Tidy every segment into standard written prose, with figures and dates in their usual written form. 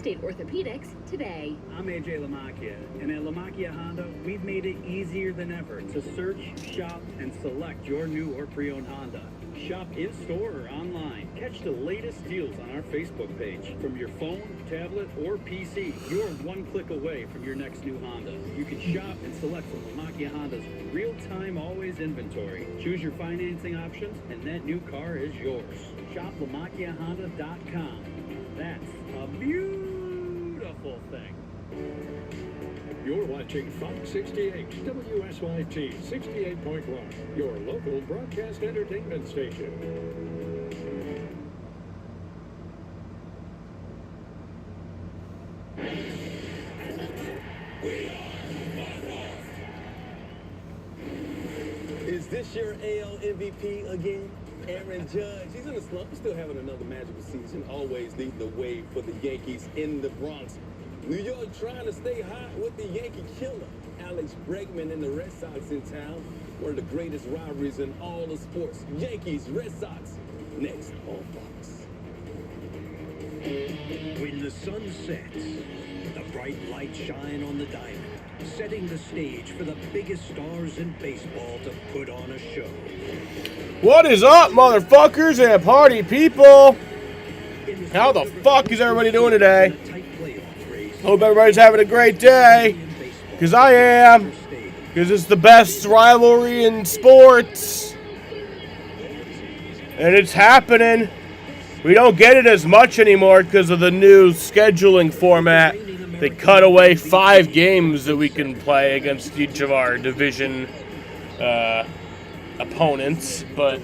Allstate Orthopedics today. I'm AJ LaMacchia, and at LaMacchia Honda, we've made it easier than ever to search, shop, and select your new or pre-owned Honda. Shop in-store or online. Catch the latest deals on our Facebook page. From your phone, tablet, or PC, you're one click away from your next new Honda. You can shop and select from LaMacchia Honda's real-time, always inventory. Choose your financing options, and that new car is yours. Shop LaMacchiaHonda.com. That's a beautiful thing. You're watching Fox 68, WSYT 68.1, your local broadcast entertainment station. Is this your AL MVP again? Aaron Judge, he's in a slump, but still having another magical season. Always lead the way for the Yankees in the Bronx. New York trying to stay hot with the Yankee killer. Alex Bregman and the Red Sox in town. One of the greatest rivalries in all of sports. Yankees, Red Sox, next on Fox. When the sun sets, the bright lights shine on the diamond, setting the stage for the biggest stars in baseball to put on a show. What is up, motherfuckers and party people? How the fuck is everybody doing today? Hope everybody's having a great day. Because I am. Because it's the best rivalry in sports. And it's happening. We don't get it as much anymore because of the new scheduling format. They cut away 5 games that we can play against each of our division opponents. But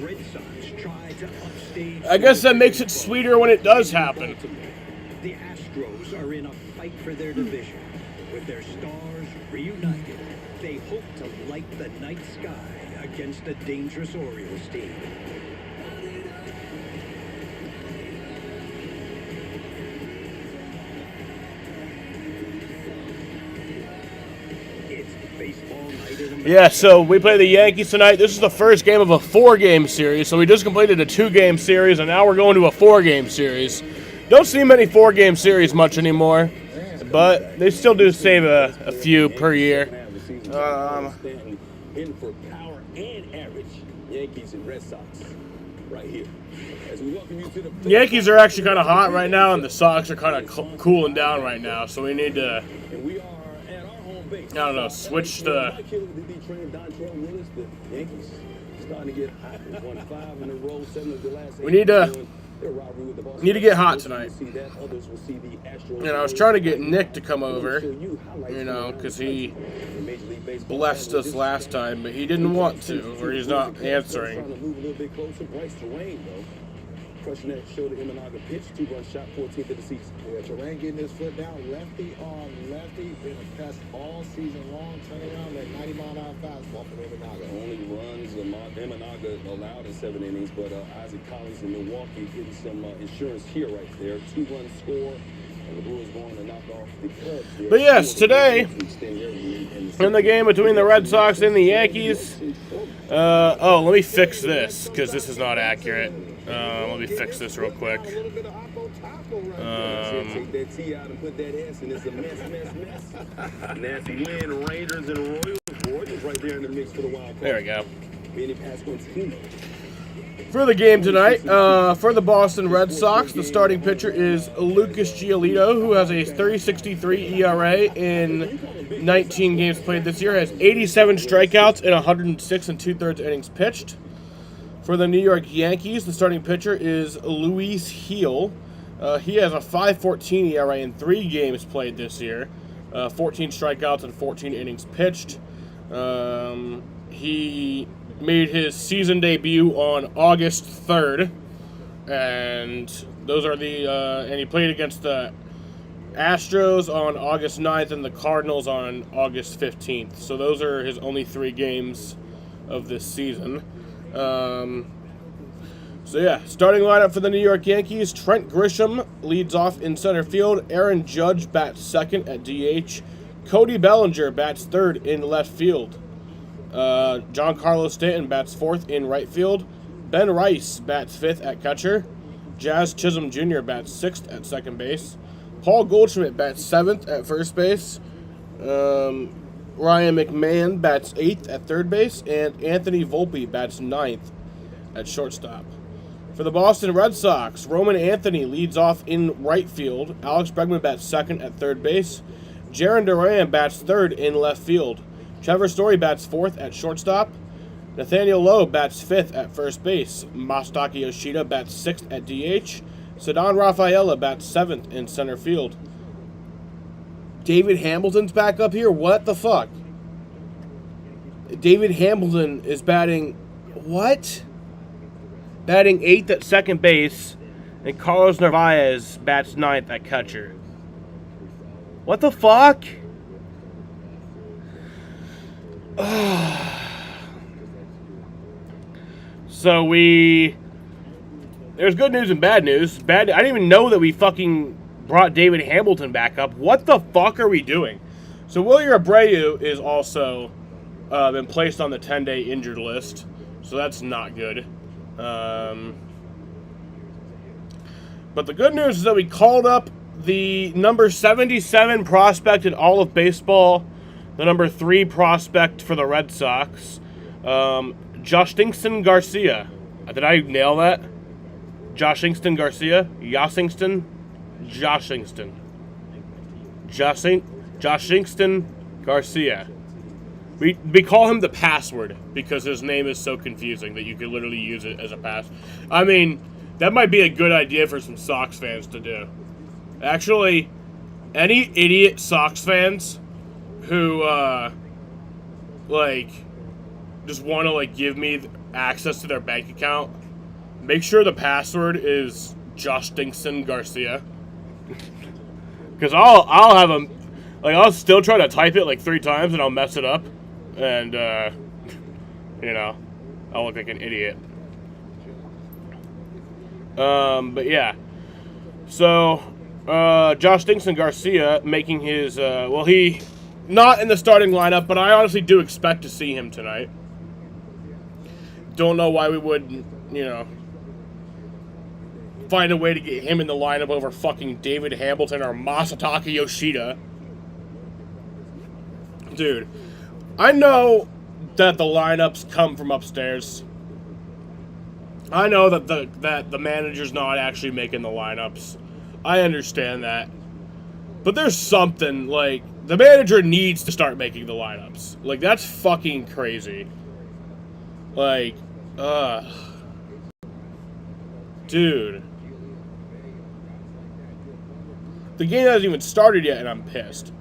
I guess that makes it sweeter when it does happen. The Astros are in a fight for their division. With their stars reunited, they hope to light the night sky against a dangerous Orioles team. It's baseball night in America. Yeah, so we play the Yankees tonight. This is the first game of a 4-game series. So we just completed a 2-game series, and now we're going to a 4-game series. Don't see many 4-game series much anymore, but they still do save a few per year. In for power and average, Yankees and Red Sox, right here. As we welcome you to the Yankees are actually kind of hot right now, and the Sox are kind of cooling down right now. So we need to, And we are at our home base. I don't know, switch the. Mike Hill, the trained Dontrell Willis, the Yankees starting to get hot. They won 5 in a row, 7 of the last 8. We need to get hot tonight. And I was trying to get Nick to come over, you know, because he blessed us last time, but he didn't want to, or he's not answering. Crushing that shoulder, Imanaga pitch, 2-run shot, 14th of the season. Yeah, Terrain getting his foot down, lefty on lefty, been a pest all season long, turn around, that 90-mile-an-hour fastball for Imanaga. Only runs Imanaga allowed in 7 innings, but Isaac Collins in Milwaukee getting some insurance here right there. 2-run score, and the Brewers going to knock off the Cubs here. But yes, today, in the game between the Red Sox and the Yankees, let me fix this, because this is not accurate. Let me fix this real quick. Take that T out and put that S, and it's a mess. Nasty win, Raiders and Royals. Royals right there in the mix for the wild card. There we go. Benny Pasquantino. For the game tonight, for the Boston Red Sox, the starting pitcher is Lucas Giolito, who has a 3.63 ERA in 19 games played this year, has 87 strikeouts in 106 2/3 innings pitched. For the New York Yankees, the starting pitcher is Luis Gil. He has a 5.14 ERA in 3 games played this year, 14 strikeouts and 14 innings pitched. He made his season debut on August 3rd, and those are and he played against the Astros on August 9th and the Cardinals on August 15th. So those are his only 3 games of this season. Starting lineup for the New York Yankees: Trent Grisham leads off in center field. Aaron Judge bats second at DH. Cody Bellinger bats third in left field. Giancarlo Stanton bats fourth in right field. Ben Rice bats fifth at catcher. Jazz Chisholm Jr. bats sixth at second base. Paul Goldschmidt bats 7th at first base. Ryan McMahon bats 8th at third base. And Anthony Volpe bats 9th at shortstop. For the Boston Red Sox, Roman Anthony leads off in right field. Alex Bregman bats 2nd at third base. Jarren Duran bats 3rd in left field. Trevor Story bats 4th at shortstop. Nathaniel Lowe bats 5th at first base. Masataka Yoshida bats 6th at DH. Ceddanne Rafaela bats 7th in center field. David Hamilton's back up here? What the fuck? David Hamilton is batting... What? Batting 8th at second base. And Carlos Narvaez bats 9th at catcher. What the fuck? So there's good news and bad news. I didn't even know that we fucking brought David Hamilton back up. What the fuck are we doing? So Wilyer Abreu is also been placed on the 10-day injured list. So that's not good. But the good news is that we called up the number 77 prospect in all of baseball, the number 3 prospect for the Red Sox, Joshingston Garcia. Did I nail that? Joshingston Garcia? Joshingston Garcia. We call him the password because his name is so confusing that you could literally use it as a pass. I mean, that might be a good idea for some Sox fans to do. Actually, any idiot Sox fans who, just want to, give me access to their bank account, make sure the password is Joshingston Garcia. Because I'll have them, I'll still try to type it 3 times and I'll mess it up. And, I'll look like an idiot. But yeah. So, Joshingston Garcia making his, he not in the starting lineup, but I honestly do expect to see him tonight. Don't know why we wouldn't, find a way to get him in the lineup over fucking David Hamilton or Masataka Yoshida. Dude, I know that the lineups come from upstairs. I know that the manager's not actually making the lineups. I understand that. But there's something, the manager needs to start making the lineups. That's fucking crazy. Dude. The game hasn't even started yet, and I'm pissed.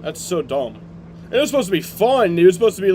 That's so dumb. It was supposed to be fun. It was supposed to be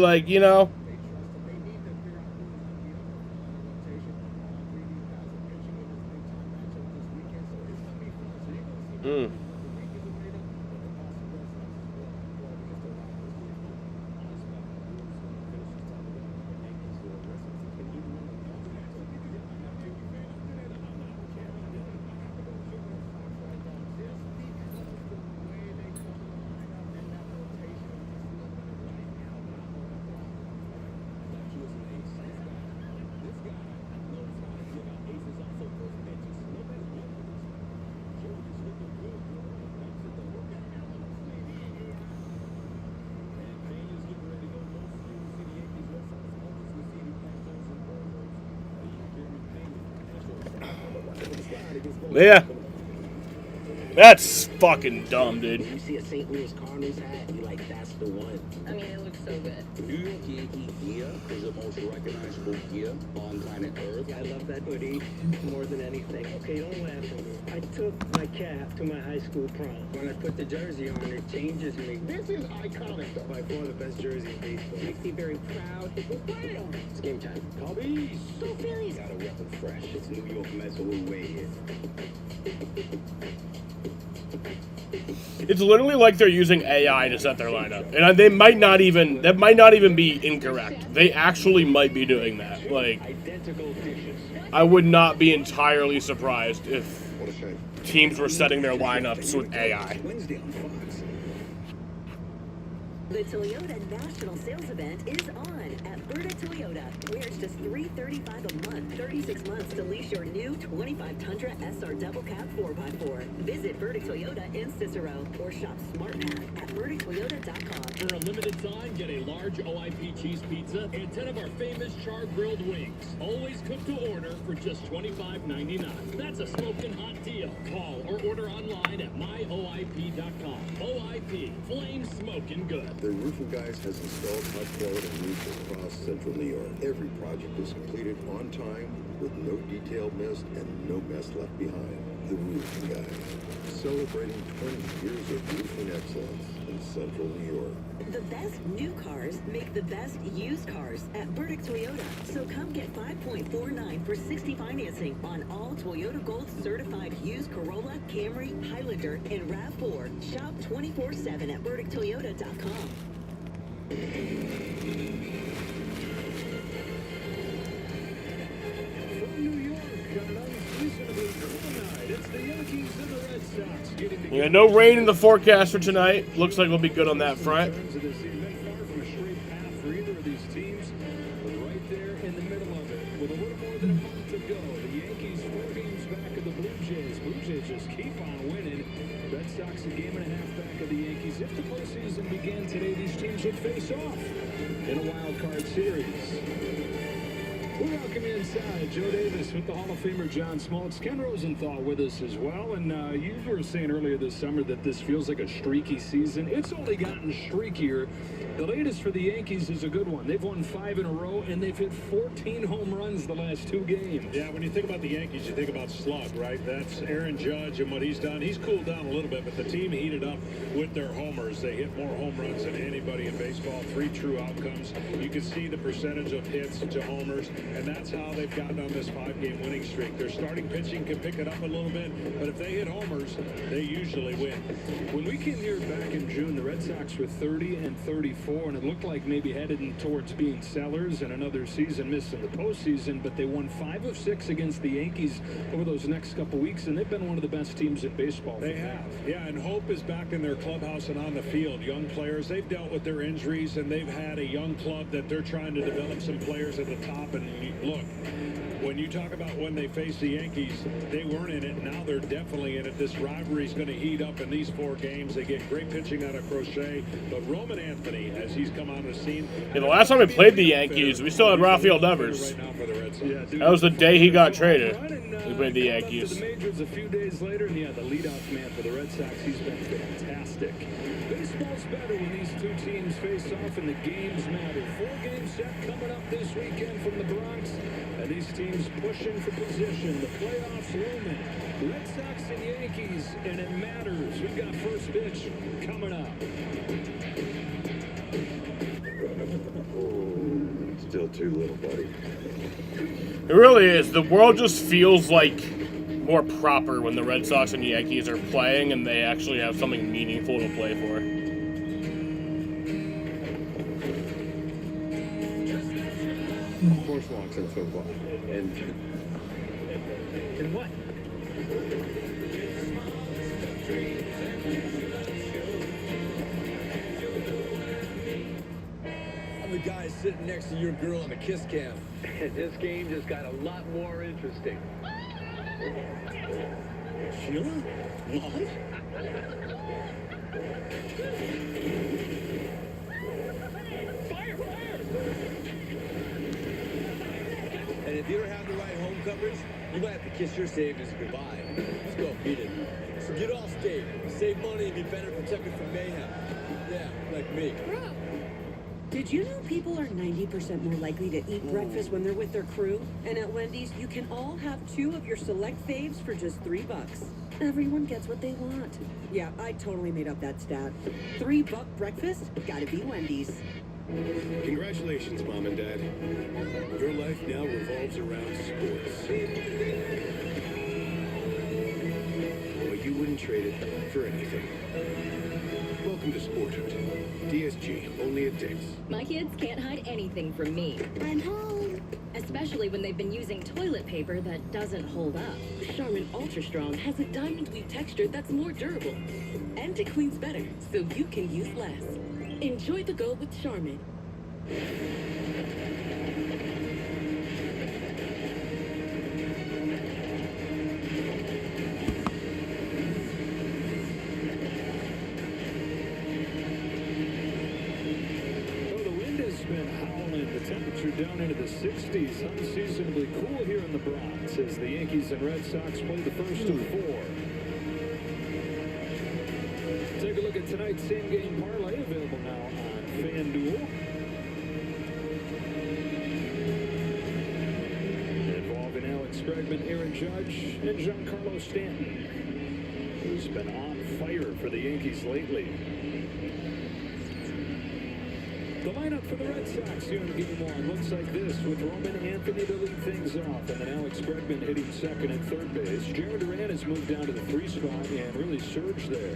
Yeah. That's fucking dumb, dude. You see a St. Louis Cardinals hat, you're like, that's the one. I mean, it looks so good. New York Yankee gear is the most recognizable gear on planet Earth. I love that hoodie more than anything. Okay, don't laugh at me. I took my cap to my high school prom. When I put the jersey on, it changes me. This is iconic, though. By far the best jersey in baseball. Makes me very proud. It's game time. Cubbies! Go Phillies! Gotta rep it fresh. It's New York Mets all the way here. It's literally like they're using AI to set their lineup, and that might not even be incorrect. They actually might be doing that. Identical dishes. I would not be entirely surprised if teams were setting their lineups with AI. Wednesday on Fox. The Toyota National Sales Event is on at Berta Toyota, where it's just $335 a month, 36 months to lease your new 25 Tundra SR Double Cab 4x4. Visit Berta Toyota in Cicero or shop SmartPath at BertaToyota.com. For a limited time, get a large OIP cheese pizza and 10 of our famous char-grilled wings. Always cooked to order for just $25.99. That's a smoking hot deal. Call or order online at myoip.com. OIP, flame smoking good. The Roofing Guys has installed high-quality roofs across central New York. Every project is completed on time with no detail missed and no mess left behind. The Roofing Guys, celebrating 20 years of roofing excellence in central New York. The best new cars make the best used cars at Burdick Toyota. So come get 5.49 for 60 financing on all Toyota Gold certified used Corolla, Camry, Highlander, and RAV4. Shop 24/7 at BurdickToyota.com. From New York on an unseasonably cool night, it's the Yankees and the Red Sox getting together. Yeah, no rain in the forecast for tonight. Looks like we'll be good on that front. In terms of this season, far from a straight path for either of these teams, but right there in the middle of it, with a little more than a month to go. The Yankees 4 games back of the Blue Jays. Blue Jays just keep on winning. Red Sox a game and a half back of the Yankees. If the postseason began today, these teams would face off in a wild card series. We're welcoming inside Joe Davis with the Hall of Famer John Smoltz. Ken Rosenthal with us as well. And you were saying earlier this summer that this feels like a streaky season. It's only gotten streakier. The latest for the Yankees is a good one. They've won 5 in a row, and they've hit 14 home runs the last 2 games. Yeah, when you think about the Yankees, you think about slug, right? That's Aaron Judge and what he's done. He's cooled down a little bit, but the team heated up with their homers. They hit more home runs than anybody in baseball. 3 true outcomes. You can see the percentage of hits to homers, and that's how they've gotten on this 5-game winning streak. Their starting pitching can pick it up a little bit, but if they hit homers, they usually win. When we came here back in June, the Red Sox were 30 and 34, and it looked like maybe headed towards being sellers and another season missed in the postseason, but they won 5 of 6 against the Yankees over those next couple weeks, and they've been one of the best teams in baseball. They have. Yeah, and hope is back in their clubhouse and on the field. Young players, they've dealt with their injuries, and they've had a young club that they're trying to develop some players at the top. And look, when you talk about when they faced the Yankees, they weren't in it. Now they're definitely in it. This rivalry is going to heat up in these 4 games. They get great pitching out of Crochet, but Roman Anthony, as he's come on the scene. Yeah, the last time we played the Yankees, we still had Rafael Devers. That was the day he got traded. We played the Yankees. The majors a few days later, and yeah, the leadoff man for the Red Sox, he's been fantastic. Baseball's better when these 2 teams face off and the games matter. 4-game set coming up this weekend from the Bronx, and these teams pushing for position. The playoffs looming. Red Sox and Yankees, and it matters. We've got first pitch coming up. Still too little, buddy. It really is. The world just feels like more proper when the Red Sox and Yankees are playing and they actually have something meaningful to play for. Horse walks in football. And what? I'm the guy sitting next to your girl on the kiss cam. This game just got a lot more interesting. Sheila? Mom? And if you don't have the right home coverage, you might have to kiss your savings goodbye. Let's go, beat it. So get off state, save money, and be better protected from mayhem. Yeah, like me. Bro, did you know people are 90% more likely to eat breakfast when they're with their crew? And at Wendy's, you can all have 2 of your select faves for just $3. Everyone gets what they want. Yeah, I totally made up that stat. $3 breakfast? Gotta be Wendy's. Congratulations, Mom and Dad. Your life now revolves around sports. But you wouldn't trade it for anything. Welcome to Sporthood. DSG, only at Dick's. My kids can't hide anything from me. I'm home. Especially when they've been using toilet paper that doesn't hold up. Charmin Ultra Strong has a diamond weave texture that's more durable. And it cleans better, so you can use less. Enjoy the go with Charmin. The temperature down into the 60s, unseasonably cool here in the Bronx as the Yankees and Red Sox play the first of 4. Take a look at tonight's same-game parlay, available now on FanDuel. Involving Alex Bregman, Aaron Judge, and Giancarlo Stanton, who's been on fire for the Yankees lately. The lineup for the Red Sox here in Game 1 looks like this, with Roman Anthony to lead things off, and then Alex Bregman hitting second and third base. Jarren Duran has moved down to the 3 spot and really surged there.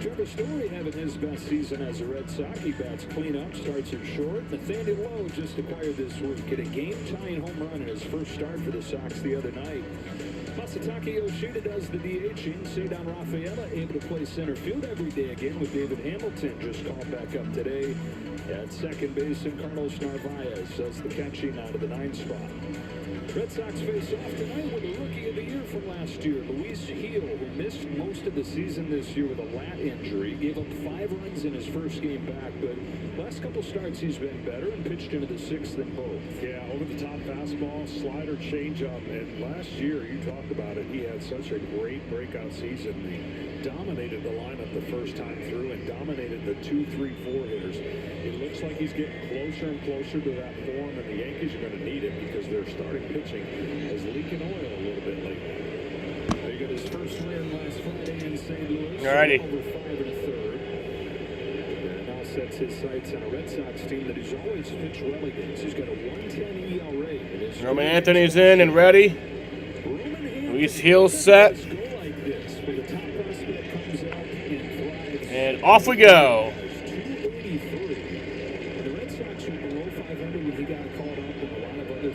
Trevor Story having his best season as a Red Sox. He bats cleanup, starts at short. Nathaniel Lowe just acquired this week, hit a game-tying home run in his first start for the Sox the other night. Masataka Yoshida does the DHing. Cedar Rafaela able to play center field every day again, with David Hamilton just called back up today at second base, and Carlos Narvaez does the catching out of the 9 spot. Red Sox face off tonight with a Rookie of the Year from last year, Luis Gil, who missed most of the season this year with a lat injury. Gave up 5 runs in his first game back, but last couple starts he's been better and pitched into the 6th in both. Yeah, over-the-top fastball, slider, changeup, and last year, you talked about it, he had such a great breakout season. He dominated the lineup the first time through and dominated the 2, 3, 4 hitters. It looks like he's getting closer and closer to that form, and the Yankees are going to need it because their starting pitching is leaking oil a little bit lately. He got his first win last Friday in St. Louis. Alrighty. Over 5 1/3. And now sets his sights on a Red Sox team that he's always pitched well against. He's got a 110 ERA. Roman Anthony's in and ready. Luis Gil set. And off we go.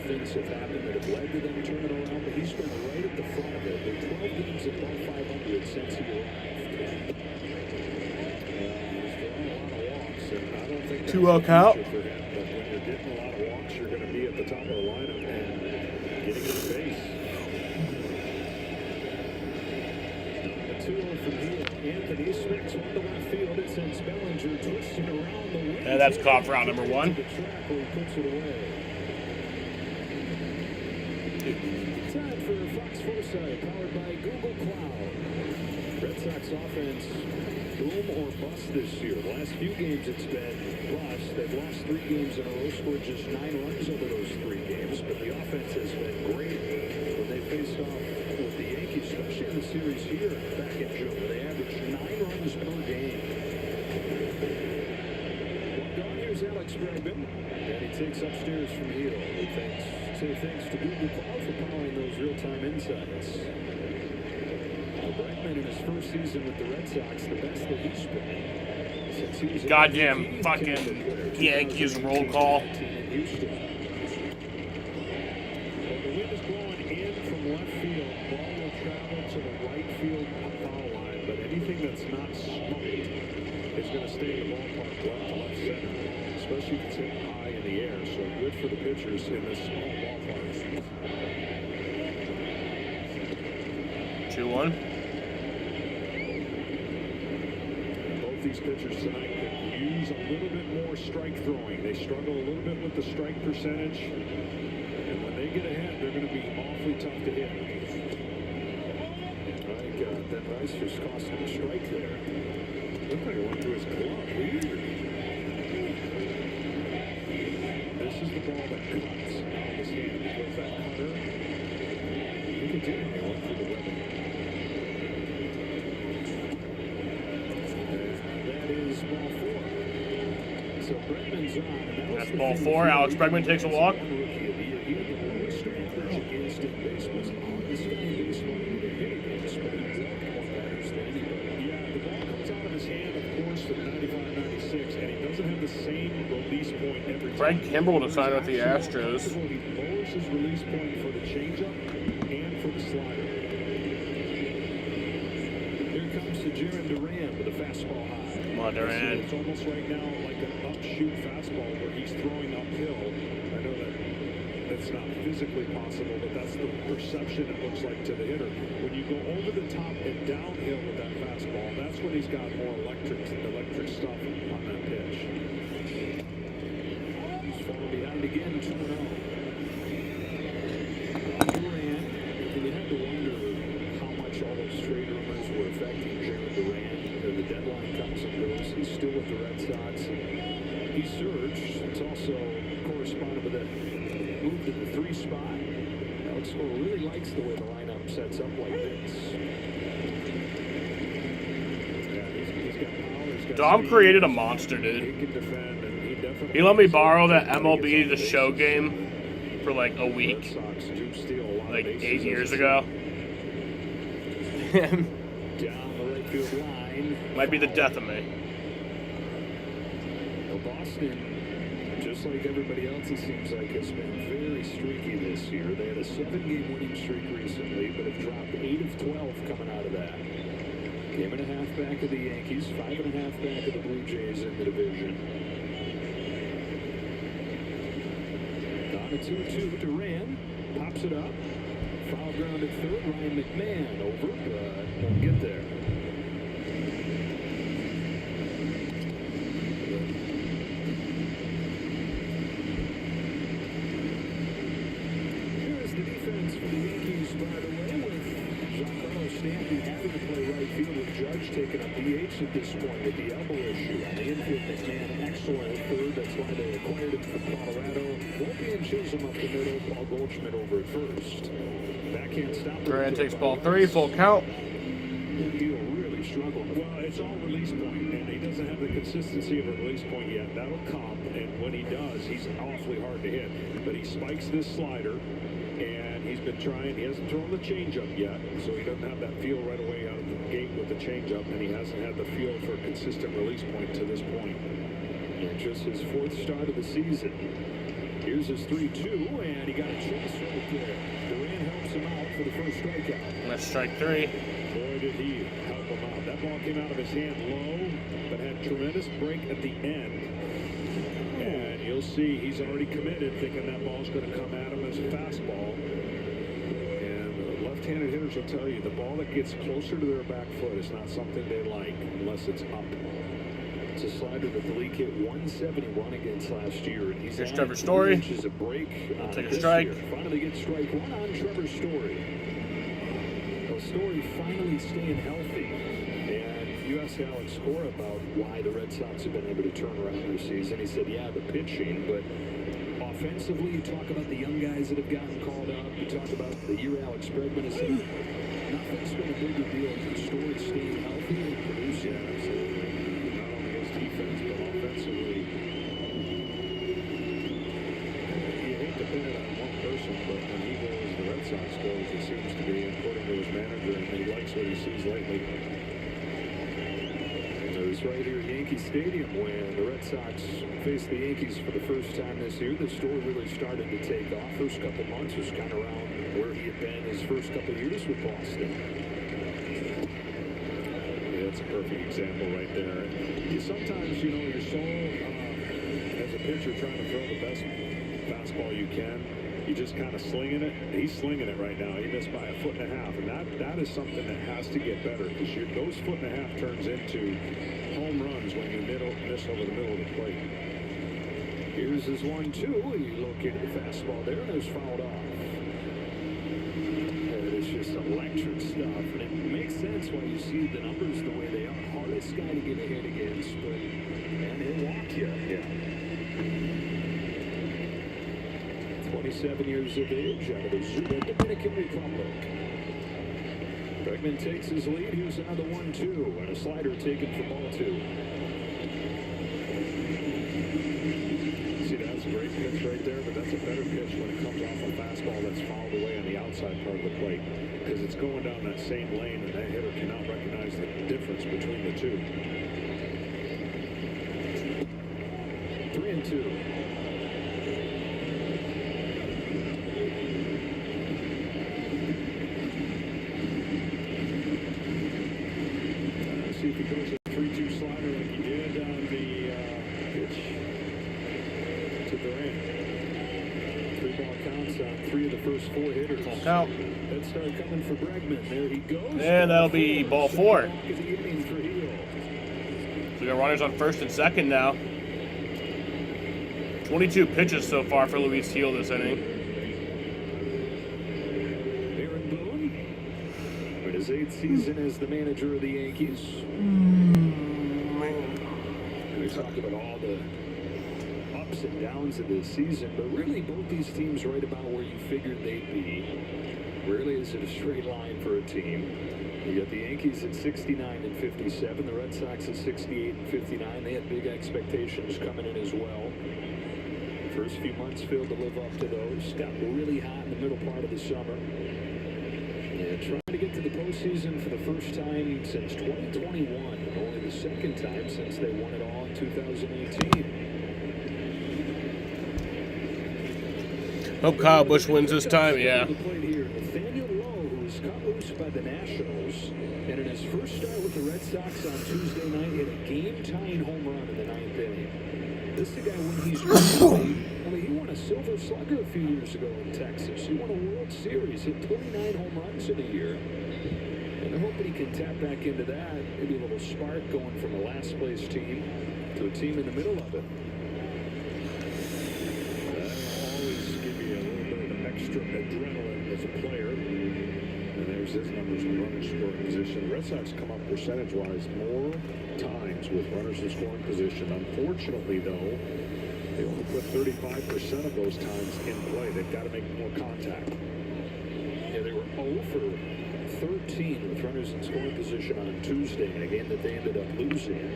Things have happened that have led to them turning around, but he's been right at the front of it. They're 12 games above 500 since he arrived. He's throwing a lot of walks, and I don't think 2-0 count. For him, but when you're getting a lot of walks, you're going to be at the top of the lineup and getting in the base. The 2-0 from here. Anthony swings one to left field. It sends Bellinger twisting around the wing. And that's caught for out number 1. The track where he puts it away. Time for Fox Foresight, powered by Google Cloud. Red Sox offense, boom or bust this year. The last few games it's been bust. They've lost 3 games in a row, scored just 9 runs over those 3 games, but the offense has been great when they faced off with the Yankees, especially in the series here back in June. They averaged 9 runs per game. One gone, here's Alex Bregman, and he takes upstairs from Hill. Thanks to Google Cloud for powering those real-time insights. Bregman in his first season with the Red Sox, the best that he's been since he was Goddamn fucking Yankees roll call. Well, the wind is blowing in from left field. Ball will travel to the right field foul line, but anything that's not smoked is going to stay in the ballpark left to left center, especially if it's hit high in the air. So good for the pitchers in this small ballpark. 2-1. Both these pitchers tonight could use a little bit more strike throwing. They struggle a little bit with the strike percentage, and when they get ahead, they're going to be awfully tough to hit. That Rice just cost him a strike there. Looked like it went through his glove. Weird. This is the ball that cuts out of his hand. Goes that cutter. Look at him. He went through the webbing. That is ball 4. So Bregman's on. That's ball 4. Alex Bregman takes a walk. He had the lowest strength against in base was on his fan base line with a hit against, but he blocked more batters than anybody. Yeah, the ball comes out of his hand, of course, at 95-96, and he doesn't have the same release point every time. Craig Kimbrell to sign with the Astros. He lowers his release point for the changeup and for the slider. Here comes to Jarren Duran with a fastball high. Come on, Duran. It's almost right now like an upshoot fastball where he's throwing uphill. I know that's not physically possible, but that's the perception it looks like to the hitter. When you go over the top and downhill with that fastball, that's when he's got more electric stuff on that pitch. He's falling behind again, 2-0. Duran, and you had to wonder how much all those trade rumors were affecting Jarren Duran. The deadline comes and goes. He's still with the Red Sox. He surged. It's also corresponded with a move to the 3 spot. Alex Cora really likes the way the lineup sets up like this. Yeah, he's got power. He's got Dom speed. created a monster, dude. He can defend, and he definitely. He let me borrow that MLB The Show game for like a week, like 8 years ago. Down the right field line. Might be the death of me. Well, Boston, just like everybody else, it seems like, has been very streaky this year. They had a 7-game winning streak recently, but have dropped 8 of 12 coming out of that. Game and a half back of the Yankees, 5.5 back of the Blue Jays in the division. On a 2-2, Duran pops it up. Foul ground at third. Ryan McMahon over, but won't get there. Here's the defense for the Yankees, by the way, with Giancarlo Stanton having to play right field with Judge taking up DH at this point with the elbow issue. On the infield, McMahon excellent at third. That's why they acquired him from Colorado. Volpe and Chisholm up the middle. Paul Goldschmidt over at first. Backhand stop. Duran takes ball 3, full count. He'll really struggle. Well, it's all release point, and he doesn't have the consistency of a release point yet. That'll come, and when he does, he's awfully hard to hit. But he spikes this slider, and he's been trying. He hasn't thrown the changeup yet, so he doesn't have that feel right away out of the gate with the changeup, and he hasn't had the feel for a consistent release point to this point. And just his 4th start of the season. Here's his 3-2, and he got a chase right there. Duran helps him out for the first strikeout. Let's strike 3. Boy, did he help him out. That ball came out of his hand low, but had tremendous break at the end. And you'll see he's already committed, thinking that ball's going to come at him as a fastball. And left-handed hitters will tell you, the ball that gets closer to their back foot is not something they like unless it's up. It's a slider that the league hit 171 against last year. And he's Here's Trevor Story. Inches of break. Take a strike. Year. Finally gets strike 1 on Trevor Story. Well, Story finally staying healthy. And you asked Alex Cora about why the Red Sox have been able to turn around their season. He said, yeah, the pitching, but offensively, you talk about the young guys that have gotten called up. You talk about the year Alex Bregman has had. Nothing's been a bigger deal than Story staying healthy and producing. Absolutely. Not only his defense, but offensively. You hate to pin it on one person, but when he goes, the Red Sox goes, it seems to be, according to his manager, and he likes what he sees lately. It was right here at Yankee Stadium when the Red Sox faced the Yankees for the first time this year. The story really started to take off. First couple months was kind of around where he had been his first couple years with Boston. Yeah, that's a perfect example right there. Sometimes, you know, you're so, as a pitcher, trying to throw the best fastball you can. You just kind of slinging it. He's slinging it right now. He missed by 1.5 feet, and that is something that has to get better because those 1.5 feet turns into home runs when you miss over the middle of the plate. Here's his 1-2. He located the fastball there and it was fouled off. And it's just electric stuff, and it makes sense why you see the numbers the way they are. Hardest guy to get a hit against, but man, he'll walk you. Yeah. 27 years of age out of the Zuba, Dominican Republic. Bregman takes his lead. Here's now the 1-2 and a slider taken for ball 2. See, that's a great pitch right there, but that's a better pitch when it comes off a fastball that's fouled away on the outside part of the plate because it's going down that same lane and that hitter cannot recognize the difference between the two. 3-2. see if he goes a 3-2 slider like he did on the pitch to Durant. 3-ball counts on 3 of the first 4 hitters. Full count. Head start coming for Bregman. There he goes. And that'll be ball 4. Back in the inning for Hill. We got runners on first and second now. 22 pitches so far for Luis Gil this inning. Aaron Boone, in his 8th season as the manager of the Yankees. We talked about all the ups and downs of this season, but really both these teams right about where you figured they'd be. Rarely is it a straight line for a team. You got the Yankees at 69 and 57, the Red Sox at 68 and 59. They had big expectations coming in as well. First few months failed to live up to those. Got really hot in the middle part of the summer. And trying to get to the postseason for the first time since 2021. And only the second time since they won it all in 2018. Hope Kyle Busch wins this time, yeah. Nathaniel Lowe, who was cut loose by the Nationals, and in his first start with the Red Sox on Tuesday night, hit a game-tying home run in the 9th inning. This is the guy when he's really, he won a Silver Slugger a few years ago in Texas. He won a World Series, hit 29 home runs in a year. And they're hoping he can tap back into that. Maybe a little spark going from a last-place team to a team in the middle of it. That'll always give you a little bit of extra adrenaline as a player. And there's his numbers in runner scoring position. The Red Sox come up percentage-wise more times with runners in scoring position. Unfortunately, though, they only put 35% of those times in play. They've got to make more contact. Yeah, they were 0 for 13 with runners in scoring position on Tuesday in a game that they ended up losing.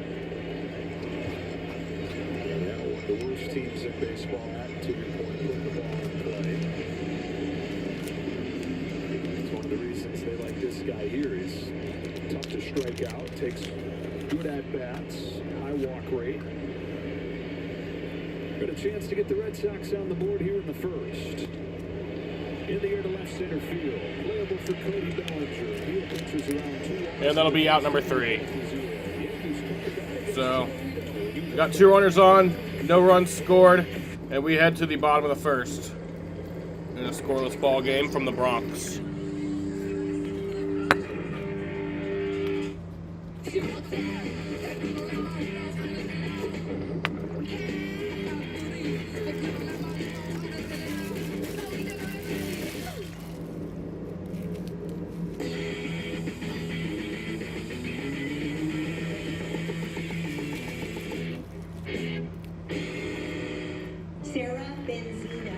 Yeah, one of the worst teams in baseball at, to your point, putting the ball in play. It's one of the reasons they like this guy here. He's tough to strike out, takes good at-bats, high walk rate. Got a chance to get the Red Sox on the board here in the first. In the air to left center field. Playable for Cody Bellinger. Field pitches around 2. And that'll be out number 3. So, we got 2 runners on, no runs scored, and we head to the bottom of the first in a scoreless ball game from the Bronx. Sarah Benzino,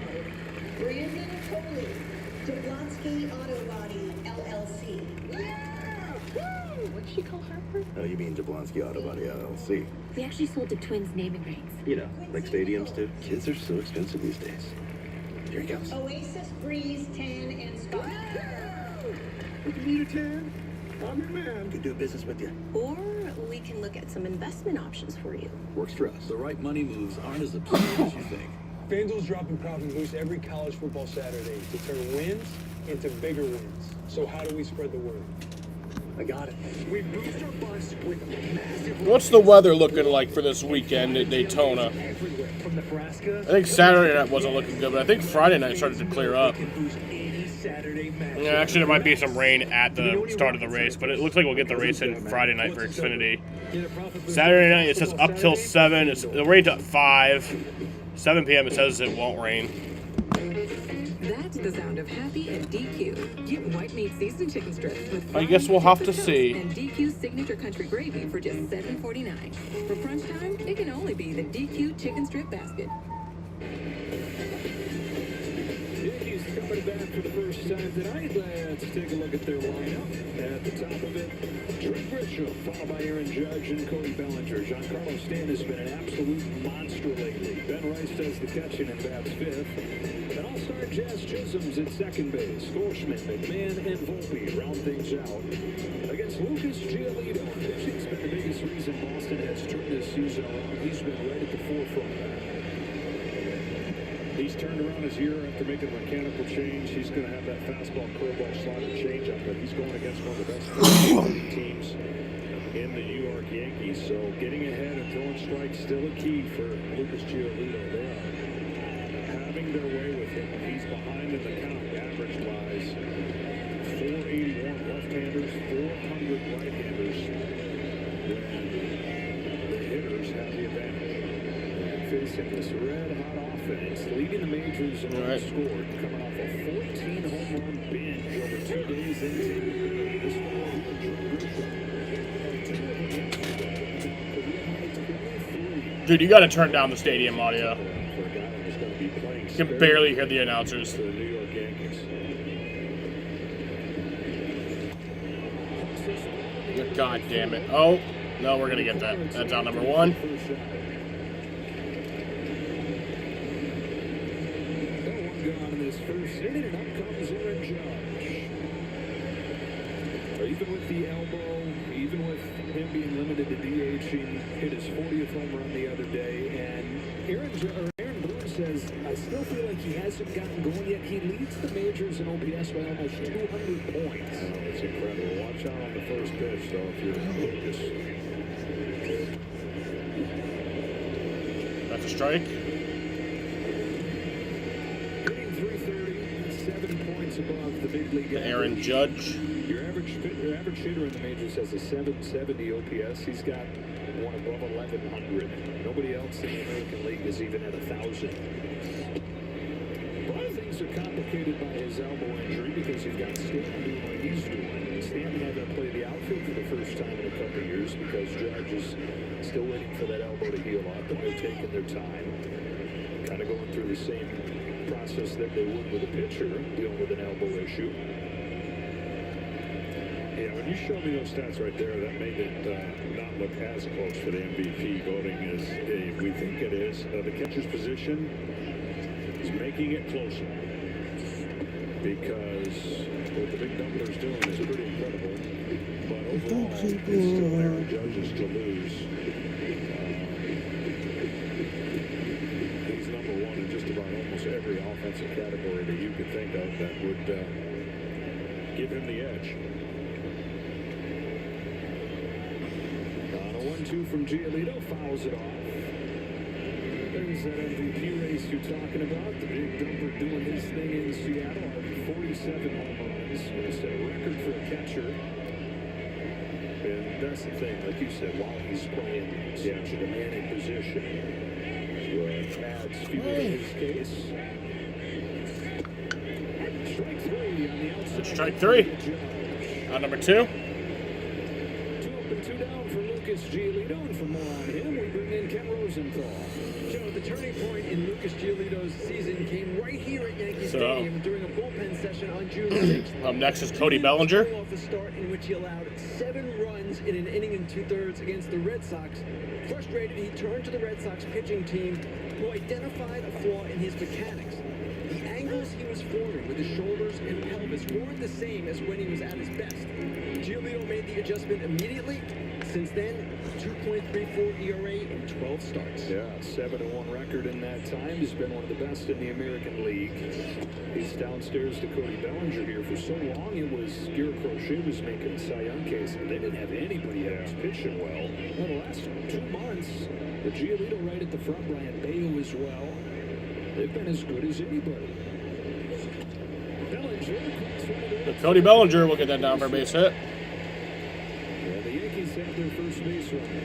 Brandon Coley, Jablonski Auto Body, LLC. What'd she call Harper? Oh, you mean Jablonski Auto Body LLC? We actually sold the twins naming rights. You know, like stadiums do. Kids are so expensive these days. Here he comes. Oasis Breeze 10 and Spa. You need a 10? I'm your man. Could do business with you. Or we can look at some investment options for you. Works for us. The right money moves aren't as absurd as you think. FanDuel's dropping profit boosts every college football Saturday to turn wins into bigger wins. So how do we spread the word? I got it. We boost our bus with massive... What's the weather looking like for this weekend at Daytona? From Nebraska. I think Saturday night wasn't looking good, but I think Friday night started to clear up. Yeah, actually there might be some rain at the start of the race, but it looks like we'll get the race in Friday night for Xfinity. Saturday night it says up till 7. It'll rain till 5. 7 p.m. it says it won't rain. That's the sound of happy at DQ. Get white meat seasoned chicken strips with I guess we'll have to see. and DQ's signature country gravy for just $7.49. For crunch time, it can only be the DQ chicken strip basket. Yankees coming back for the first time tonight. Let's take a look at their lineup. At the top of it, Trent Grisham, followed by Aaron Judge and Cody Bellinger. Giancarlo Stanton has been an absolute monster lately. Ben Rice does the catching and bats 5th. And all-star Jazz Chisholm's at second base. Goldschmidt, McMahon, and Volpe round things out. Against Lucas Giolito, pitching's been the biggest reason Boston has turned this season around. He's been right at the forefront. He's turned around his year after making a mechanical change. He's going to have that fastball, curveball, slider, changeup, but he's going against one of the best teams in the So getting ahead and throwing strikes still a key for Lucas Giolito. They are having their way with him. He's behind in the count, average-wise. 481 left-handers, 400 right-handers. When the hitters have the advantage. And facing this red-hot offense, leading the majors in runs scored, coming off a 14-home-run binge over 2 days in Tampa Bay. This one over here, Joe Grisham. Dude, you gotta turn down the stadium audio. You can barely hear the announcers. For the New York Yankees. God damn it. Oh, no, we're gonna get that. That's out number 1. No one gone in this first inning, and up comes Aaron Judge. Even with the elbow, even with him being limited to DHing, hit his 40th home run the other day, and Aaron Boone says, I still feel like he hasn't gotten going yet. He leads the majors in OPS by almost 200 points. Oh, it's incredible. Watch out on the first pitch, though, if you're Lucas. That's a strike. Hitting 330, 7 points above the big league. Aaron Judge. Your average hitter in the majors has a 770 OPS. He's got one above 1,100. Nobody else in the American League is even at 1,000. A lot of things are complicated by his elbow injury because you've got Stanton doing what he's doing. Stanton had to play the outfield for the first time in a couple of years because Judge is still waiting for that elbow to heal up, and they're taking their time, kind of going through the same process that they would with a pitcher dealing with an elbow issue. Yeah, when you showed me those stats right there, that made it not look as close for the MVP voting as we think it is. The catcher's position is making it closer because what the big numbers doing is pretty incredible. But overall, it's still Aaron Judge's to lose. He's number 1 in just about almost every offensive category that you could think of that would give him the edge. 1-2 from Giolito, fouls it off. There's that MVP race you're talking about. The big dumper doing his thing in Seattle. 47 home runs. It's a record for a catcher. And that's the thing, like you said, while he's playing such a demanding position, adds fuel in his case. Strike 3 on the outside. Strike 3. On number 2. 2 up and 2 down for Lucas Giolito, and for more on him, we bring in Ken Rosenthal. Joe, the turning point in Lucas Giolito's season came right here at Yankee Stadium during a bullpen session on June 6th. Up next is Cody Bellinger. Off a start in which he allowed 7 runs in an inning and 2/3 against the Red Sox. Frustrated, he turned to the Red Sox pitching team, who identified a flaw in his mechanics. The angles he was forming with his shoulders and pelvis weren't the same as when he was at his best. Giolito made the adjustment immediately. Since then, 2.34 ERA in 12 starts. Yeah, 7-1 record in that time. He's been one of the best in the American League. He's downstairs to Cody Bellinger here. For so long, it was Garrett Crochet was making the Cy Young case, and they didn't have anybody else pitching well. Well, the last 2 months, the Giolito right at the front, Brian Bayo as well. They've been as good as anybody. Bellinger. Cody Bellinger will get that down for a base hit. Yeah, the Yankees have their first base runner.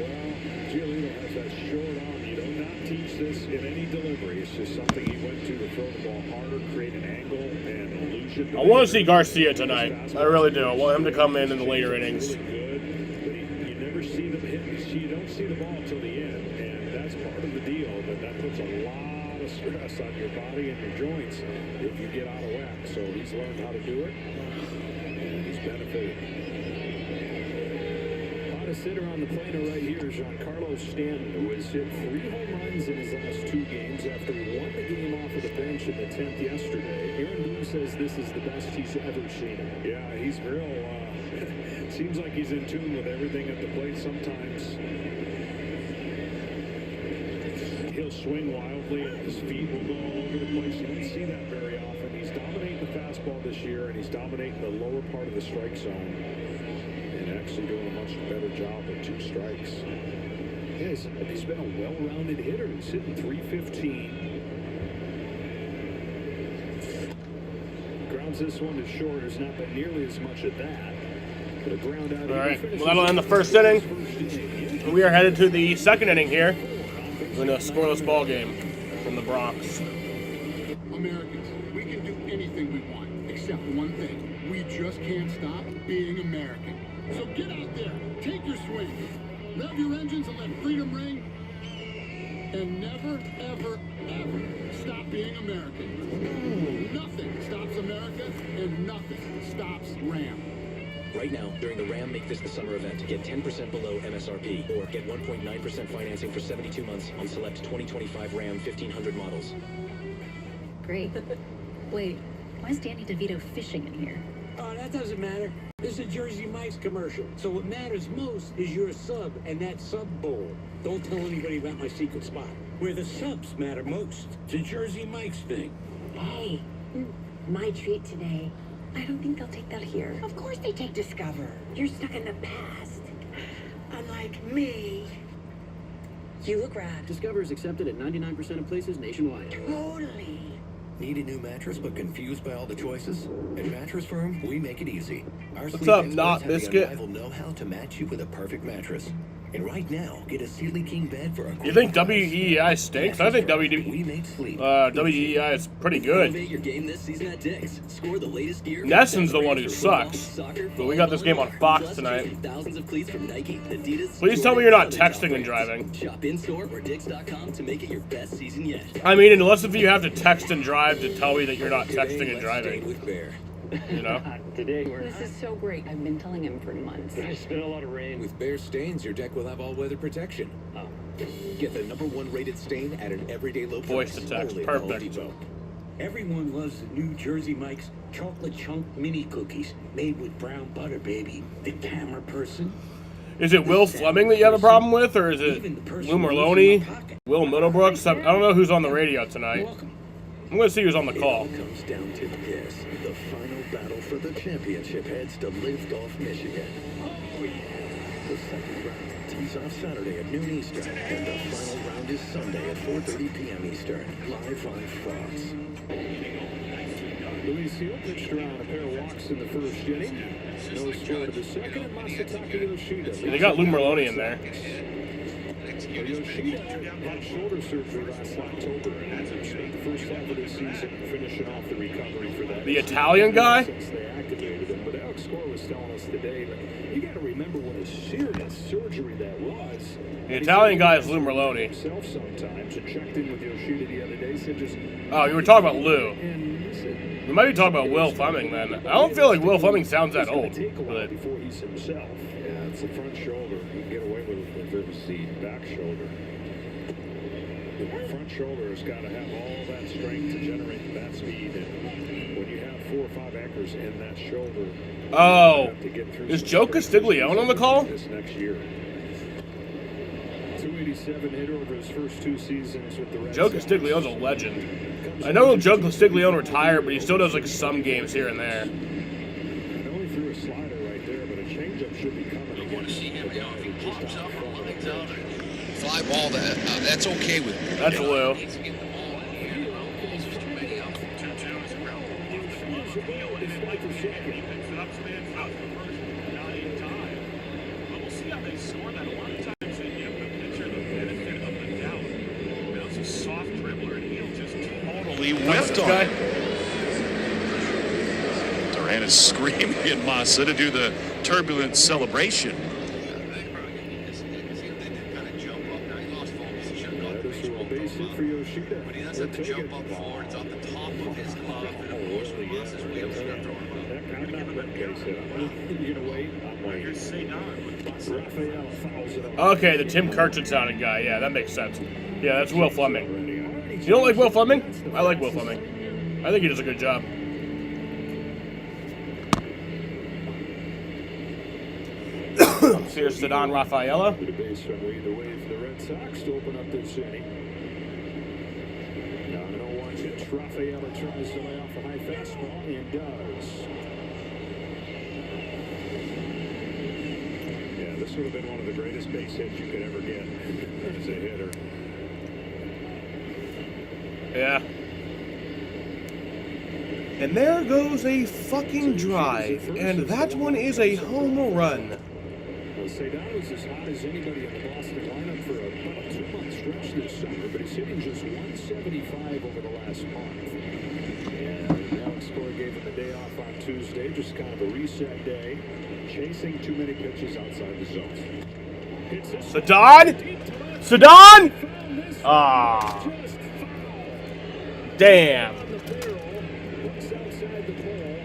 Well, Giolito has that short arm. You do not teach this in any delivery. It's just something he went to throw the ball harder, create an angle, and illusion. I want to see Garcia tonight. I really do. I want him to come in the later innings. Really good, but you never see them hit. You don't see the ball until the end, and that's part of the deal. That puts a lot of stress on your body and your joints if you get out of whack. So he's learned how to do it, and he's benefited. Hottest hitter on the planet right here is Giancarlo Stanton, who has hit 3 home runs in his last 2 games after he won the game off of the bench in the 10th yesterday. Aaron Boone says this is the best he's ever seen him. Yeah, he's real. Seems like he's in tune with everything at the plate sometimes. He'll swing wildly and his feet will go all over the place. You don't see that very often. He's dominating the fastball this year, and he's dominating the lower part of the strike zone. And that actually doing a much better job with 2 strikes. Yeah, he's been a well-rounded hitter. He's hitting .315. Grounds this one to short. There's not been nearly as much of that. But a ground out. All right, well, that'll end the first inning. We are headed to the second inning here in a scoreless ball game from the Bronx. Americans, we can do anything we want, except one thing. We just can't stop being American. So get out there, take your swing, rev your engines and let freedom ring, and never, ever, ever stop being American. Nothing stops America, and nothing stops Ram. Right now, during the Ram Make This the Summer event, get 10% below MSRP or get 1.9% financing for 72 months on select 2025 Ram 1500 models. Great. Wait, why is Danny DeVito fishing in here? Oh, that doesn't matter. This is a Jersey Mike's commercial. So what matters most is your sub and that sub bowl. Don't tell anybody about my secret spot. Where the subs matter most. It's a Jersey Mike's thing. Hey, my treat today. I don't think they'll take that here. Of course they take Discover. You're stuck in the past. Unlike me. You look rad. Discover is accepted at 99% of places nationwide. Totally. Need a new mattress but confused by all the choices? At Mattress Firm, we make it easy. Our What's up, Not have the Biscuit? unrivaled know-how to match you with a perfect mattress. And right now, get a Sealy King bed for a You think WEEI stinks? I think WEEI is pretty good. Your game this season at Dick's. Score the latest gear. Nesson's the one who sucks. But we got this game on Fox tonight. Thousands of cleats from Nike, Adidas. Please tell me you're not texting and driving. Shop in store or Dicks.com to make it your best season yet. I mean, unless if you have to text and drive to tell me that you're not texting and driving. You know? Today we're This is so great. I've been telling him for months. There's been a lot of rain. With Bear Stains, your deck will have all-weather protection. Get the #1 rated stain at an everyday low Voice price. to text, Only at Home perfect. Depot. Everyone loves the new Jersey Mike's chocolate chunk mini cookies made with brown butter, baby. The camera person. Is it Will Fleming that you have a problem with, or is it Lou Merlone, Will Middlebrooks? I don't know who's on the radio tonight. I'm going to see who's on the call. It all comes down to this. The final battle for the championship heads to Live Golf, Michigan. The second round tees off Saturday at noon Eastern, and the final round is Sunday at 4:30 p.m. Eastern, live on Fox. Luis Hill pitched around a pair of walks in the first inning. No score to the second, and Masataka Yoshida. They got Lou Merlone in there. Yoshida had shoulder surgery last October, and spent the first half of the season finishing off the recovery for that. The Italian guy? Since they activated him, but Alex Score was telling us today that you got to remember what a serious surgery that was. The Italian guy is Lou Merlone. Himself sometimes and checked in with Yoshida the other day. Said just Oh, you were talking about Lou. We might be talking about Will Fleming then. I don't feel like Will Fleming sounds that old. But before he's himself. Yeah, it's the front shoulder. You can get away with it if it's the back shoulder. The front shoulder has got to have all that strength to generate that speed. And when you have 4 or 5 anchors in that shoulder, oh, is Joe Castiglione on the call? This next year. 287 hitter over his first 2 seasons with the Red Joe Sox. Castiglione's a legend. I know Joe Castiglione retired, but he still does like some games here and there. I know he threw a slider right there, but a changeup should be coming again. Fly ball, that's okay with me. That's Lou. Totally whiffed on it. Duran is screaming at Massa to do the turbulent celebration. For Yoshida. But he doesn't have to jump up forward. It's on the top of his glove. And of course, when Massa's wheels start throwing him. I'm not letting him sit. You're going to wait? I'm waiting. Raphael fouls it off. Okay, the Tim Kirchin sounding guy. Yeah, that makes sense. Yeah, that's Will Fleming. You don't like Will Fleming? I like Will Fleming. I think he does a good job. Here's Cedon Rafaela. The base runner either way for the Red Sox to open up this inning. Down an 0-1 pitch. Rafaela tries to lay off a high fastball and does. this would have been one of the greatest base hits you could ever get as a hitter. Yeah. And there goes a fucking drive, and that one is a home run. Well, Sedano's as hot as anybody in the Boston lineup for about a 2-month stretch this summer, but he's hitting just 175 over the last month. And Alex Cora gave him the day off on Tuesday, just kind of a reset day, chasing too many pitches outside the zone. Sedon? Ah. Damn. Looks outside the pole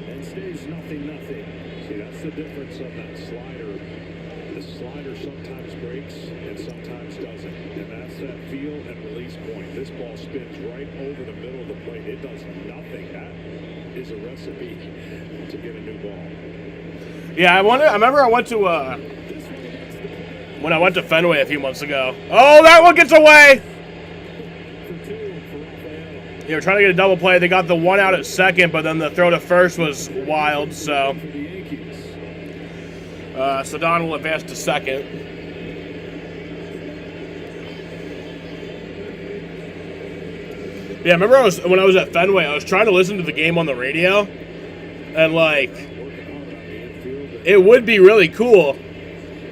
and stays 0-0. See, that's the difference of that slider. The slider sometimes breaks and sometimes doesn't. And that's that feel and release point. This ball spins right over the middle of the plate. It does nothing. That is a recipe to get a new ball. Yeah, I remember I went to when I went to Fenway a few months ago. Oh, that one gets away! They were trying to get a double play. They got the one out at second, but then the throw to first was wild, so Don will advance to second. Yeah, I remember when I was at Fenway, I was trying to listen to the game on the radio, and like, it would be really cool.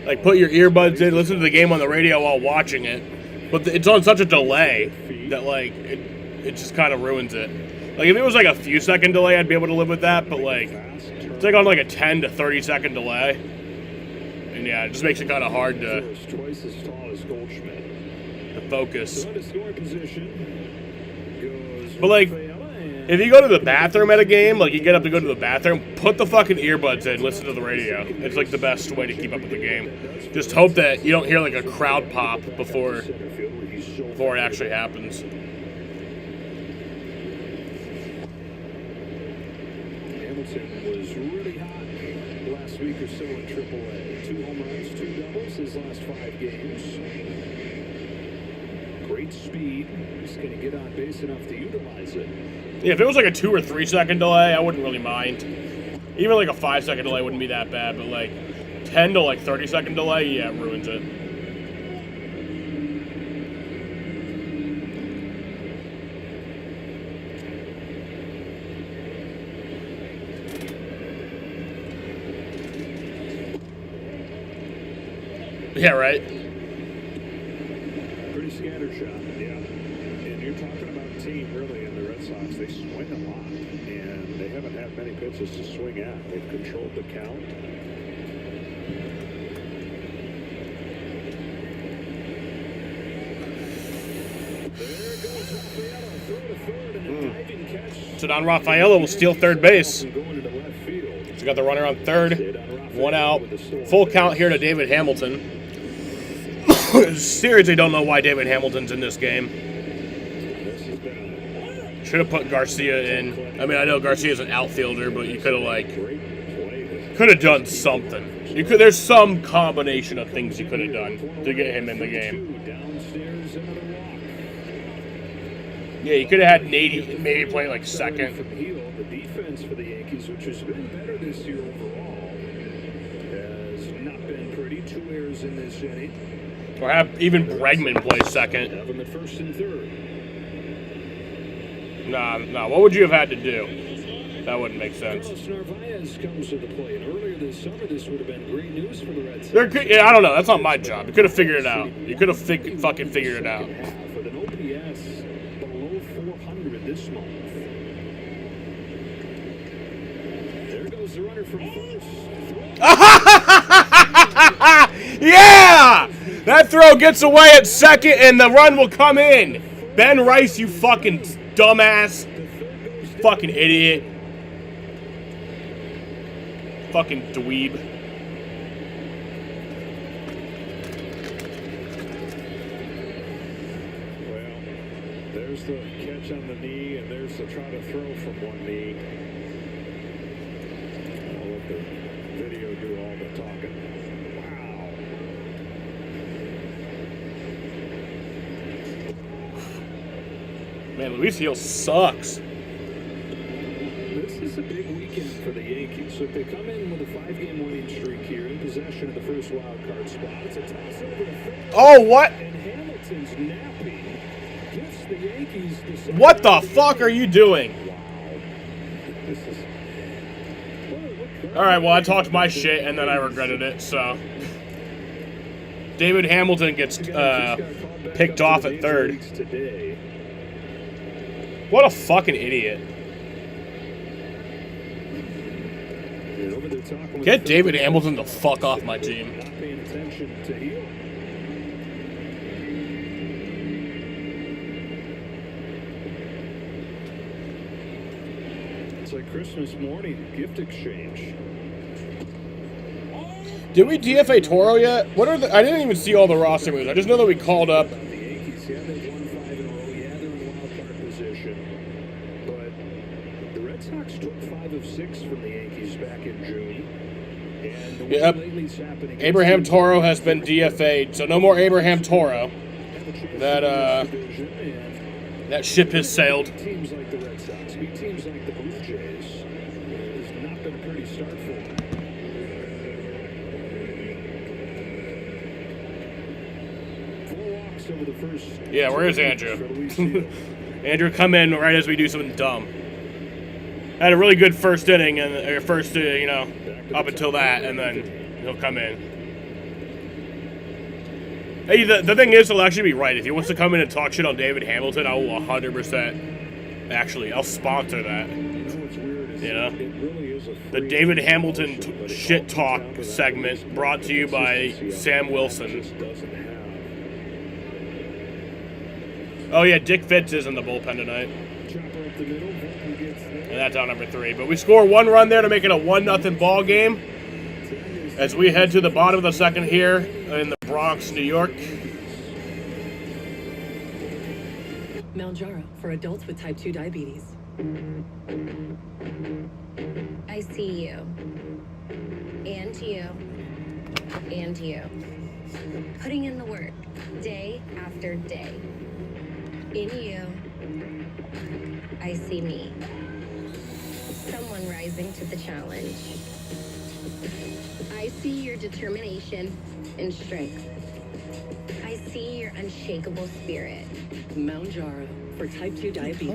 Like, put your earbuds in, listen to the game on the radio while watching it, but it's on such a delay that like it just kind of ruins it. Like, if it was like a few second delay, I'd be able to live with that, but like, it's like on like a 10 to 30 second delay. And yeah, it just makes it kind of hard to Twice as tall as Goldschmidt. Focus. But like, if you go to the bathroom at a game, like you get up to go to the bathroom, put the fucking earbuds in, listen to the radio. It's like the best way to keep up with the game. Just hope that you don't hear like a crowd pop before it actually happens. Was really hot last week or so in AAA. 2 home runs, 2 doubles his last 5 games. Great speed. He's going to get on base enough to utilize it. Yeah, if it was like a 2 or 3 second delay, I wouldn't really mind. Even like a 5 second delay wouldn't be that bad, but like 10 to like 30 second delay, yeah, it ruins it. Yeah, right. Pretty scattershot, yeah. And you're talking about a team, really, in the Red Sox. They swing a lot, and they haven't had many pitches to swing at. They've controlled the count. There goes Rafaela, throw to third, and a diving catch. So Don Rafaela will steal third base. He's got the runner on third. 1 out. Full count here to David Hamilton. Seriously, don't know why David Hamilton's in this game. Should have put Garcia in. I mean, I know Garcia's an outfielder, but you could have done something. There's some combination of things you could have done to get him in the game. Yeah, you could have had Nady maybe play like second. The defense for the Yankees, which has been better this year overall, has not been pretty. 2 errors in this inning. Or have even Bregman play second. Have him at first and third. Nah. What would you have had to do? That wouldn't make sense. Carlos Narvaez comes to the plate. Earlier this summer, this would have been great news for the Red Sox. I don't know. That's not my job. You could have figured it out. You could have fucking figured it out. With an OPS below 400 this month. There goes the runner from first. Yeah! That throw gets away at second, and the run will come in. Ben Rice, you fucking dumbass. Fucking idiot. Fucking dweeb. Well, there's the catch on the knee, and there's the try to throw from one knee. I'll let the video do all the talking. Man, Luis Gil sucks. This is a big weekend for the Yankees. So if they come in with a 5-game winning streak here in possession possession of the first wild card spot. It's a toss over to third. Oh, what? And Hamilton's napping gifts the Yankees the What the fuck are you doing? This is All right, well, I talked my shit, and then I regretted it, so. David Hamilton gets picked off at third. What a fucking idiot. Get David Hamilton the fuck off my team. Not paying attention to Hill. It's like Christmas morning gift exchange. Did we DFA Toro yet? What are the? I didn't even see all the roster moves. I just know that we called up. The Yankees, yeah, they've won 5 in a row. Yeah, they're in wild card position. But the Red Sox took 5 of 6 from the Yankees back in June. And the Yep. lately's happening. Abraham Toro has been DFA'd, so no more Abraham Toro. That ship has sailed. Teams like the Red Sox, beat teams like the Blue Jays. It has not been a pretty start for them. Over the first Yeah, where is Andrew? Andrew, come in right as we do something dumb. Had a really good first inning and up until that, and then he'll come in. Hey, the thing is, he'll actually be right. If he wants to come in and talk shit on David Hamilton, I will 100%. Actually, I'll sponsor that. You know, the David Hamilton shit talk segment brought to you by Sam Wilson. Oh yeah, Dick Fitz is in the bullpen tonight. And that's out number 3. But we score 1 run there to make it a 1-0 ball game. As we head to the bottom of the second here in the Bronx, New York. Mounjaro for adults with type 2 diabetes. I see you. And you. And you. Putting in the work, day after day. In you, I see me. Someone rising to the challenge. I see your determination and strength. I see your unshakable spirit. Mounjaro for type 2 diabetes.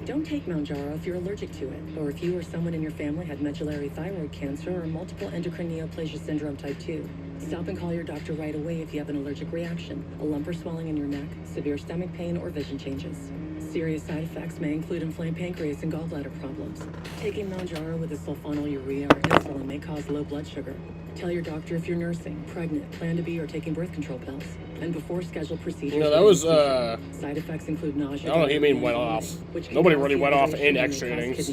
Don't take Mounjaro if you're allergic to it, or if you or someone in your family had medullary thyroid cancer or multiple endocrine neoplasia syndrome type 2. Stop and call your doctor right away if you have an allergic reaction, a lump or swelling in your neck, severe stomach pain, or vision changes. Serious side effects may include inflamed pancreas and gallbladder problems. Taking Mounjaro with a sulfonylurea or insulin may cause low blood sugar. Tell your doctor if you're nursing, pregnant, plan to be, or taking birth control pills. And before scheduled procedures. You know, that was, side effects include nausea. I don't know, he mean went off. Nobody really went off in extra innings.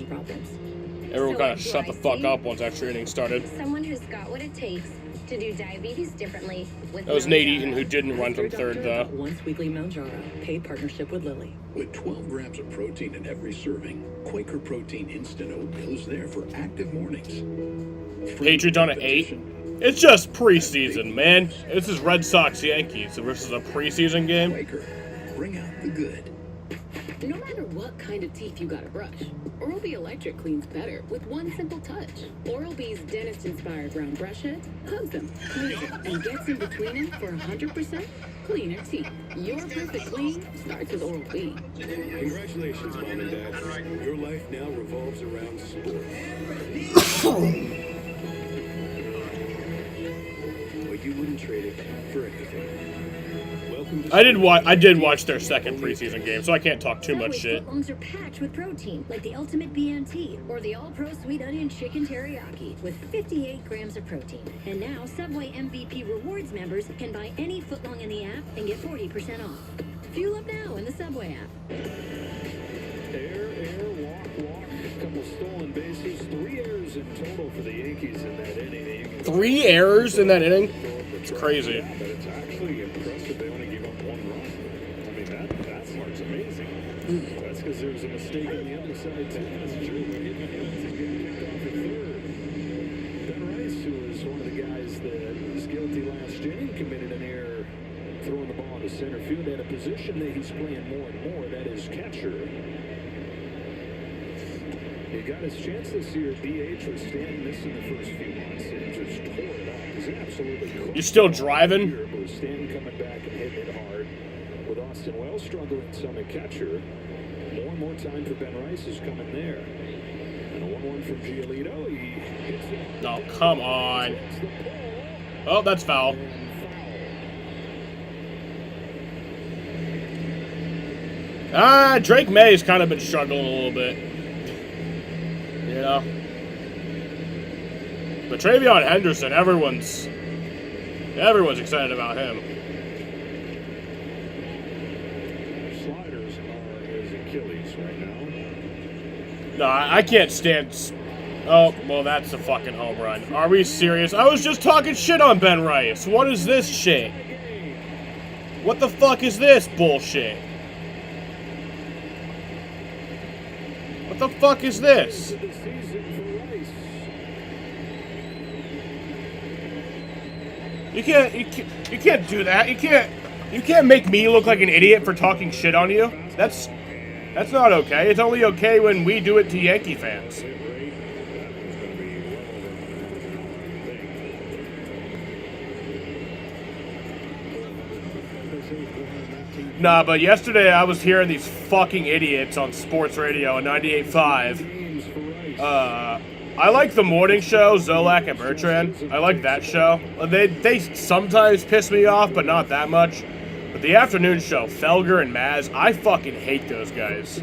Everyone kind of shut the fuck up once extra innings started. Someone who's got what it takes to do diabetes differently with That was Nate Eaton, who didn't run from third, though. Once weekly Mounjaro, paid partnership with Lilly. With 12 grams of protein in every serving, Quaker Protein Instant Oatmeal is there for active mornings. Patriots on an 8. It's just preseason, man. This is Red Sox Yankees versus a preseason game. Quaker, bring out the good. No matter what kind of teeth you gotta brush, Oral-B Electric cleans better with one simple touch. Oral-B's dentist-inspired round brush heads hugs them, cleans them, and gets in between them for 100% cleaner teeth. Your perfect clean starts with Oral-B. Congratulations, Mom and Dad. Your life now revolves around sport. But you wouldn't trade it for anything. I did watch their second preseason game, so I can't talk too much shit. Footlongs are packed with protein, like the Ultimate BNT or the All-Pro Sweet Onion Chicken Teriyaki with 58 grams of protein. And now Subway MVP Rewards members can buy any footlong in the app and get 40% off. Fuel up now in the Subway app. Air, walk, a couple stolen bases, 3 errors in total for the Yankees in that inning. 3 errors in that inning? It's crazy. Yeah, but it's actually impressive. They only gave up 1 run. I mean, that part's amazing. That's because there was a mistake on the other side, too. That's true. Getting picked off at third. Ben Rice, who was one of the guys that was guilty last inning, committed an error throwing the ball into center field at a position that he's playing more and more. That is catcher. He got his chance this year at DH with Stan missing the first few months and just tore it up. He's an absolute You still driving? Stanton coming back and hitting it hard. With Austin Wells struggling some at catcher, more and more time for Ben Rice is coming there. And a 1-1 from Giolito. He hits it. No, come on. Oh, that's foul. Drake May's kind of been struggling a little bit. You know? But Travion Henderson, everyone's excited about him. Sliders are his Achilles right now. No, I can't stand... Oh, well, that's a fucking home run. Are we serious? I was just talking shit on Ben Rice. What is this shit? What the fuck is this bullshit? What the fuck is this? You can't do that. You can't make me look like an idiot for talking shit on you. That's not okay. It's only okay when we do it to Yankee fans. Nah, but yesterday I was hearing these fucking idiots on sports radio on 98.5. I like the morning show, Zolak and Bertrand. I like that show. They sometimes piss me off, but not that much. But the afternoon show, Felger and Maz, I fucking hate those guys.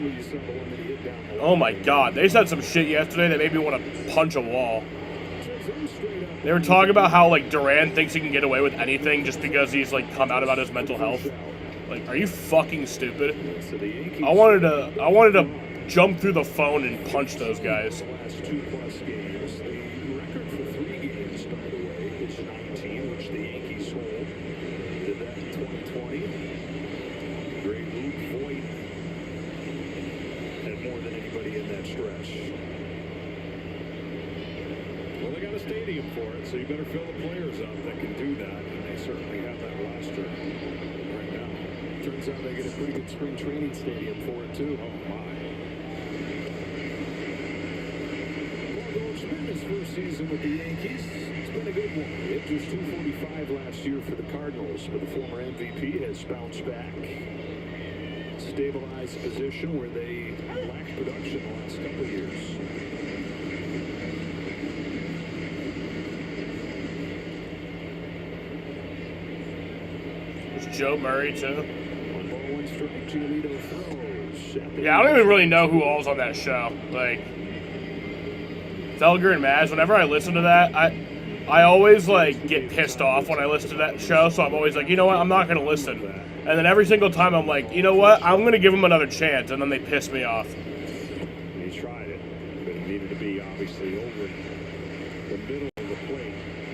Oh my god, they said some shit yesterday that made me want to punch a wall. They were talking about how, like, Durant thinks he can get away with anything just because he's, like, come out about his mental health. Like, are you fucking stupid? I wanted to jump through the phone and punch those guys. The last 2+ games. The record for 3 games, by the way, is 19, which the Yankees hold. Did that in 2020. Great Luke Voigt had more than anybody in that stretch. Well, they got a stadium for it, so you better fill the players up that can do that, and they certainly have that roster right now. Turns out they get a pretty good spring training stadium for it, too. Oh, my. Well, it's been his first season with the Yankees. It's been a good one. He hit just .245 last year for the Cardinals, but the former MVP has bounced back. Stabilized position where they lacked production the last couple of years. There's Joe Murray, too. Yeah, I don't even really know who all's on that show. Like, Felger and Maz, whenever I listen to that, I always, like, get pissed off when I listen to that show, so I'm always like, you know what, I'm not going to listen. And then every single time I'm like, you know what, I'm going to give them another chance, and then they piss me off. He tried it, but it needed to be obviously over the middle of the plate.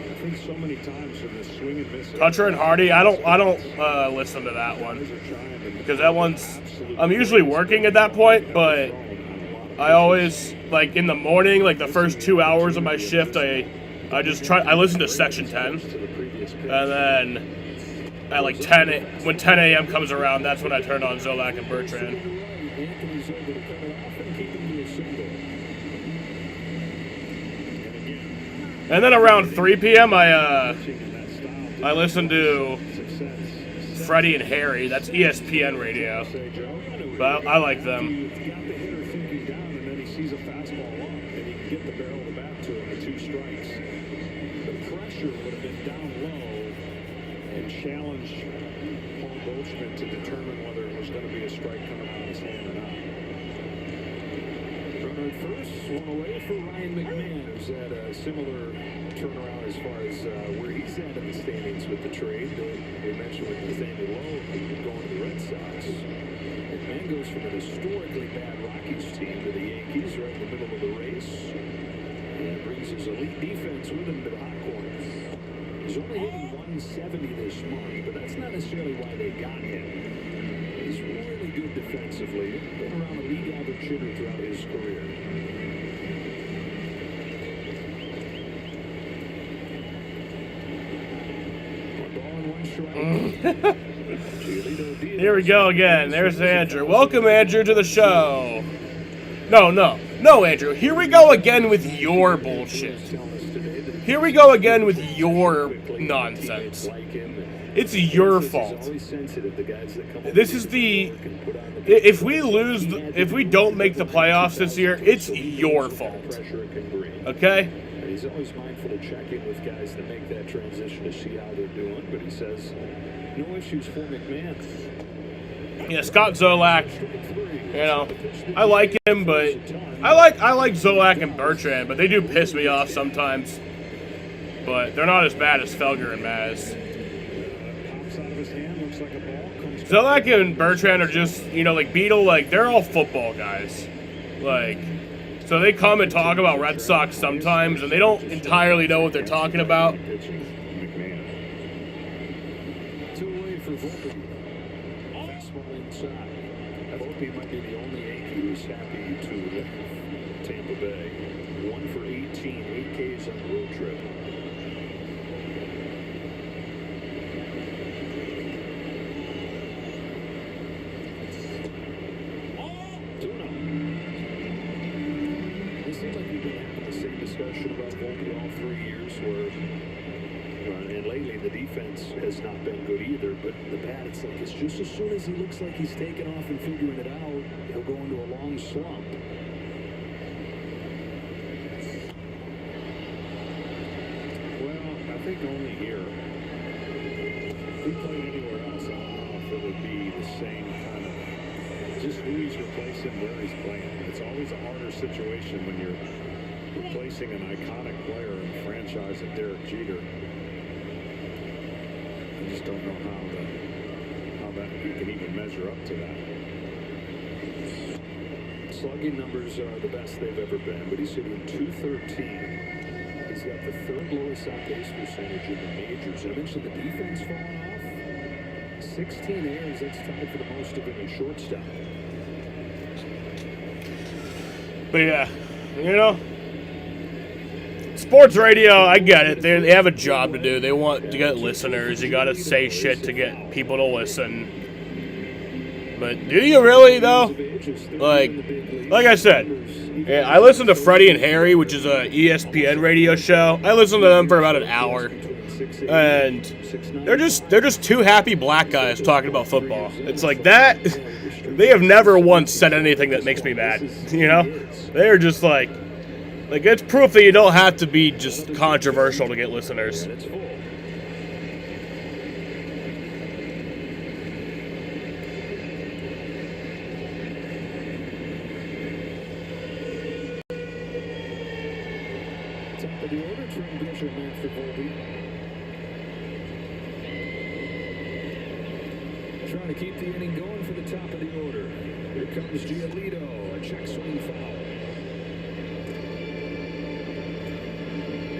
I think so many times in the swing and miss. Kutcher and Hardy, I don't listen to that one. Because that one's, I'm usually working at that point, but I always, like, in the morning, like the first 2 hours of my shift, I listen to Section 10, and then at like 10, when 10 a.m. comes around, that's when I turn on Zolak and Bertrand. And then around 3 p.m. I listen to Freddie and Harry. That's ESPN radio. But I like them. Sees a fastball up, and he can get the barrel of the bat to him with 2 strikes. The pressure would have been down low and challenge Paul Goldschmidt to determine whether it was going to be a strike coming out of his hand or not. Runner at first, one away for Ryan McMahon, who's had a similar turnaround as far as where he's at in the standings with the trade. We mentioned with Nathaniel Lowe going to the Red Sox. McMahon goes from an historically bad Rockies team to the Yankees right in the middle of the race. And brings his elite defense with him to the hot corners. He's only hitting 170 this month, but that's not necessarily why they got him. He's really good defensively. Been around the league average hitter throughout his career. Here we go again. There's Andrew. Welcome, Andrew, to the show. No, Andrew. Here we go again with your bullshit. Here we go again with your nonsense. It's your fault. This is the... If we don't make the playoffs this year, it's your fault. Okay? He's always mindful to check in with guys that make that transition to see how they're doing, but he says no issues for McMahon. Yeah, Scott Zolak, you know, I like him, but I like Zolak and Bertrand, but they do piss me off sometimes. But they're not as bad as Felger and Maz. Zolak and Bertrand are just, you know, like Beetle, like they're all football guys. Like, so they come and talk about Red Sox sometimes, and they don't entirely know what they're talking about. Volpe might be the only Yankee who's happy to leave Tampa Bay. 1 for 18, 8 Ks on the road trip. It seems like we've been having the same discussion about Volpe all 3 years, where and lately the defense has not been good either, but the bat, it's like it's just as soon as he looks like he's taking off and figuring it out, he'll go into a long slump. Well, I think only here. If he played anywhere else, I don't know if it would be the same kind of just who he's replacing, where he's playing. It's always a harder situation when you're replacing an iconic player in a franchise of Derek Jeter. I just don't know how that he can even measure up to that. Slugging numbers are the best they've ever been, but he's hitting .213. He's got the 3rd lowest on-base percentage in the majors. And I mentioned the defense falling off. 16 errors, that's tied for the most of it in shortstop. But yeah, you know, sports radio, I get it. They have a job to do. They want to get listeners. You got to say shit to get people to listen. But do you really, though? Like I said, yeah, I listen to Freddie and Harry, which is a ESPN radio show. I listen to them for about an hour. And they're just two happy black guys talking about football. It's like that. They have never once said anything that makes me mad. You know? They're just like it's proof that you don't have to be just controversial to get listeners. Top of the order, Trent Grisham after Volpe. Trying to keep the inning going for the top of the order. Here comes Giolito, a check swing foul.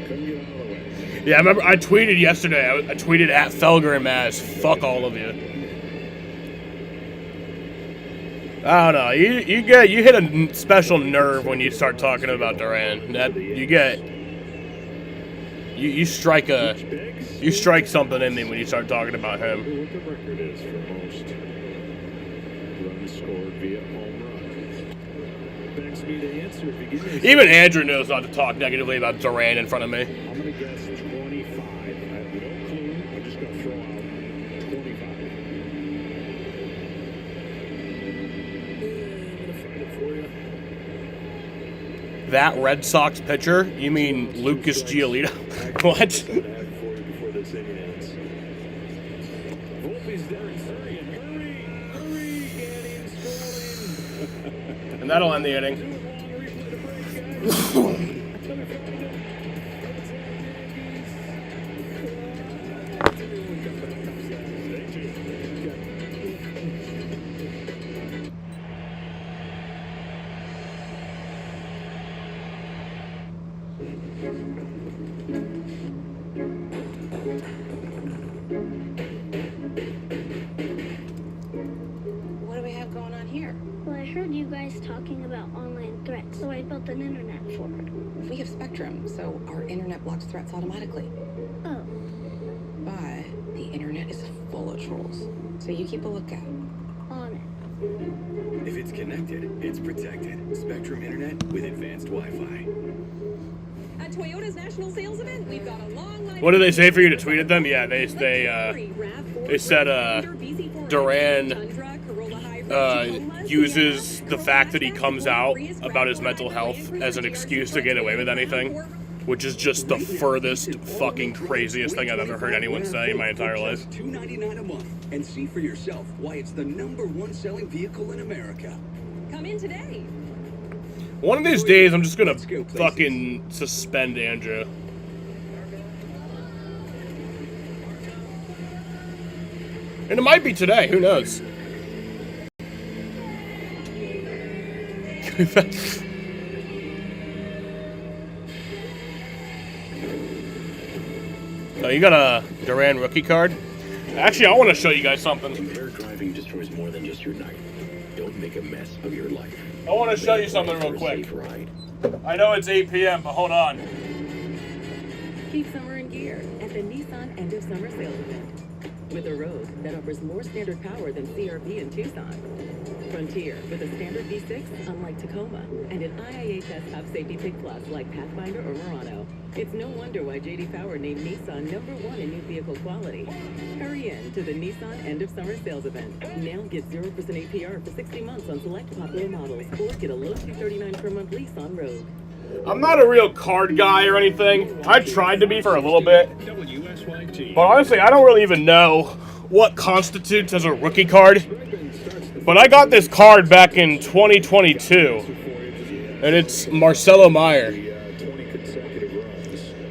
Couldn't get out of the way. Yeah, I remember I tweeted yesterday. I tweeted at Felger and Maz, fuck all of you. I don't know. You hit a special nerve when you start talking about Duran. That you strike something in me when you start talking about him. What the record is for most runs scored via home run. Begs me to answer if you give me Even Andrew knows not to talk negatively about Duran in front of me. I'm going to guess 25. I have no clue. I'm just going to throw out 25. I'm going to find it for you. That Red Sox pitcher? You mean Lucas Giolito? What? And that'll end the inning. What do we have going on here? Well, I heard you guys talking about online threats, so I built an internet for it. We have Spectrum, so our internet blocks threats automatically. Oh. But the internet is full of trolls, so you keep a lookout. On it. If it's connected, it's protected. Spectrum Internet with advanced Wi-Fi. At Toyota's national sales event, we've got a long line. What did they say for you to tweet at them? Yeah, they said Duran uses the fact that he comes out about his mental health as an excuse to get away with anything, which is just the furthest fucking craziest thing I've ever heard anyone say in my entire life. $299 a month, and see for yourself why it's the #1 selling vehicle in America. Come in today. One of these days, I'm just gonna fucking suspend Andrew. And it might be today, who knows? Oh, you got a Duran rookie card? Actually, I want to show you guys something. Impaired driving destroys more than just your night. Don't make a mess of your life. I want to show you something real quick. I know it's 8 p.m., but hold on. Keep summer in gear at the Nissan End of Summer Sales Event. With a Rogue that offers more standard power than CR-V in Tucson. Frontier with a standard V6 unlike Tacoma. And an IIHS Top Safety Pick Plus like Pathfinder or Murano. It's no wonder why J.D. Power named Nissan #1 in new vehicle quality. Hurry in to the Nissan End of Summer Sales Event. Now get 0% APR for 60 months on select popular models. Or get a low $239 per month lease on Rogue. I'm not a real card guy or anything. I tried to be for a little bit. But honestly, I don't really even know what constitutes as a rookie card. But I got this card back in 2022. And it's Marcelo Meyer.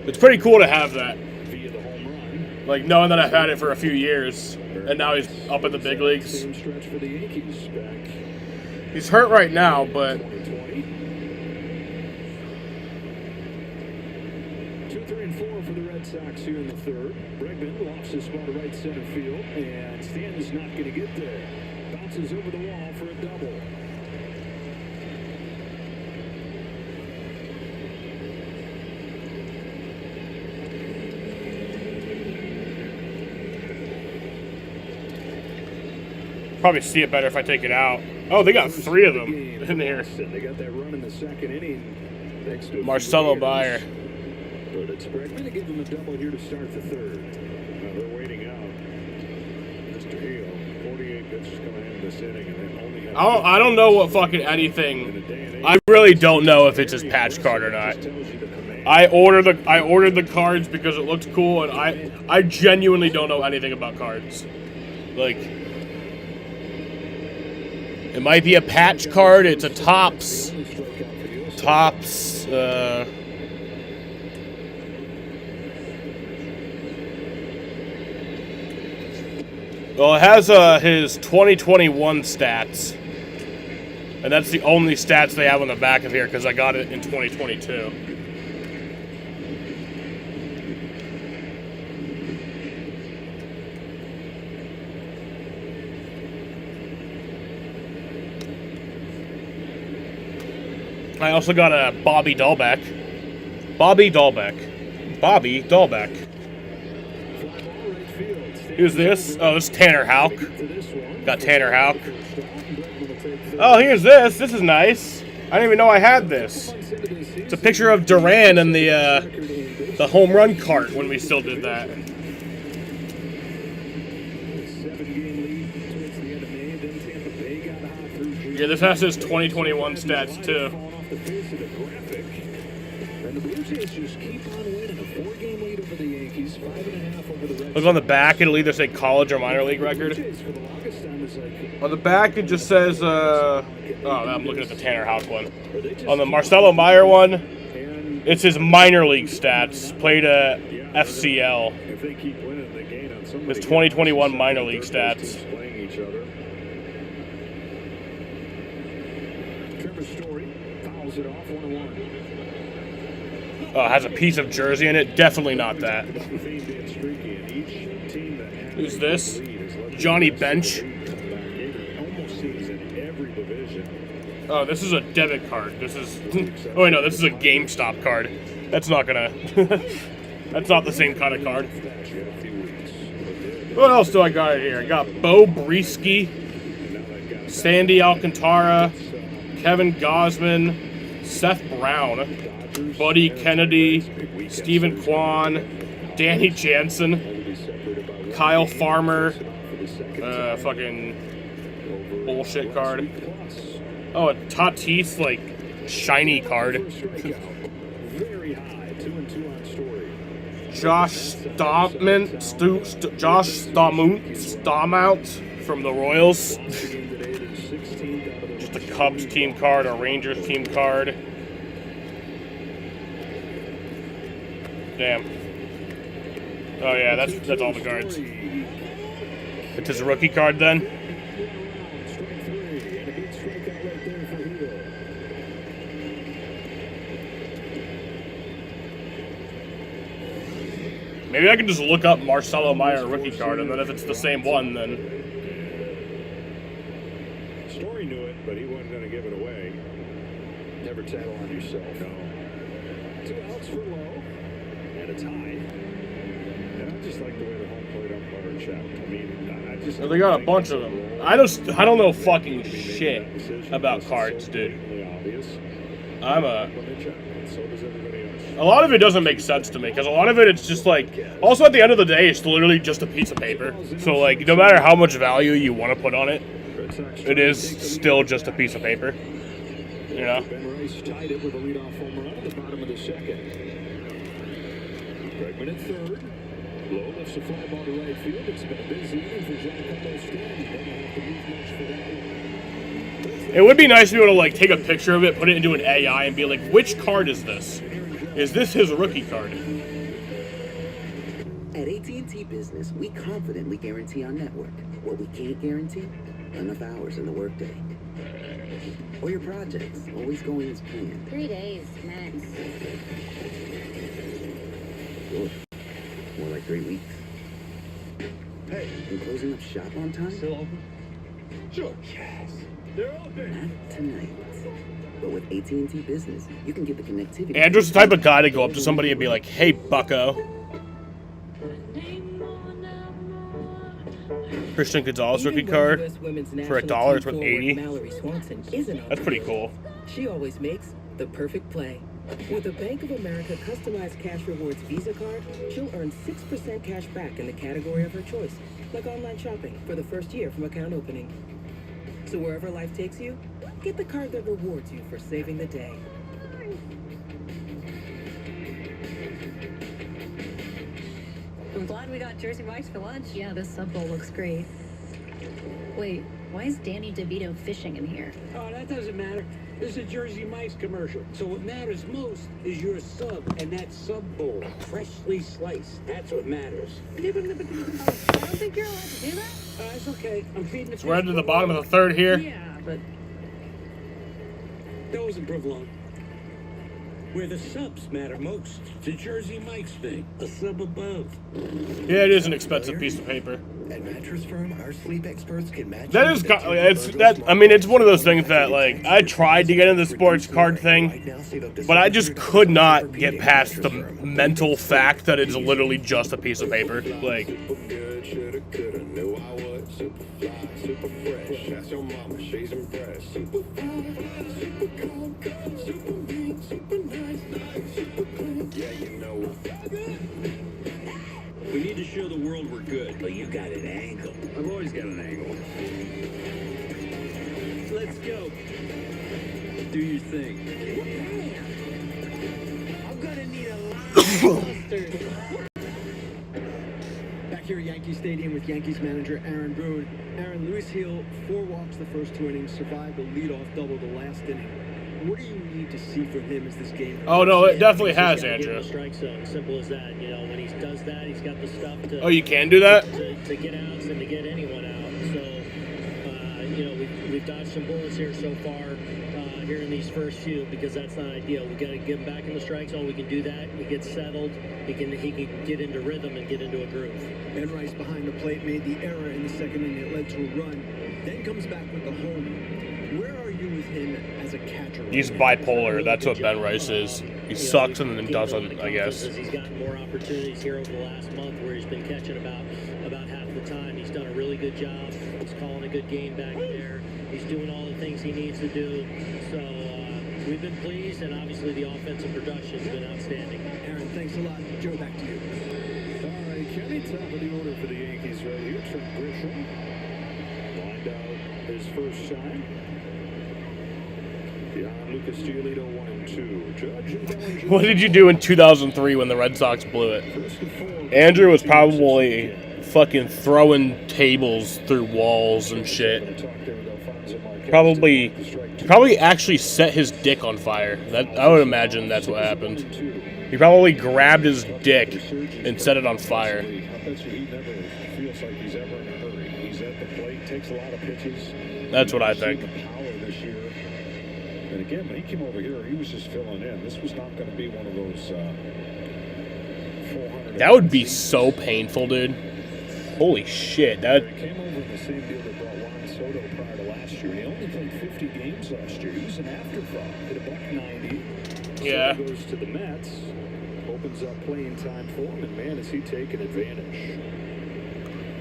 It's pretty cool to have that. Like, knowing that I've had it for a few years. And now he's up in the big leagues. He's hurt right now, but... 2, 3, and 4 for the Red Sox here in the third. Bregman lofts his spot to right center field, and Stanton's not going to get there. Bounces over the wall for a double. Probably see it better if I take it out. Oh, they got 3 of them in here. They got that run in the second inning. Marcelo Meyer. But it's Bregman to give him a double here to start the third. Now they're waiting out. Mr. Hill, 48 pitches coming in this inning, and then only have I don't know what fucking anything. I really don't know if it's his patch card or not. I ordered the cards because it looked cool, and I genuinely don't know anything about cards. Like, it might be a patch card. It's a Topps. Well, it has his 2021 stats. And that's the only stats they have on the back of here because I got it in 2022. I also got a Bobby Dahlbeck. Who's this? Oh, this is Tanner Houck. Got Tanner Houck. Oh, here's this. This is nice. I didn't even know I had this. It's a picture of Duran and the home run cart when we still did that. Yeah, this has his 2021 stats too. And the Blue Jays just keep on winning. A 4-game lead over the Yankees, 5.5 over the Red Sox. Look on the back, it'll either say college or minor league record. On the back, it just says, oh, I'm looking at the Tanner Houck one. On the Marcelo Meyer one, it's his minor league stats. Played at FCL. His 2021 minor league stats. Trevor Story fouls it off 1-1. Oh, it has a piece of jersey in it. Definitely not that. Who's this? Johnny Bench. Oh, this is a debit card. This is... Oh, wait, no, this is a GameStop card. That's not gonna... That's not the same kind of card. What else do I got in here? I got Bo Brisky, Sandy Alcantara, Kevin Gausman, Seth Brown. Buddy Kennedy, Stephen Kwan, Danny Jansen, Kyle Farmer, fucking bullshit card. Oh, a Tatis, like, shiny card. Very high, 2-2 on Story. Josh Staumont from the Royals. Just a Cubs team card, a Rangers team card. Damn. Oh yeah, that's all the cards. It's his rookie card then. Maybe I can just look up Marcelo Meyer rookie card, and then if it's the same one, then... Story knew it, but he wasn't going to give it away. Never tattle on yourself. No. 2 outs for Lowe, and a tie. And I just like the way the home plate umpire checked. I mean, I just... They got a bunch of them. I don't know fucking shit about cards, dude. I'm a... A lot of it doesn't make sense to me, because a lot of it, it's just like... Also, at the end of the day, it's literally just a piece of paper. So, like, no matter how much value you want to put on it, it is still just a piece of paper. You know? Ben Rice tied it with a leadoff home run at the bottom of the second. Bregman at third. Lowe lifts a fly ball to right field. It's been a busy inning for Giancarlo Stanton. Doesn't have to move much for that. It would be nice to be able to, like, take a picture of it, put it into an AI, and be like, which card is this? Is this his rookie card? At AT&T Business, we confidently guarantee our network. What we can't guarantee, enough hours in the workday. Or your projects always going as planned. 3 days, max. Oof. More like 3 weeks. Hey, and closing up shop on time? Still open? Sure. Yes. They're open. Not tonight. But with AT&T Business, you can get the connectivity. Andrew's the type of guy to go up to somebody and be like, hey, bucko. Christian Gonzalez rookie card for $1, it's worth 80. That's pretty cool. She always makes the perfect play. With a Bank of America customized cash rewards Visa card, she'll earn 6% cash back in the category of her choice, like online shopping for the first year from account opening. So wherever life takes you, get the card that rewards you for saving the day. I'm glad we got Jersey Mike's for lunch. Yeah, this sub bowl looks great. Wait, why is Danny DeVito fishing in here? Oh, that doesn't matter. This is a Jersey Mike's commercial. So what matters most is your sub and that sub bowl, freshly sliced. That's what matters. I don't think you're allowed to do that. It's okay. I'm feeding the So we're at the bottom of the third here. Yeah, but that wasn't provolone. Where the subs matter most. It's a Jersey Mike's thing. A sub above. Yeah, it is an expensive piece of paper. At Mattress Firm, our sleep experts can match. That is, I mean, it's one of those things that, like, I tried to get into the sports card thing, but I just could not get past the mental fact that it's literally just a piece of paper. Like, Super fresh, ask your mama, she's impressed. Super fly, super cold, super mean, super nice, super clean. Yeah, you know. We need to show the world we're good. But you got an angle. I've always got an angle. Let's go. Do your thing. I'm gonna need a lot of monsters. Back here at Yankee Stadium with Yankees manager Aaron Boone. Aaron, Luis Gil, 4 walks the first 2 innings, survived a leadoff double the last inning. What do you need to see from him as this game? Oh no, it definitely has, Andrew. Strike zone, simple as that. You know, when he does that, he's got the stuff to. Oh, you can do that? To get outs and to get anyone out. So, you know, we've dodged some bullets here so far. Here in these first few, because that's not ideal. We got to get him back in the strike zone. We can do that. He gets settled. He can get into rhythm and get into a groove. Ben Rice behind the plate made the error in the second inning that led to a run. Then comes back with the home. Where are you with him as a catcher? He's bipolar. That's what Ben Rice is. He sucks and then doesn't, I guess. He's gotten more opportunities here over the last month where he's been catching about half the time. He's done a really good job. He's calling a good game back there. He's doing all the things he needs to do. So, we've been pleased, and obviously the offensive production has been outstanding. Aaron, thanks a lot. Joe, back to you. All right, Kenny, top of the order for the Yankees right here. Trent Grisham lined out his first time. Behind Lucas Giolito, 1 and 2. Judge and Bellinger. What did you do in 2003 when the Red Sox blew it? Andrew was probably fucking throwing tables through walls and shit. Probably actually set his dick on fire. That I would imagine that's what happened. He probably grabbed his dick and set it on fire. I bet you he never feels like he's ever in a hurry. He's at the plate, takes a lot of pitches. That's what I think. The power this year. And again, when he came over here, he was just filling in. This was not going to be one of those 400. That would be so painful, dude. Holy shit, that. He came over in the same deal that brought Juan Soto prior to last year. He only played 50 games last year. He was an afterthought. Hit a $190. Yeah. Soto goes to the Mets. Opens up playing time for him, and man, is he taking advantage.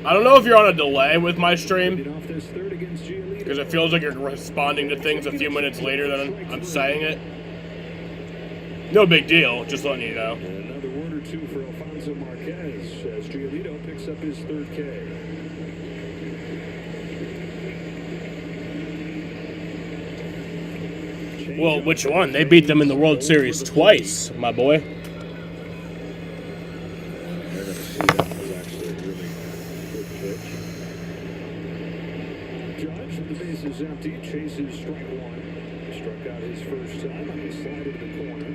I don't know if you're on a delay with my stream, Off this third against Giolito. because it feels like you're responding to things a few minutes later than I'm saying it. No big deal, just letting you know. And another word or two for Alfonso Marquez as Giolito picks up his third K. Well, which one? They beat them in the World Series twice, my boy. Judge, with the bases empty, chases strike one. Struck out his first time on the slide into the corner.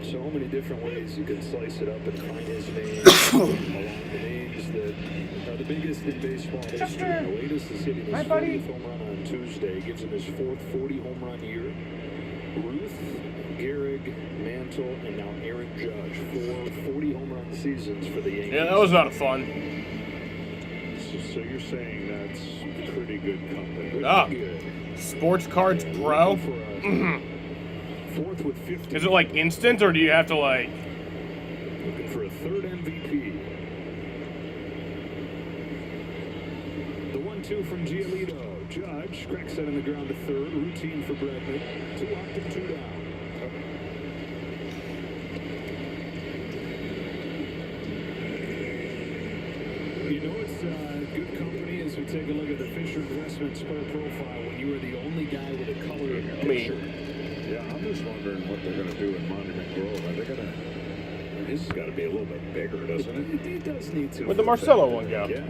So many different ways you can slice it up and find his name along the names that are the biggest in baseball history. Oatis is hitting his 40th home run on Tuesday, gives him his fourth 40 home run year. Ruth, Gehrig, Mantle, and now Aaron Judge, 4 40 home run seasons for the Yankees. Yeah, that was not fun. So you're saying that's pretty good company. Ah, Good. sports cards, bro. Fourth with 50. Is it like instant, or do you have to like? Looking for a third MVP. The 1-2 from Giolito. Judge cracks that in the ground to third. Routine for Bregman. 2 up and 2 down. You know it's good company as we take a look at the Fisher Investments player profile when you are the only guy with a color picture. Yeah, I'm just wondering what they're going to do in Monument Grove. Are they going to... This has got to be a little bit bigger, doesn't it? It does need to. Where'd the Marcelo one go? Yeah.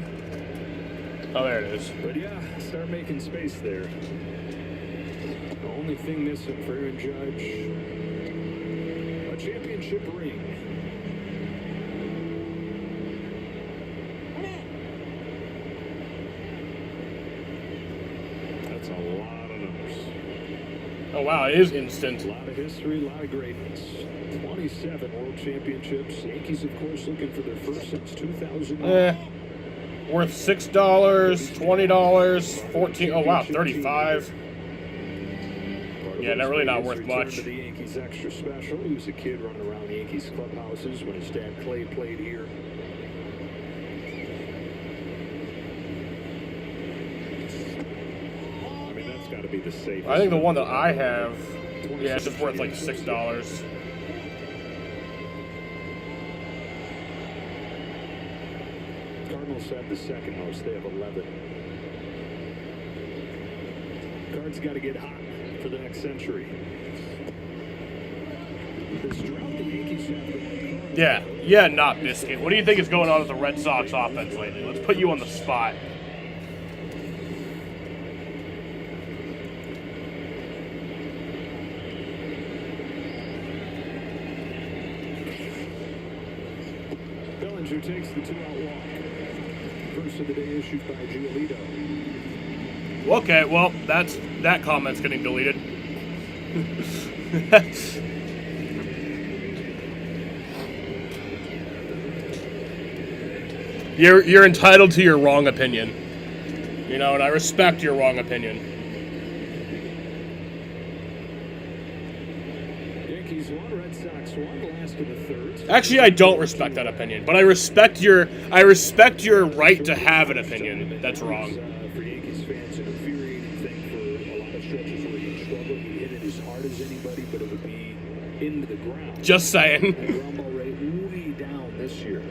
Oh, there it is. But yeah, start making space there. The only thing missing for Aaron Judge, a championship ring. That's a lot of numbers. Oh wow, it is instant. A lot of history, a lot of greatness. 27 World Championships. Yankees, of course, looking for their first since 2000. Worth $6, $20, 14. Oh wow, 35. Yeah, not really not worth much. To the Yankees extra special. He was a kid running around Yankees clubhouses when his dad Clay played here. I mean, that's got to be the safest. I think the one that I have, yeah, it's just worth like $6. Cardinals have the second most. They have 11. Cards got to get hot for the next century. This drought the Yankees have. Yeah, not Biscuit. What do you think is going on with the Red Sox offense lately? Let's put you on the spot. Bellinger takes the 2-out walk. First of the day issued by Giolito. Okay, well, that comment's getting deleted. You're entitled to your wrong opinion. You know, and I respect your wrong opinion. Sox won the last of the thirds. Actually, I don't respect that opinion, but I respect your right to have an opinion that's wrong. For Yankees fans, an infuriating thing for a lot of stretches where you struggle. You hit it as hard as anybody, but it would be into the ground. Just saying. And ground ball rate way down this year.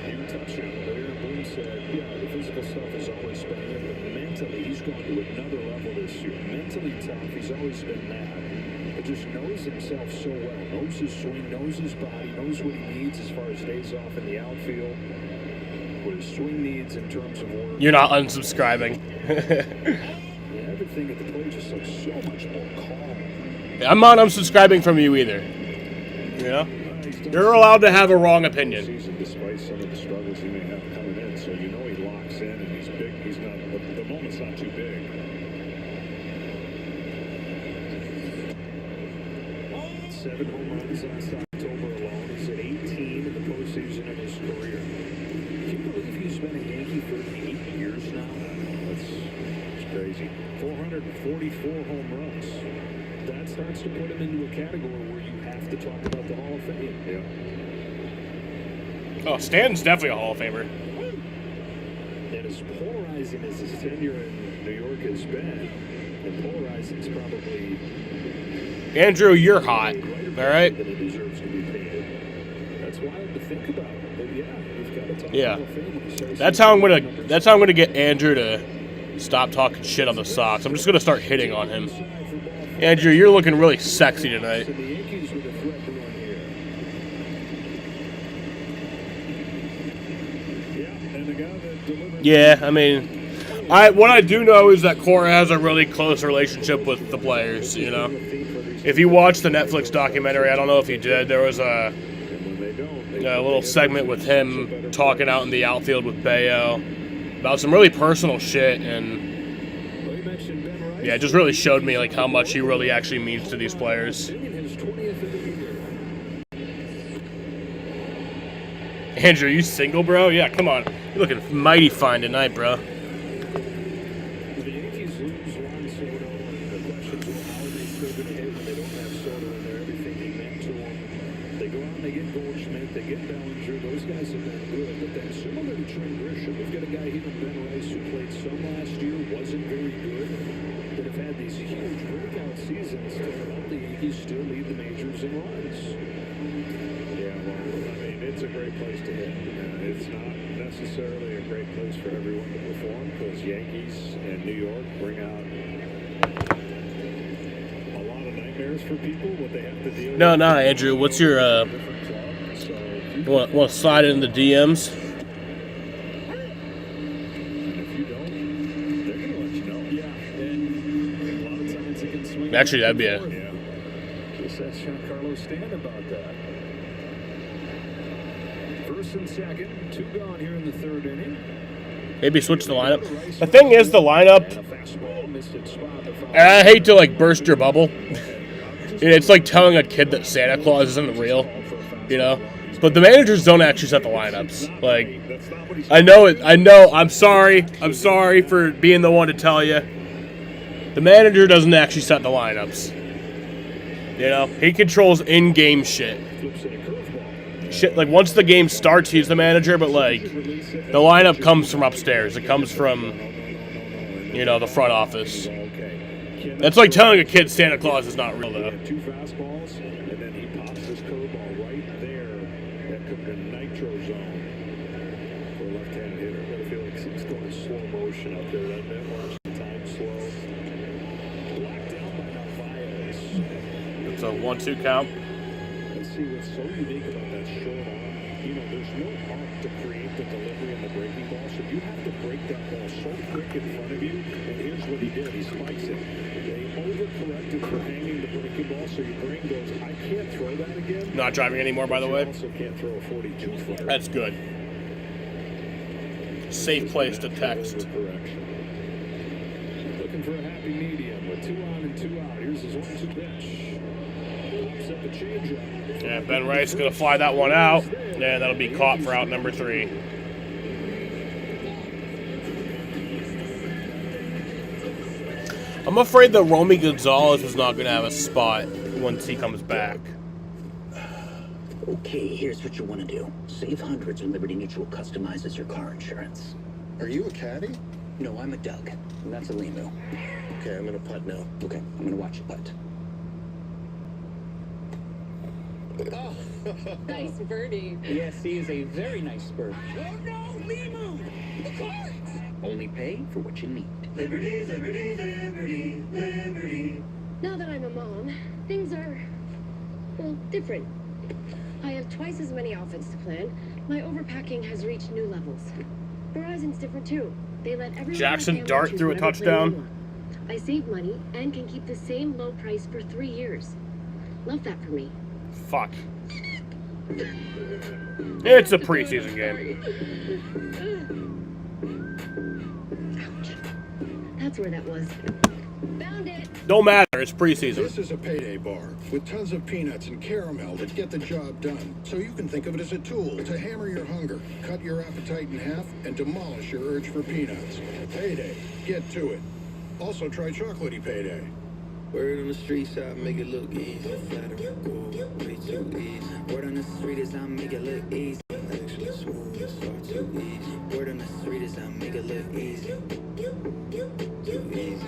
You touched it. But Aaron Boone said, yeah, the physical stuff has always been there, but mentally he's gone to another level this year. Mentally tough, he's always been that. But just knows himself so well. Knows his swing, knows his body, knows what he needs as far as days off in the outfield. What his swing needs in terms of work. You're not unsubscribing. Yeah, everything at the plate just looks so much more calm. I'm not unsubscribing from you either. You know? You're allowed to have a wrong opinion. Season, despite some of the struggles he may have coming in, so you know he locks in and he's big. He's not. The moment's not too big. Seven home runs last October alone. He's at 18 in the postseason in his career. Can you believe he's been a Yankee for 8 years now? That's crazy. 444 home runs. That starts to put him into a category where you have to talk about the Hall of Fame. Yeah. Oh, Stanton's definitely a Hall of Famer. And as polarizing as his tenure in New York has been, and polarizing is probably Andrew, you're hot. All right. that he deserves to be paid. That's wild to think about. But yeah, you've got to talk Yeah. Hall of Fame when you say That's how I'm gonna get Andrew to stop talking shit on the Sox. I'm just gonna start hitting on him. Andrew, you're looking really sexy tonight. the Yankees with a threat to run here. Yeah, and the guy that delivered. Yeah, I mean, what I do know is that Cora has a really close relationship with the players. You know, if you watch the Netflix documentary, I don't know if you did. There was a little segment with him talking out in the outfield with Bayo about some really personal shit, and yeah, it just really showed me like how much he really actually means to these players. Andrew, you single, bro? Yeah, come on. You're looking mighty fine tonight, bro. The Yankees lose Juan Soto, and the questions of how are they still going to hit when they don't have Soto in there, everything he meant to them. They go out and they get Goldschmidt, they get Bellinger. Those guys have been good, but then similar to Trent Grisham, we've got a guy here in Ben Rice who played some last year, wasn't very good, that have had these huge breakout seasons to help the Yankees still lead the majors in runs. Yeah, well, I mean, it's a great place to hit. It's not necessarily a great place for everyone to perform because Yankees and New York bring out a lot of nightmares for people, what they have to deal with. No, Andrew. What's your want to slide into the DMs? Actually, that'd be a. Just ask Giancarlo Stanton about that. First and second, 2 gone here in the third inning. Maybe switch the lineup. The thing is, the lineup. And I hate to like burst your bubble. It's like telling a kid that Santa Claus isn't real, you know. But the managers don't actually set the lineups. Like, I know it. I know. I'm sorry. I'm sorry for being the one to tell you. The manager doesn't actually set the lineups. You know, he controls in-game shit. Shit, like once the game starts, he's the manager, but like the lineup comes from upstairs. It comes from, you know, the front office. That's like telling a kid Santa Claus is not real, though. 2 fastballs, and then he pops his curveball right there. That could be a nitro zone for a left-handed hitter. But I feel like he's going in slow motion out there. That watch the time slow. Blacked down by Narvaez. It's a 1-2 count. Let's see what's so unique about that short arm. You know, there's no arc to create the delivery and the breaking ball, so you have to break that ball so quick in front of you. And here's what he did. He spikes it. They overcorrected for hanging the breaking ball, so your brain goes, I can't throw that again. Not driving anymore, by the way. Also can't throw a 42-footer. That's good. Safe place to text. Looking for a happy medium with 2 on and 2 out. Here's his 1-2 pitch. Pops up a changeup. Yeah, Ben Rice gonna fly that one out. Yeah, that'll be caught for out number 3. I'm afraid that Romy Gonzalez is not going to have a spot once he comes back. Okay, here's what you want to do. Save hundreds when Liberty Mutual customizes your car insurance. Are you a caddy? No, I'm a Doug. And that's a Limu. Okay, I'm gonna putt now. Okay, I'm gonna watch you putt. Oh. Nice birdie. Yes, he is a very nice bird. Oh no, Limu! The cards! Only pay for what you need. Liberty, liberty, liberty, liberty. Now that I'm a mom, things are, well, different. I have twice as many outfits to plan. My overpacking has reached new levels. Verizon's different too. They let everyone Jackson Dart threw a touchdown. I save money and can keep the same low price for 3 years. Love that for me. Fuck. It's a preseason game. Ouch. That's where that was. Found it. Don't matter, it's preseason. This is a payday bar with tons of peanuts and caramel that get the job done. So you can think of it as a tool to hammer your hunger, cut your appetite in half, and demolish your urge for peanuts. Payday. Get to it. Also try chocolatey payday. Word on the streets, I make it look easy. Flatter, cool, way too easy. Word on the street is I make it look easy. Actually smooth, it's far too easy. Word on the street is I make it look easy. Too easy.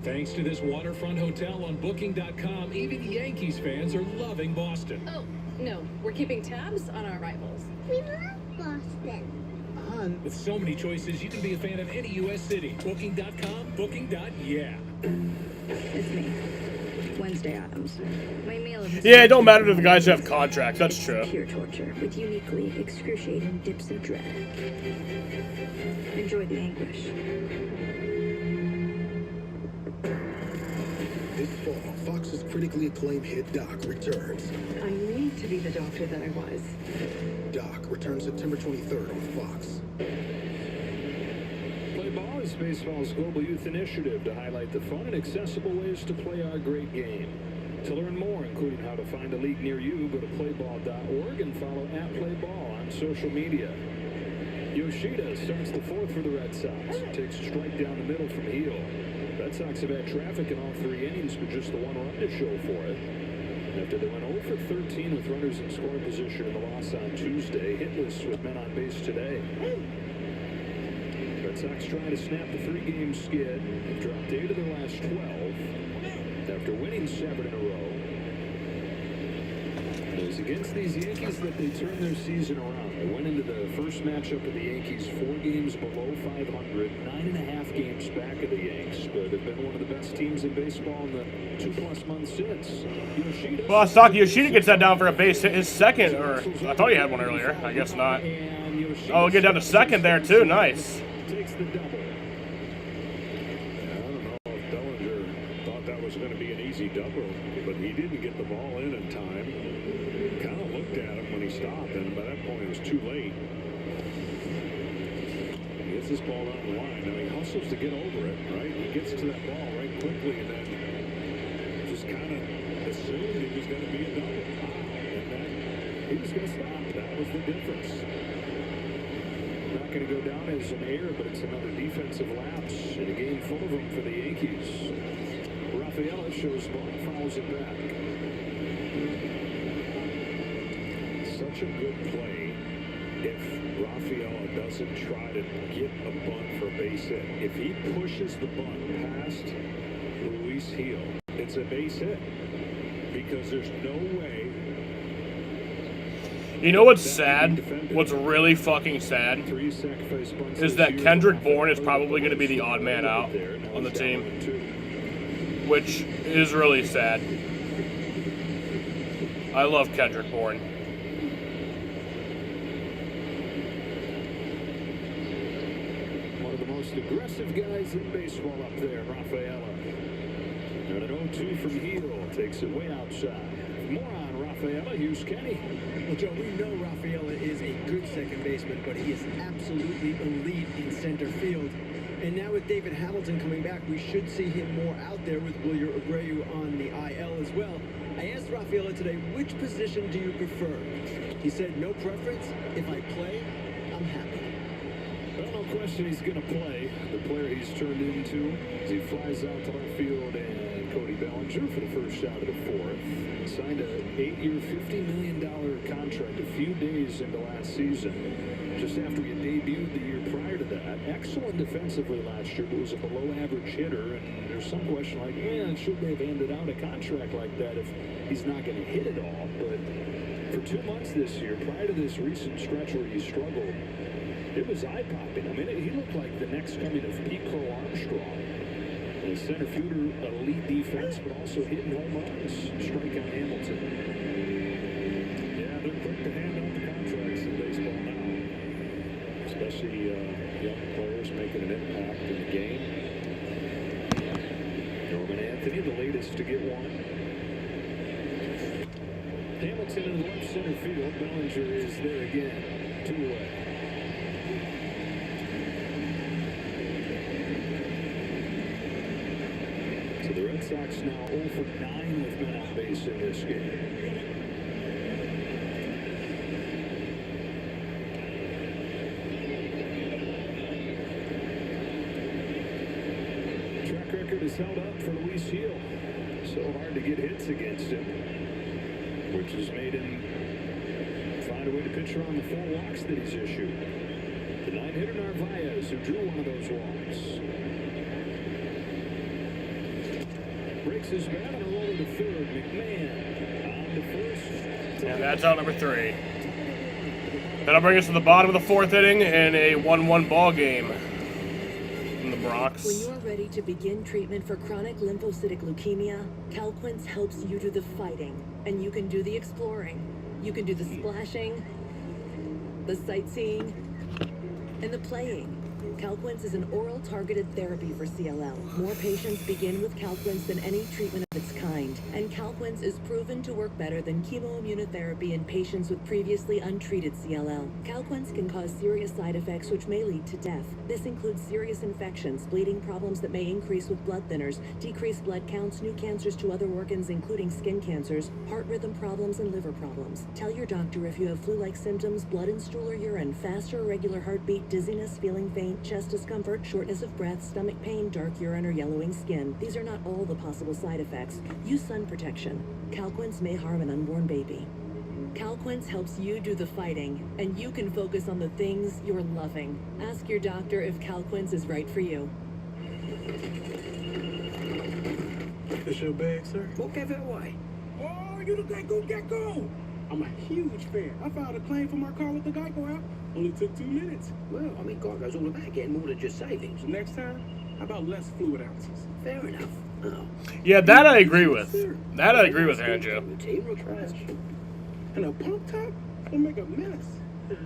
Thanks to this waterfront hotel on Booking.com, even Yankees fans are loving Boston. Oh, no. We're keeping tabs on our rivals. We love Boston. With so many choices, you can be a fan of any U.S. city. Booking.com, Booking.yeah. It's me, Wednesday Addams. My meal is Yeah, it don't matter to the guys who have contracts, that's true. pure torture with uniquely excruciating dips of dread. Enjoy the anguish. This fall, Fox's critically acclaimed hit Doc returns. I need to be the doctor that I was. Doc returns September 23rd on Fox. Play Ball is baseball's global youth initiative to highlight the fun and accessible ways to play our great game. To learn more, including how to find a league near you, go to playball.org and follow @playball on social media. Yoshida starts the fourth for the Red Sox. Takes a strike down the middle from Heel. Red Sox have had traffic in all 3 innings, but just the 1 run to show for it. After they went 0 for 13 with runners in scoring position in the loss on Tuesday, hitless with men on base today. Red Sox trying to snap the 3-game skid. They've dropped 8 of their last 12 after winning 7 in a row. It was against these Yankees that they turned their season around. They went into the first matchup of the Yankees 4 games below 500, 9.5 games back of the Yanks, but have been one of the best teams in baseball in the 2+ months since. Yoshida. Well, I thought Yoshida gets that down for a base hit, his second, or I thought he had one earlier. I guess not. Oh, we'll get down to second there, too. Nice. Takes the double. I don't know if Bellinger thought that was going to be an easy double, but he didn't get the ball in time. Kind of looked at him when he stopped, and by that point it was too late. He gets this ball down the line. Now he hustles to get over it, right? He gets to that ball right quickly, and then just kind of assumed it was going to be a double. And then he was going to stop. That was the difference. Not going to go down as an error, but it's another defensive lapse in a game full of them for the Yankees. Rafaela shows ball, fouls it back. Such a good play if Rafaela doesn't try to get a bunt for a base hit. If he pushes the bunt past Luis Gil, it's a base hit because there's no way. You know what's sad? What's really fucking sad is that Kendrick Bourne is probably going to be the odd man out on the team, which is really sad. I love Kendrick Bourne. One of the most aggressive guys in baseball up there, Rafaela. And an 0-2 from Gil takes it way outside. More on Rafaela, here's Kenny. Well, Joe, we know Rafaela is a good second baseman, but he is absolutely elite in center field. And now with David Hamilton coming back, we should see him more out there with Wilyer Abreu on the IL as well. I asked Rafaela today, which position do you prefer? He said, no preference. If I play, I'm happy. Well, no question he's going to play. The player he's turned into as he flies out to left field, and Cody Bellinger for the first shot of the fourth. Signed an 8-year, $50 million contract a few days into last season. Just after he debuted the year prior to that. Excellent defensively last year, but was a below-average hitter. And there's some question like, should they have handed out a contract like that if he's not going to hit it all? But for 2 months this year, prior to this recent stretch where he struggled, it was eye-popping. I mean, he looked like the next coming of Pete Crow Armstrong. And center fielder, elite defense, but also hitting home runs. Strike on Hamilton. Yeah, they're quick to hand out the contracts in baseball now. Especially young players making an impact in the game. Norman Anthony, the latest to get one. Hamilton in the left center field. Bellinger is there again. 2 away. So the Red Sox now 0 for 9 with men on base in this game. Track record is held up for Luis Gil. So hard to get hits against him, which has made him find a way to pitch around the 4 walks that he's issued. The 9-hitter Narvaez, who drew one of those walks. Breaks his bat on a roll to third. McMahon on to first. And that's out number 3. That'll bring us to the bottom of the 4th inning and a 1-1 ball game in the Bronx. When you're ready to begin treatment for chronic lymphocytic leukemia, Calquence helps you do the fighting, and you can do the exploring. You can do the splashing, the sightseeing, and the playing. Calquence is an oral targeted therapy for CLL. More patients begin with Calquence than any treatment of its kind, and Calquence is proven to work better than chemoimmunotherapy in patients with previously untreated CLL. Calquence can cause serious side effects which may lead to death. This includes serious infections, bleeding problems that may increase with blood thinners, decreased blood counts, new cancers to other organs including skin cancers, heart rhythm problems, and liver problems. Tell your doctor if you have flu-like symptoms, blood in stool or urine, fast or irregular heartbeat, dizziness, feeling faint, chest discomfort, shortness of breath, stomach pain, dark urine, or yellowing skin. These are not all the possible side effects. Use sun protection. Calquence may harm an unborn baby. Calquence helps you do the fighting, and you can focus on the things you're loving. Ask your doctor if Calquence is right for you. This your bag, sir? What give it away? Oh, you the Gecko! I'm a huge fan. I filed a claim for my car with the Geico app. Only took 2 minutes. Well, I mean, Geico's all about getting more than just savings. Next time, how about less fluid ounces? Fair enough. Oh. Yeah, that I agree with. That I agree with, Andrew. Trash. And a pump top will make a mess.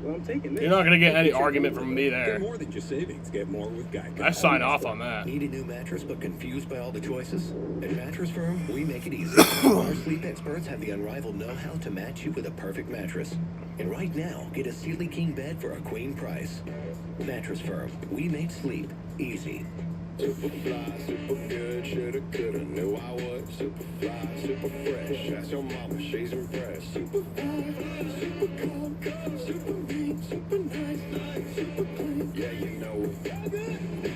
Well, I'm taking this. You're not going to get any argument from me there. Get more than just savings. Get more with Geico. I sign off on that. Need a new mattress but confused by all the choices? At Mattress Firm, we make it easy. Our sleep experts have the unrivaled know-how to match you with a perfect mattress. And right now, get a Sealy King bed for a queen price. Mattress Firm, we make sleep easy. Super fly, super good, shoulda, coulda, knew I would. Super fly, super fresh, ask your mama, she's impressed. Super fly, super cold, super mean, super nice, super clean, yeah, you know it.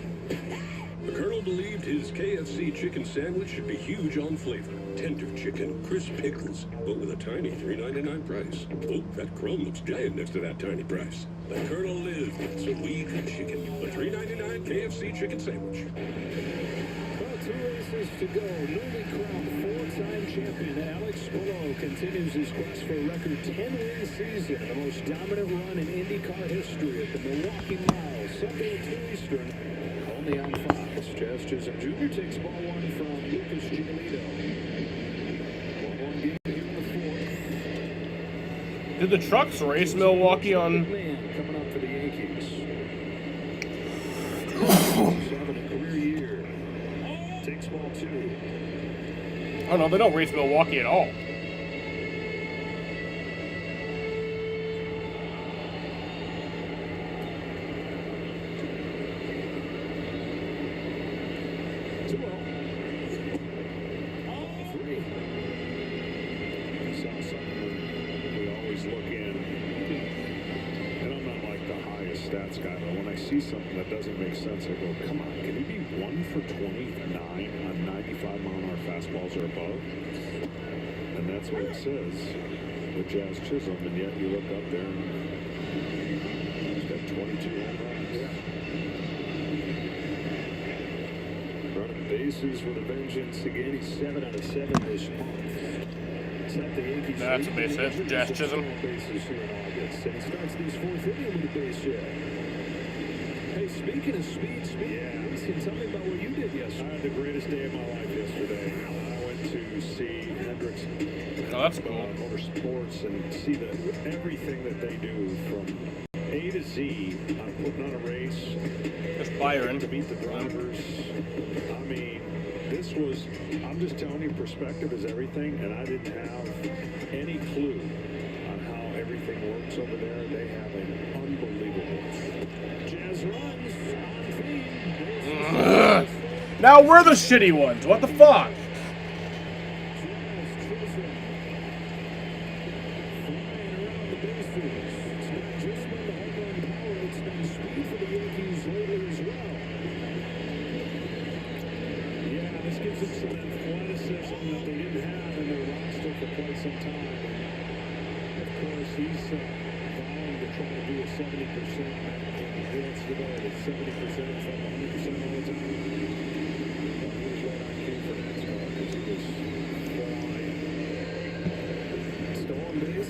The Colonel believed his KFC chicken sandwich should be huge on flavor. Tender chicken, crisp pickles, but with a tiny $3.99 price. Oh, that crumb looks giant next to that tiny price. The Colonel lived so we could chicken. The $3.99 KFC chicken sandwich. Well, 2 races to go. Newly crowned 4-time champion Alex Palou continues his quest for a record 10-win season. The most dominant run in IndyCar history at the Milwaukee Mile. Sunday at 2 Eastern. Only on Fox. Jazz Chisholm Jr. takes ball 1 from Lucas Giolito. 1-1 game here in the 4th. Did the Trucks race Milwaukee on... Coming up for the Yankees. 7 a career year. Takes ball 2. Oh no, they don't race Milwaukee at all. Stats stats guy, but when I see something that doesn't make sense, I go, come on, can he be 1 for 29 on 95-mile-an-hour fastballs or above? And that's what it says with Jazz Chisholm, and yet you look up there and he's got 22 home runs. Running bases with a vengeance again. He's 7 out of 7 this month. That's a base hit. Jazz Chisholm. Bases here in August, and he starts these fourth inning with a base hit. Hey, speaking of speed, tell me about what you did yesterday. I had the greatest day of my life yesterday. I went to see Hendricks Motorsports and see everything that they do from A to Z on putting on a race. Just Byron. To meet the drivers. I mean, this was, I'm just telling you, perspective is everything, and I didn't have any clue on how everything works over there. They have an unbelievable. Jazz runs on feed. Now we're the shitty ones. What the fuck?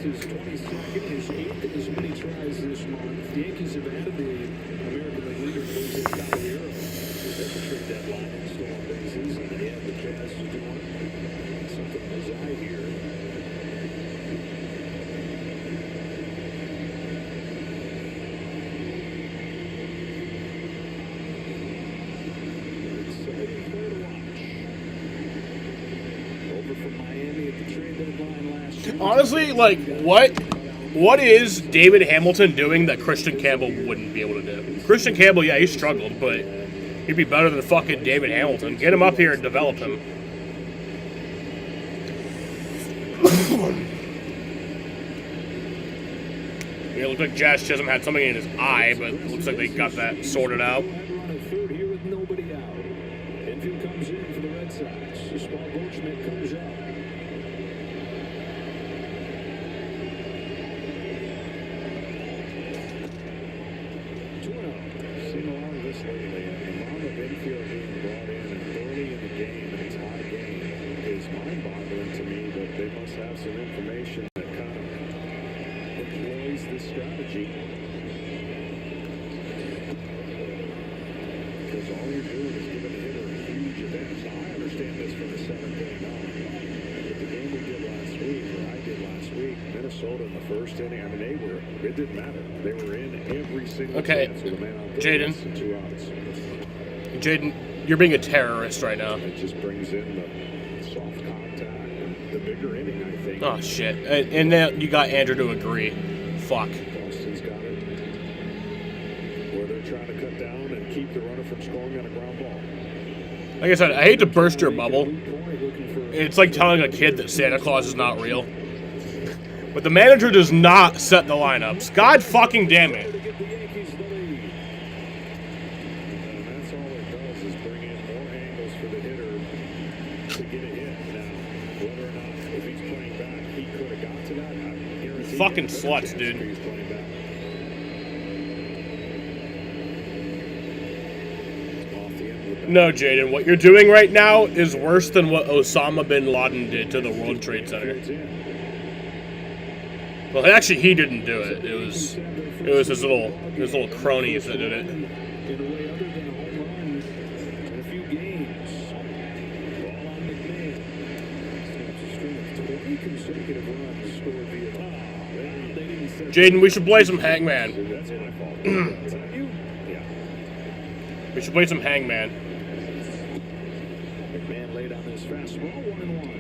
His 22nd, his 8th in as many tries this month. The Yankees have added the American League leader, Jose Caballero, at the trade deadline and stolen bases. And yeah, the Jazz is doing something as I hear. Exciting player to watch. Over from Miami at the trade deadline last year. Honestly, like, what is David Hamilton doing that Christian Campbell wouldn't be able to do? Christian Campbell, yeah, he struggled, but he'd be better than fucking David Hamilton. Get him up here and develop him. It looked like Jazz Chisholm had something in his eye, but it looks like they got that sorted out. Third here with nobody out. Infield comes in for the Red Sox. Paul Goldschmidt comes up. Seen a lot of this lately, and the amount of infield being brought in early in the game, and it's a high game, is mind-boggling to me, but they must have some information that kind of employs this strategy. Because all you're doing is giving a hitter a huge advantage. Now, I understand this from the seventh inning on, but the game we did last week, or I did last week, Minnesota in the first inning, I mean, it didn't matter. They were in every single chance with a man on Jaden. and 2 outs. Jaden, you're being a terrorist right now. It just brings in the soft contact and the bigger inning, I think. Oh, shit. And then you got Andrew to agree. Fuck. Boston's got it. Where they're trying to cut down and keep the runner from scoring on a ground ball. Like I said, I hate to burst your bubble. It's like telling a kid that Santa Claus is not real. But the manager does not set the lineups. God fucking damn it. And that's all it does is bring in more angles for the hitter to get a hit. Now, whether or not, if he's playing back, he could have got to that. I guarantee Fucking sluts, dude. he's playing back. Off the end with that. No, Jaden, what you're doing right now is worse than what Osama bin Laden did to the World Trade Center. Well, actually, he didn't do it. It was his little cronies that did it. In a way other than a home run in a few games. Ball on McMahon. Snaps a string of 20 consecutive runs scored via. They didn't set. Jaden, we should play some Hangman. That's my fault. Is that you? Yeah. We should play some Hangman. McMahon laid on his fastball, 1-1.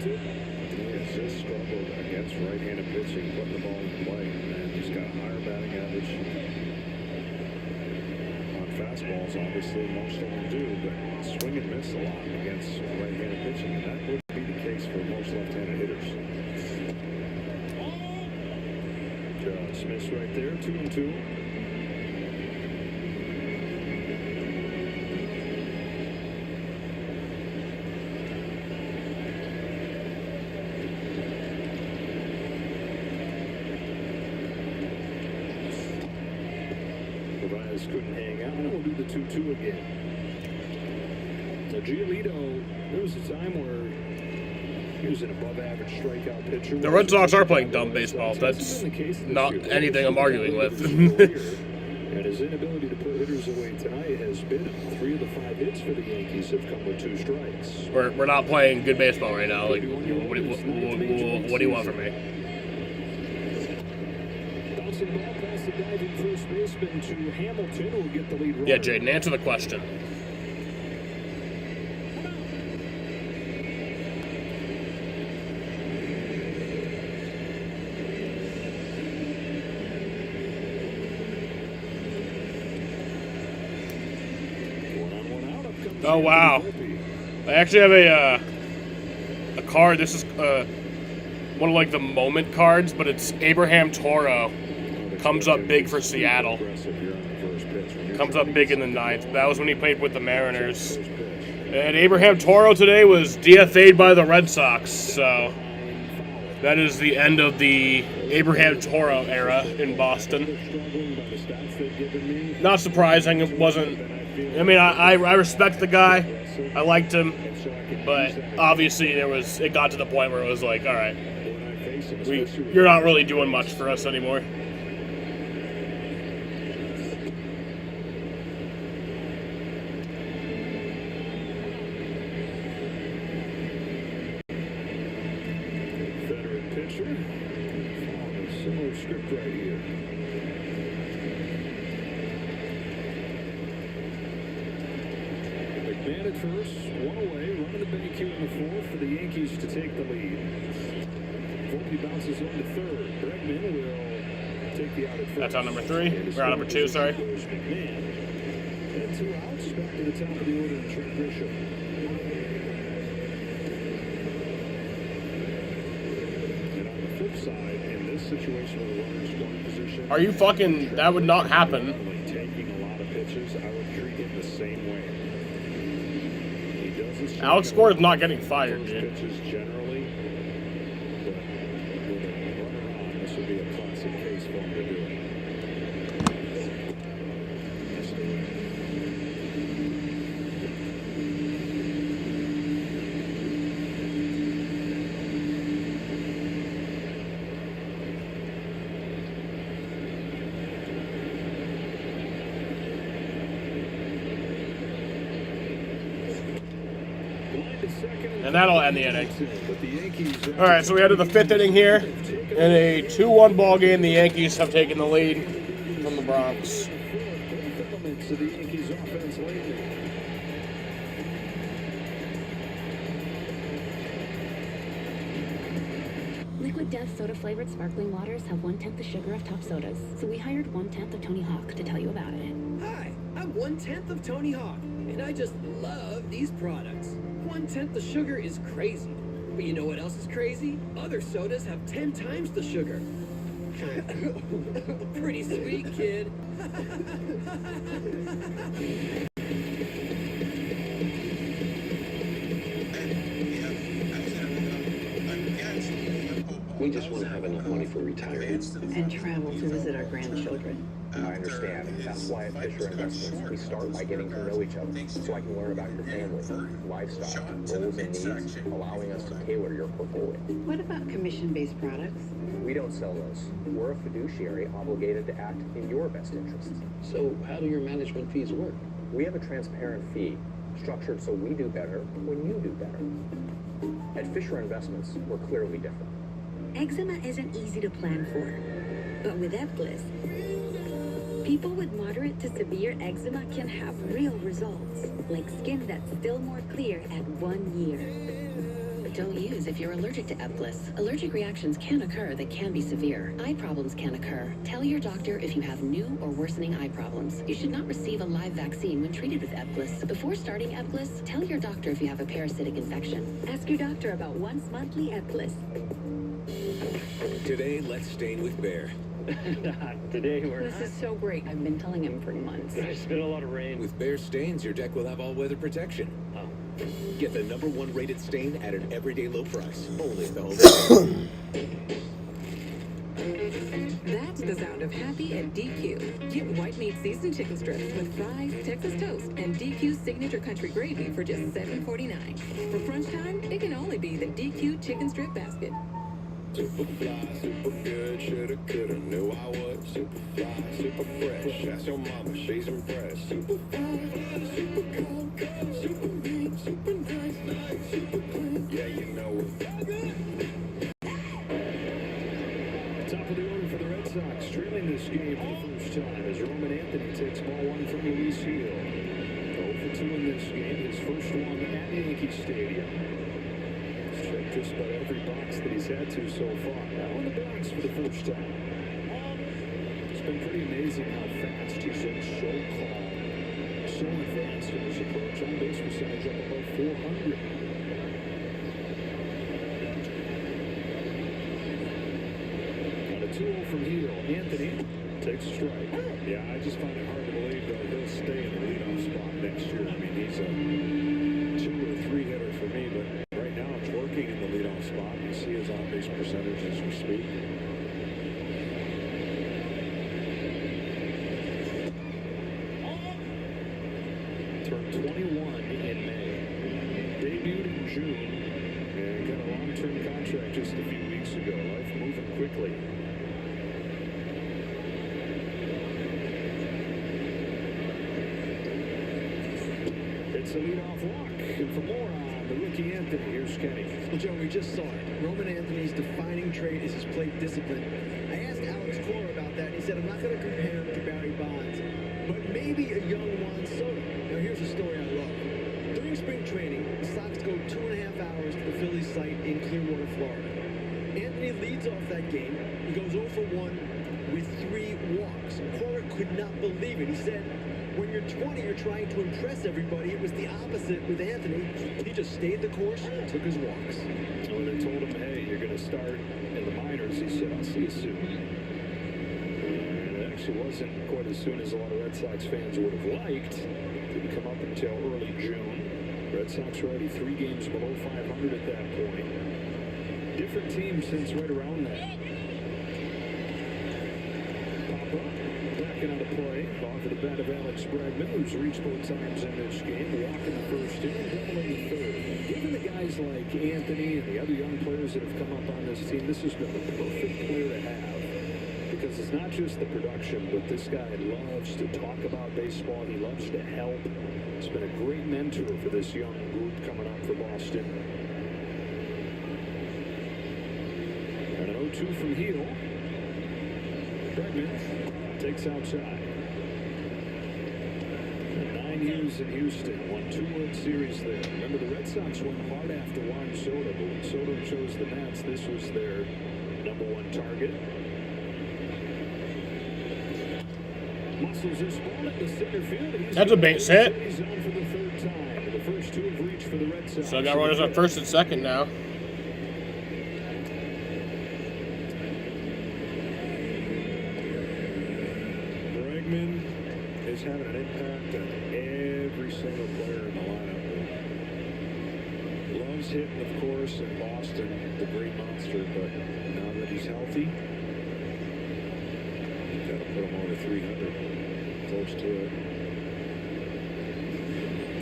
He has just struggled against right-handed pitching, putting the ball in play, and he's got a higher batting average. fastballs, obviously, most of them do, but swing and miss a lot against right-handed pitching, and that would be the case for most left-handed hitters. Just miss right there, 2-2. Couldn't hang out, and we'll do the 2-2 again. Now, Giolito, there was a time where he was an above-average strikeout pitcher. The Red Sox are playing dumb baseball. That's not anything I'm arguing with. And his inability to put hitters away tonight has been 3 of the 5 hits for the Yankees have come with 2 strikes. We're not playing good baseball right now. Like, what do you want from me? Bouncing ball past the diving first baseman to Hamilton, who will get the lead runner. Yeah, Jaden, answer the question. Oh wow! I actually have a card. This is one of like the moment cards, but it's Abraham Toro. Comes up big for Seattle. Comes up big in the 9th. That was when he played with the Mariners. And Abraham Toro today was DFA'd by the Red Sox. So that is the end of the Abraham Toro era in Boston. Not surprising. It wasn't. I mean, I respect the guy. I liked him. But obviously it got to the point where it was like, all right, you're not really doing much for us anymore. Similar script right here. McMahon at first, 1 away, running the bank here in the 4th for the Yankees to take the lead. Volpe bounces on to 3rd. Bregman will take the out at first. That's on number 3. We're on number 2, sorry. McMahon. And 2 outs, back to the top of the order, Trent Grisham. Side in this situation with a runner in scoring position. Are you fucking? That would not happen. Taking a lot of pitches, I would treat it the same way. He does Alex Gordon's not getting fired, dude. Pitches generally, but with a runner on, this would be a classic case for him to do it. And that'll end the inning. All right, so we head to the 5th inning here. In a 2-1 ball game, the Yankees have taken the lead from the Bronx. Liquid Death soda-flavored sparkling waters have 1/10 the sugar of top sodas. So we hired 1/10 of Tony Hawk to tell you about it. Hi, I'm 1/10 of Tony Hawk, and I just love these products. 1/10 the sugar is crazy. But you know what else is crazy? Other sodas have 10 times the sugar. Pretty sweet, kid. We just want to have enough money for retirement. And travel to visit our grandchildren. I understand. That's why at Fisher Investments, we start by getting to know each other so I can learn about your family, lifestyle, goals and needs, allowing us to tailor your portfolio. What about commission-based products? We don't sell those. We're a fiduciary obligated to act in your best interests. So how do your management fees work? We have a transparent fee structured so we do better when you do better. At Fisher Investments, we're clearly different. Eczema isn't easy to plan for, but with Ebglyss, people with moderate to severe eczema can have real results, like skin that's still more clear at 1 year. Don't use if you're allergic to Ebglyss. Allergic reactions can occur that can be severe. Eye problems can occur. Tell your doctor if you have new or worsening eye problems. You should not receive a live vaccine when treated with Ebglyss. Before starting Ebglyss, tell your doctor if you have a parasitic infection. Ask your doctor about once monthly Ebglyss. Today, let's stain with Bear. Today we're This is so great. I've been telling him for months. There's been a lot of rain. With Bear stains, your deck will have all-weather protection. Oh. Get the #1 rated stain at an everyday low price. Only at the Home Depot. That's the sound of happy at DQ. Get white meat seasoned chicken strips with fries, Texas toast, and DQ's signature country gravy for just $7.49. For crunch time, it can only be the DQ chicken strip basket. Super fly, super good, shoulda, coulda, knew I would. Super fly, super fresh, ask your mama, she's impressed. Super fly, super cool, super mean, super nice, super clean. Yeah, you know it. Top of the order for the Red Sox, trailing this game for the first time as Roman Anthony takes ball one from Luis Gil. 0 for 2 in this game, his first one at Yankee Stadium. He's checked just about every box that he's had to so far. Now in the box for the first time. It's been pretty amazing how fast he's been, so calm, so advanced in his approach. On base percentage up above 400. On a 2-0 from Gil, Anthony takes a strike. Yeah, I just find it hard to believe that he'll stay in the leadoff spot next year. I mean, he's a 2 or 3 hitter for me, but right now it's working in the leadoff spot. You see his on-base percentage as we speak. Turned 21 in May. Debuted in June and got a long-term contract just a few weeks ago. Life moving quickly. It's a leadoff walk. And for more on the rookie Anthony, here's Kenny. Well, Joe, we just saw it. Roman Anthony's defining trait is his plate discipline. I asked Alex Cora about that, and he said, I'm not going to compare him to Barry Bonds, but maybe a young Juan Soto. Now, here's a story I love. During spring training, the Sox go 2.5 hours to the Phillies site in Clearwater, Florida. Anthony leads off that game. He goes 0 for 1 with 3 walks. Cora could not believe it. He said, when you're 20, you're trying to impress everybody. It was the opposite with Anthony. He just stayed the course and took his walks. When they told him, hey, you're going to start in the minors, he said, I'll see you soon. And it actually wasn't quite as soon as a lot of Red Sox fans would have liked. Didn't come up until early June. Red Sox were already 3 games below 500 at that point. Different team since right around that. Papa backing out of play off of the bat of Alex Bregman, who's reached both times in this game, walking the first inning, doubling the third. Given the guys like Anthony and the other young players that have come up on this team, this has been the perfect player to have. Because it's not just the production, but this guy loves to talk about baseball. He loves to help. He's been a great mentor for this young group coming up for Boston. And an 0-2 from Gil. Bregman takes outside. 9 years in Houston, won 2 World Series there. Remember, the Red Sox went hard after Juan Soto, but when Soto chose the Mets, this was their #1 target. Muscles this ball into center field. That's a base hit. He's on for the 3rd time. The first 2 have reached for the Red Sox. So I got runners on first and second now. Bregman is having an impact on every single player in the lineup. Loves hitting, of course, in Boston, the great monster, but now that he's healthy, you've got to put him over 300, close to it.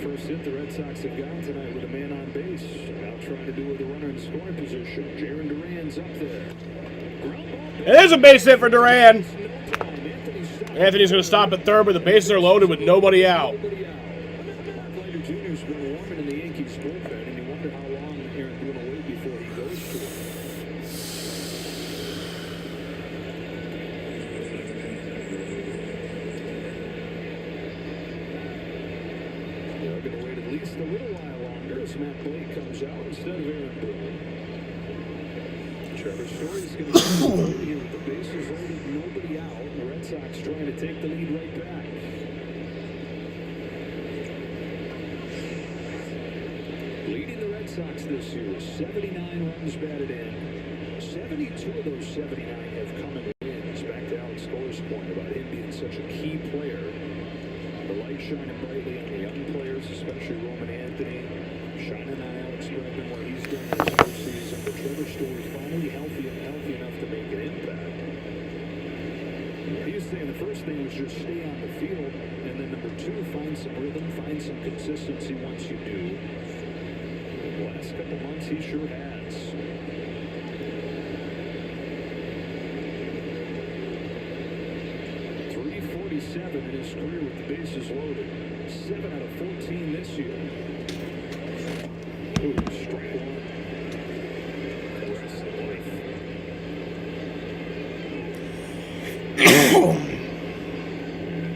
First hit the Red Sox have gotten tonight with a man on base. Now trying to do with a runner in scoring position. Jarren Duran's up there. It is a base hit for Duran. Anthony's going to stop at third, but the bases are loaded with nobody out. Mark Leiter Jr.'s been warming in the Yankees bullpen, and you wonder how long Aaron Boone will wait before he goes to it. They're going to wait at least a little while longer. Notice Matt Blake comes out instead of Aaron Boone. Trevor Story's going to be here with the bases loaded, nobody out. The Red Sox trying to take the lead right back. Leading the Red Sox this year with 79 runs batted in. 72 of those 79 have come in wins. Back to Alex Score's point about him being such a key player. The light shining brightly on the young players, especially Roman Anthony. Shining on Alex Bregman, what he's done in his first season. But Trevor Story finally healthy enough to make an impact. He was saying the first thing was just stay on the field, and then number two, find some rhythm, find some consistency once you do. The last couple months, he sure has. .347 in his career with the bases loaded. 7 out of 14 this year. Ooh, strike one. Rest of life.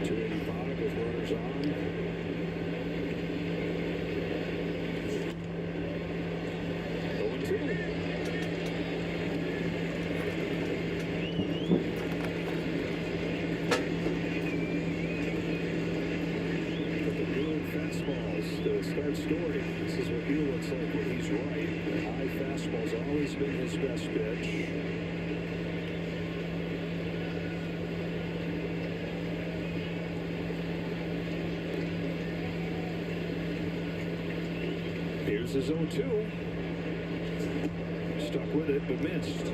285 with runners on. Start Story. This is what he looks like when he's right. The high fastball's always been his best pitch. Here's his 0-2. Stuck with it, but missed.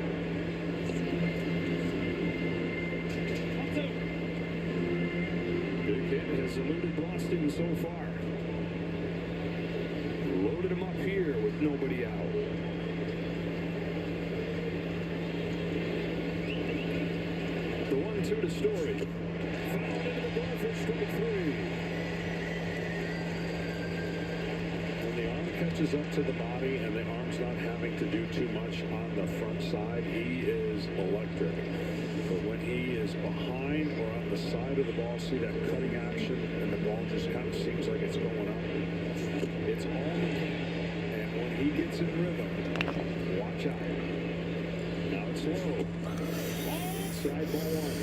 Big hit has eluded Boston so far. Loaded him up here with nobody out. The 1-2 to Story. Fouled into the ball for strike three. When the arm catches up to the body and the arm's not having to do too much on the front side, he is electric. But when he is behind or on the side of the ball, see that cutting action, and the ball just kind of seems like it's going up. It's all the time. And when he gets in rhythm, watch out. Now it's low. Side ball one.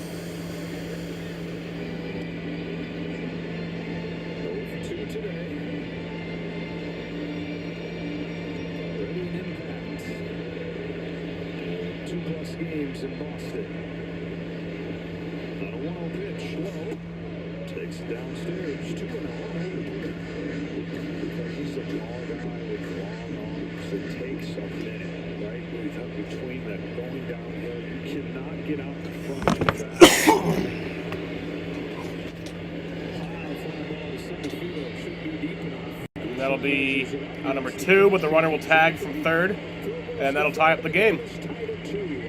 0-2 today. Ready and impact. 2+ games in Boston. On a 1-0 pitch, low. Takes it downstairs. 2-0. Because he's a tall guy with long arms, it takes a minute, right? Between that going downhill, you cannot get out in front too fast. That'll be number 2, but the runner will tag from third, and that'll tie up the game. On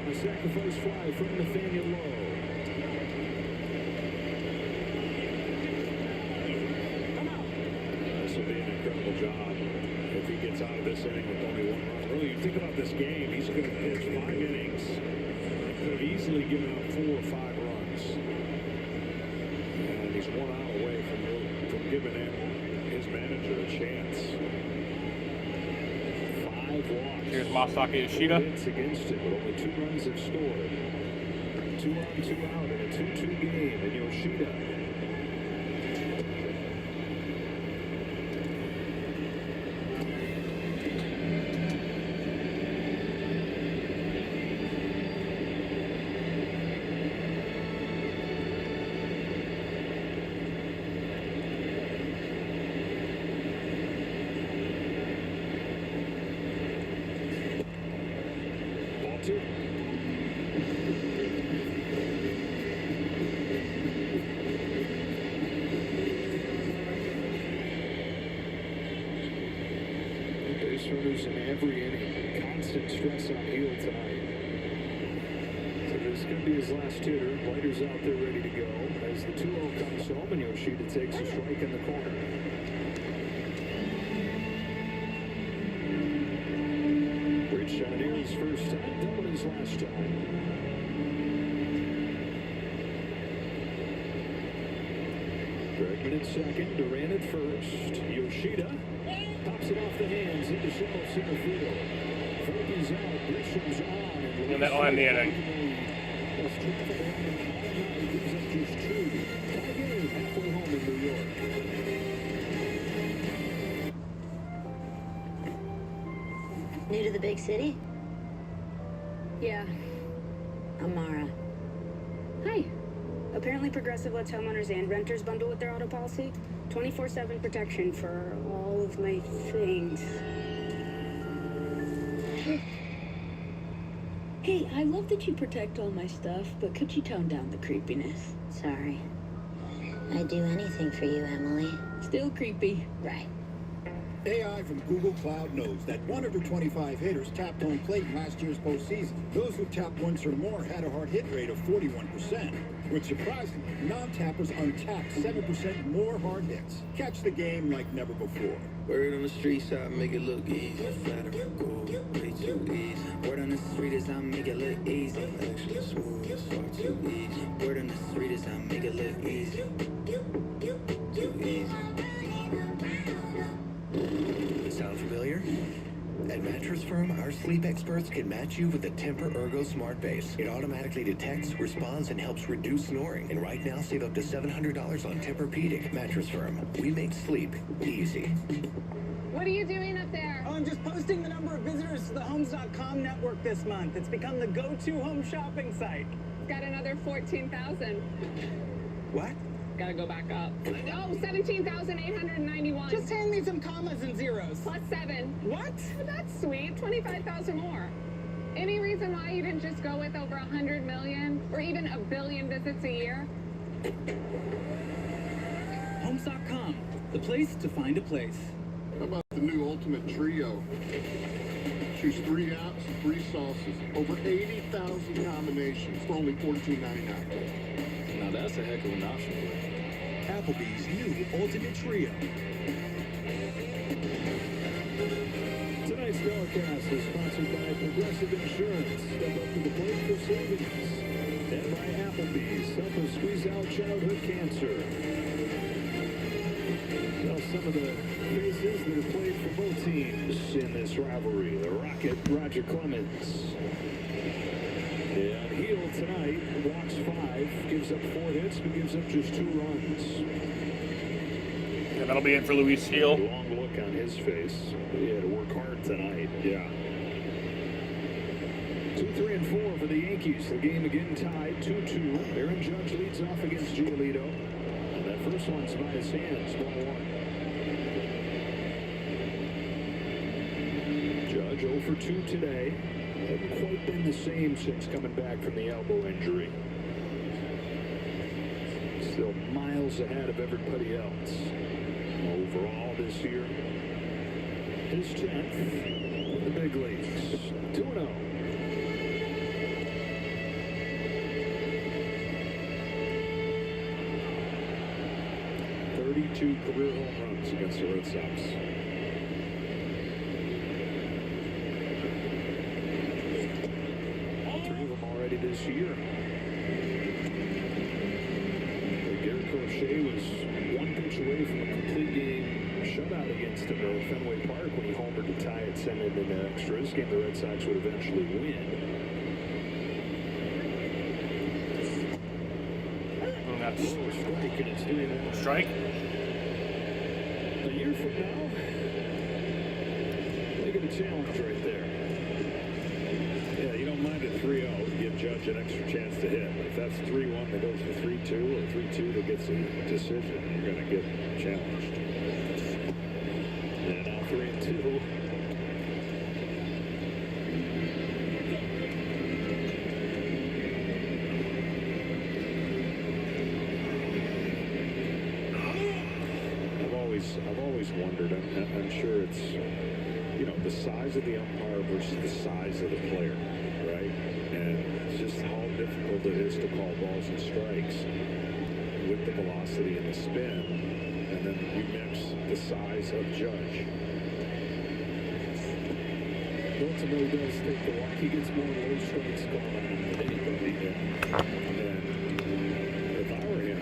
a sacrifice fly from Nathaniel Lowe. This will be an incredible job if he gets out of this inning with only 1 run. Really, you think about this game, he's going to pitch 5 innings. He could have easily given up 4 or 5 runs. And he's 1 out away from giving his manager a chance. 5 walks. Here's Masaki Yoshida. Hits against him, but only 2 runs have scored. 2 on, 2 out in a 2-2 game, and Yoshida. Base runners in every inning. Constant stress on Hill tonight. So this could be his last hitter. Leiter's out there ready to go as the 2-0 comes home and Yoshida takes a strike in the corner. Great shot here his first time, doubled his last time. Bregman at second, Duran at first. Yoshida pops Pops it off the hands into shallow center field. Volpe's out, Grisham's on. And that'll end the inning. Plus traffic around the bottom nine gives up just 2. Tie game halfway home in New York. New to the big city? Yeah. Amara. Hi. Apparently Progressive lets homeowners and renters bundle with their auto policy. 24/7 protection for all of my things. Hey, I love that you protect all my stuff, but could you tone down the creepiness? Sorry. I'd do anything for you, Emily. Still creepy. Right. AI from Google Cloud knows that 1 of her 25 hitters tapped home plate in last year's postseason. Those who tapped once or more had a hard hit rate of 41%, which surprisingly, non-tappers untapped 7% more hard hits. Catch the game like never before. Word on the street side, make it look easy. Flatter, go way too easy. Word on the street is I make it look easy. Actually smooth, it's far too easy. Word on the street is I make it look easy. Too easy. Sound familiar? At Mattress Firm, our sleep experts can match you with the Tempur-Ergo Smart Base. It automatically detects, responds, and helps reduce snoring. And right now, save up to $700 on Tempur-Pedic. Mattress Firm, we make sleep easy. What are you doing up there? Oh, I'm just posting the number of visitors to the Homes.com network this month. It's become the go-to home shopping site. Got another 14,000. What? Gotta go back up. Oh, 17,891. Just hand me some commas and zeros. Plus 7. What? Oh, that's sweet. 25,000 more. Any reason why you didn't just go with over 100 million or even 1 billion visits a year? Homes.com, the place to find a place. How about the new Ultimate Trio? Choose 3 apps, 3 sauces, over 80,000 combinations for only $14.99. Now that's a heck of an option. Applebee's new Ultimate Trio. Tonight's telecast is sponsored by Progressive Insurance. Step up to the plate for savings. And by Applebee's, help us squeeze out childhood cancer. Now some of the faces that have played for both teams in this rivalry. The Rocket, Roger Clemens. And heel tonight, walks 5, gives up 4 hits, but gives up just 2 runs. And that'll be it for Luis Heel. Long look on his face. He had to work hard tonight. Yeah. 2, 3, and 4 for the Yankees. The game again tied 2-2. Aaron Judge leads off against Giolito. And that first one's by his hands, ball 1. Judge 0 for 2 today. Hasn't quite been the same since coming back from the elbow injury. Still miles ahead of everybody else. Overall this year, his 10th in the big leagues. 2-0. Career home runs against the Red Sox. 3 of them already this year. Garrett Crochet was 1 pitch away from a complete game shutout against him at Fenway Park when he homered to tie it, send it into extras. Game the Red Sox would eventually win. And that's strike, and it's doing that. Strike. A year from now, they get a challenge right there. Yeah, you don't mind a 3-0 to give Judge an extra chance to hit. If that's 3-1 that goes to 3-2 or 3-2 that gets a decision, you're going to get challenged. And now 3-2. I've always wondered, I'm sure it's, you know, the size of the umpire versus the size of the player, right? And just how difficult it is to call balls and strikes with the velocity and the spin, and then you mix the size of Judge. Baltimore does take the walk. He gets more low strikes called on him than anybody. And if I were him,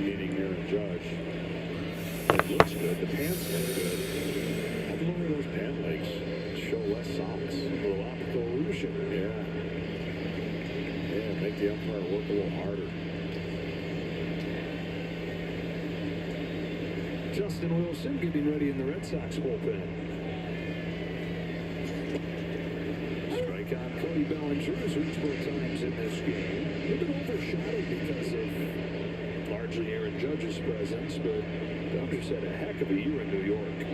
meaning Aaron Judge, it looks good. The pants look good. Renaissance, a little optical illusion. Yeah. Yeah, make the umpire work a little harder. Justin Wilson getting ready in the Red Sox bullpen. Strike on Cody Bellinger, who's reached 4 times in this game. A bit overshadowed because of largely Aaron Judge's presence, but Bellinger's had a heck of a year in New York.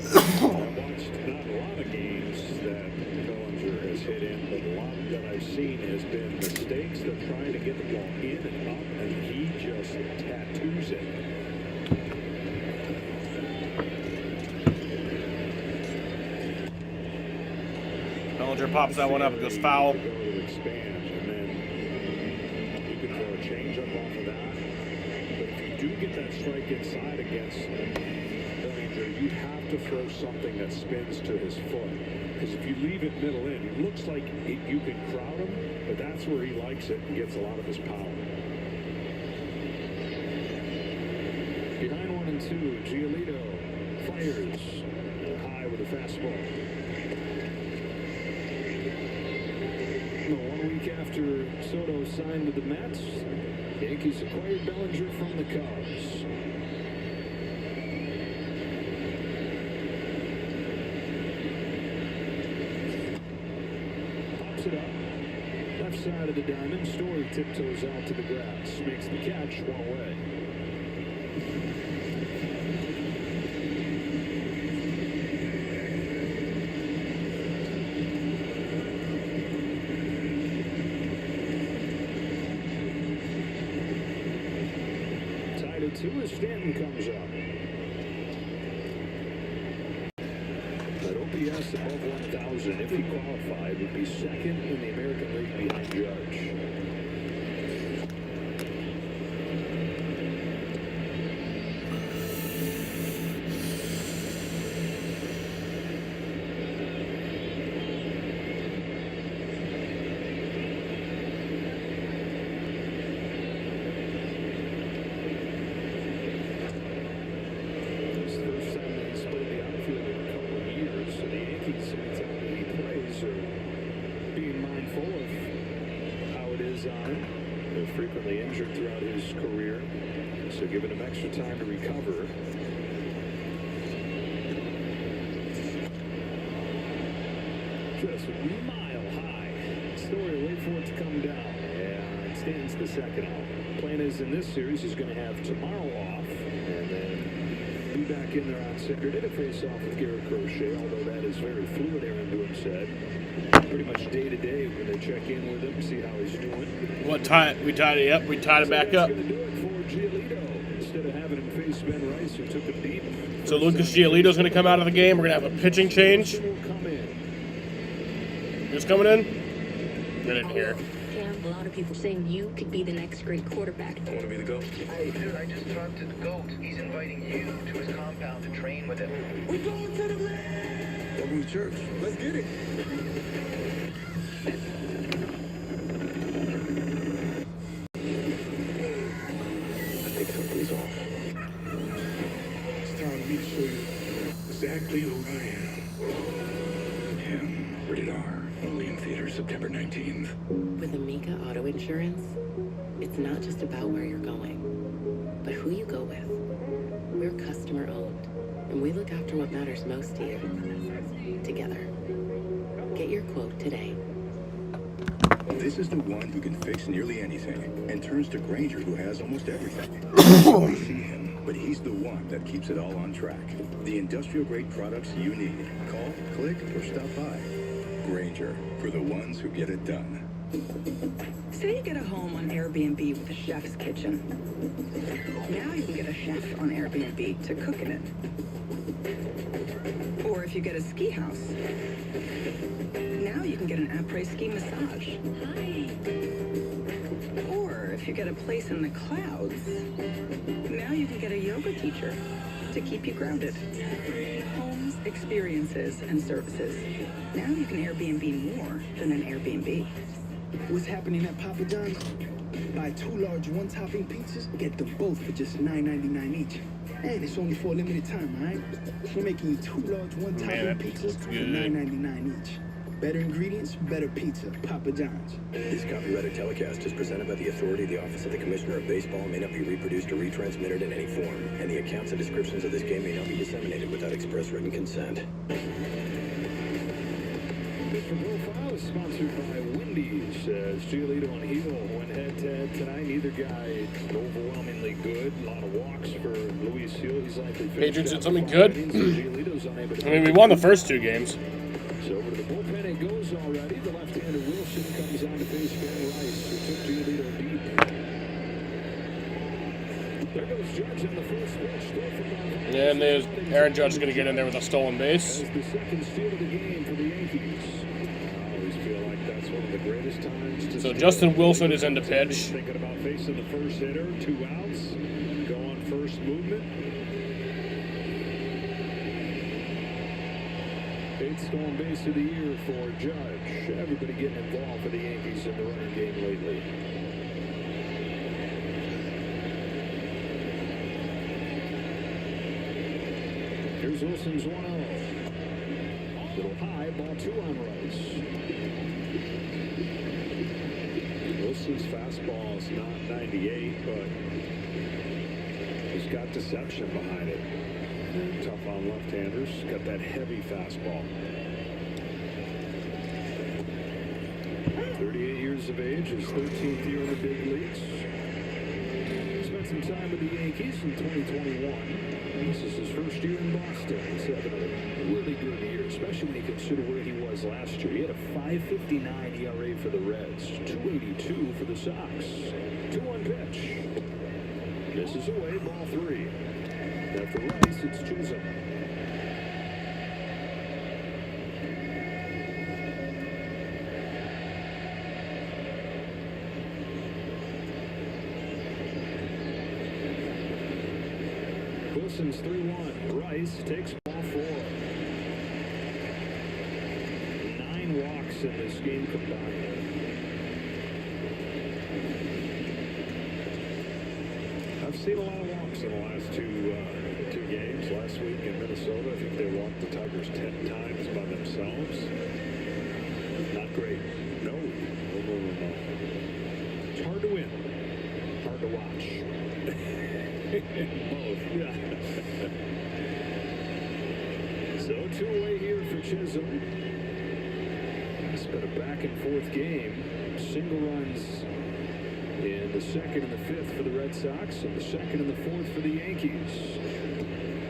I've watched not a lot of games that Bellinger has hit in, but a lot that I've seen has been mistakes. They're trying to get the ball in and up, and he just tattoos it. Bellinger pops that one up and goes foul. To expand, and then you can throw a changeup off of that. But if you do get that strike inside against Bellinger, you have to throw something that spins to his foot. Because if you leave it middle in, it looks like you can crowd him, but that's where he likes it and gets a lot of his power. Behind 1-2, Giolito fires high with a fastball. 1 week after Soto signed with the Mets, Yankees acquired Bellinger from the Cubs. Pops it up. Left side of the diamond, Story tiptoes out to the grass. Makes the catch, 1 away. Tied at 2 as Stanton comes up. That OPS above 1,000, if he qualified, would be second in the American League behind Judge. It's the first time that he's played the outfield in a couple of years, so the Yankees, anytime that he plays, are being mindful of how it is on him. They're frequently injured throughout his career, so giving him extra time to recover. Just mile high. Story will wait for it to come down. And Stanton's the second out. Plan is in this series, he's going to have tomorrow off, and then be back in there on Saturday to face off with Garrett Crochet, although that is very fluid, Aaron Boone said. Pretty much day to day when they check in with him, see how he's doing. We tied it back up. Going to do it for Giolito instead of having him face Ben Rice, who took him deep. So Lucas Giolito's going to come out of the game. We're going to have a pitching change. Who's coming in? Get in here. Cam, a lot of people saying you could be the next great quarterback. I want to be the GOAT. Hey, dude, I just talked to the GOAT. He's inviting you to his compound to train with him. We're going to the land! Welcome to church. Let's get it. I think something's off. It's time for me to show you exactly who I am. Him, rated R. Only in theaters September 19th. With Amica Auto Insurance, it's not just about where you're going, but who you go with. We're customer owned, and we look after what matters most to you. Together. Get your quote today. This is the one who can fix nearly anything and turns to Granger, who has almost everything. We see him, but he's the one that keeps it all on track. The industrial-grade products you need. Call, click, or stop by. Granger, for the ones who get it done. Say you get a home on Airbnb with a chef's kitchen. Now you can get a chef on Airbnb to cook in it. Or if you get a ski house, now you can get an après-ski massage. Or if you get a place in the clouds, now you can get a yoga teacher to keep you grounded. Homes, experiences, and services. Now you can Airbnb more than an Airbnb. What's happening at Papa John's? Buy 2 large one-topping pizzas, get them both for just $9.99 each. And it's only for a limited time, all right? We're making you 2 large one-topping Man, that pizzas for good. $9.99 each. Better ingredients, better pizza. Papa John's. This copyrighted telecast is presented by the authority of the Office of the Commissioner of Baseball and may not be reproduced or retransmitted in any form. And the accounts and descriptions of this game may not be disseminated without express written consent. Mr. Profile is sponsored by Wendy's. Giolito and Heel went head-to-head tonight. Neither guy overwhelmingly good. A lot of walks for Luis Heel. He's likely Patriots did something good. Giolito's unable to I mean, we won the first 2 games. So over to the bullpen it goes already. The left-hander Wilson comes on to face Ben Rice, who took Giolito deep. There goes Judge on the first pitch. And there's Aaron Judge is going to get in there with a stolen base. That's the second steal of the game for the Yankees. I always feel like that's one of the greatest times to So Justin Wilson is in to pitch. Thinking about facing the first hitter, 2 outs, go on first movement. 8th stolen base of the year for Judge. Everybody getting involved for the Yankees in the running game lately. Here's Wilson's 1-0. Little high, ball 2 on Rice. Wilson's fastball is not 98, but he's got deception behind it. Tough on left-handers. Got that heavy fastball. 38 years of age, his 13th year in the big leagues. Spent some time with the Yankees in 2021. This is his first year in Boston. He's having a really good year, especially when you consider where he was last year. He had a 5.59 ERA for the Reds, 2.82 for the Sox. 2-1 pitch. Misses away, ball 3. After Rice, it's Chisholm. Wilson's 3-1. Rice takes ball 4. 9 walks in this game combined. I've seen a lot of walks in the last two games. Last week in Minnesota, I think they walked the Tigers 10 times by themselves. Not great. No. It's hard to win. Hard to watch. Both, yeah. So 2 away here for Chisholm. It's been a back-and-forth game. Single runs in the 2nd and the 5th for the Red Sox, and the 2nd and the 4th for the Yankees.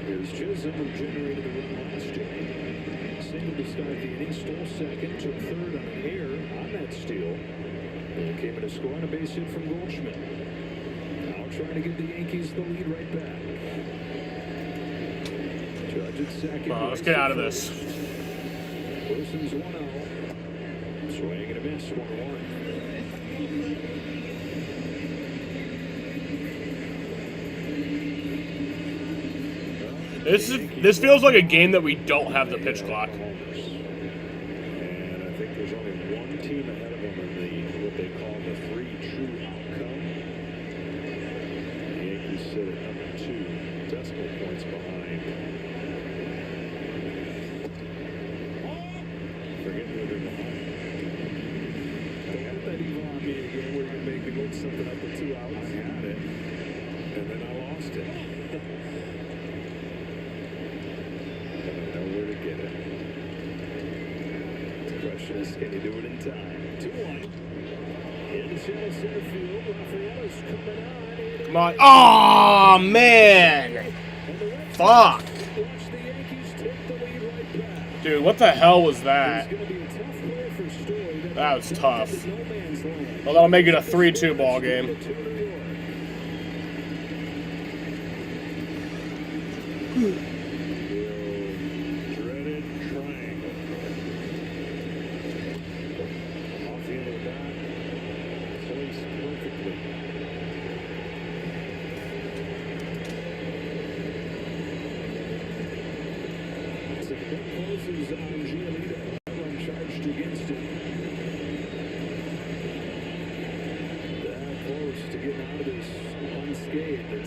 Here's Chisholm, who generated the run last year. Single to start the inning, stole 2nd, took 3rd on an error on that steal, and came in to score on a base hit from Goldschmidt. Now trying to give the Yankees the lead right back. Judge at 2nd. Let's get out of this. Wilson's 1-0. Swing and a miss, 1-1. This feels like a game that we don't have the pitch clock. And I think there's only one team ahead of them in what they call the 3 true outcome. The Yankees sit at number 2, decimal points behind. Forget who they're behind. Don't put that evil on me again where you're going to make me look something up with 2 outs. I had it, and then I lost it. Nowhere to get it. The question is, can you do it in time? 2-1. Into shallow center field. Rafaela's coming on. Come on. Oh, man. Fuck. Dude, what the hell was that? That was tough. Well, that'll make it a 3-2 ball game.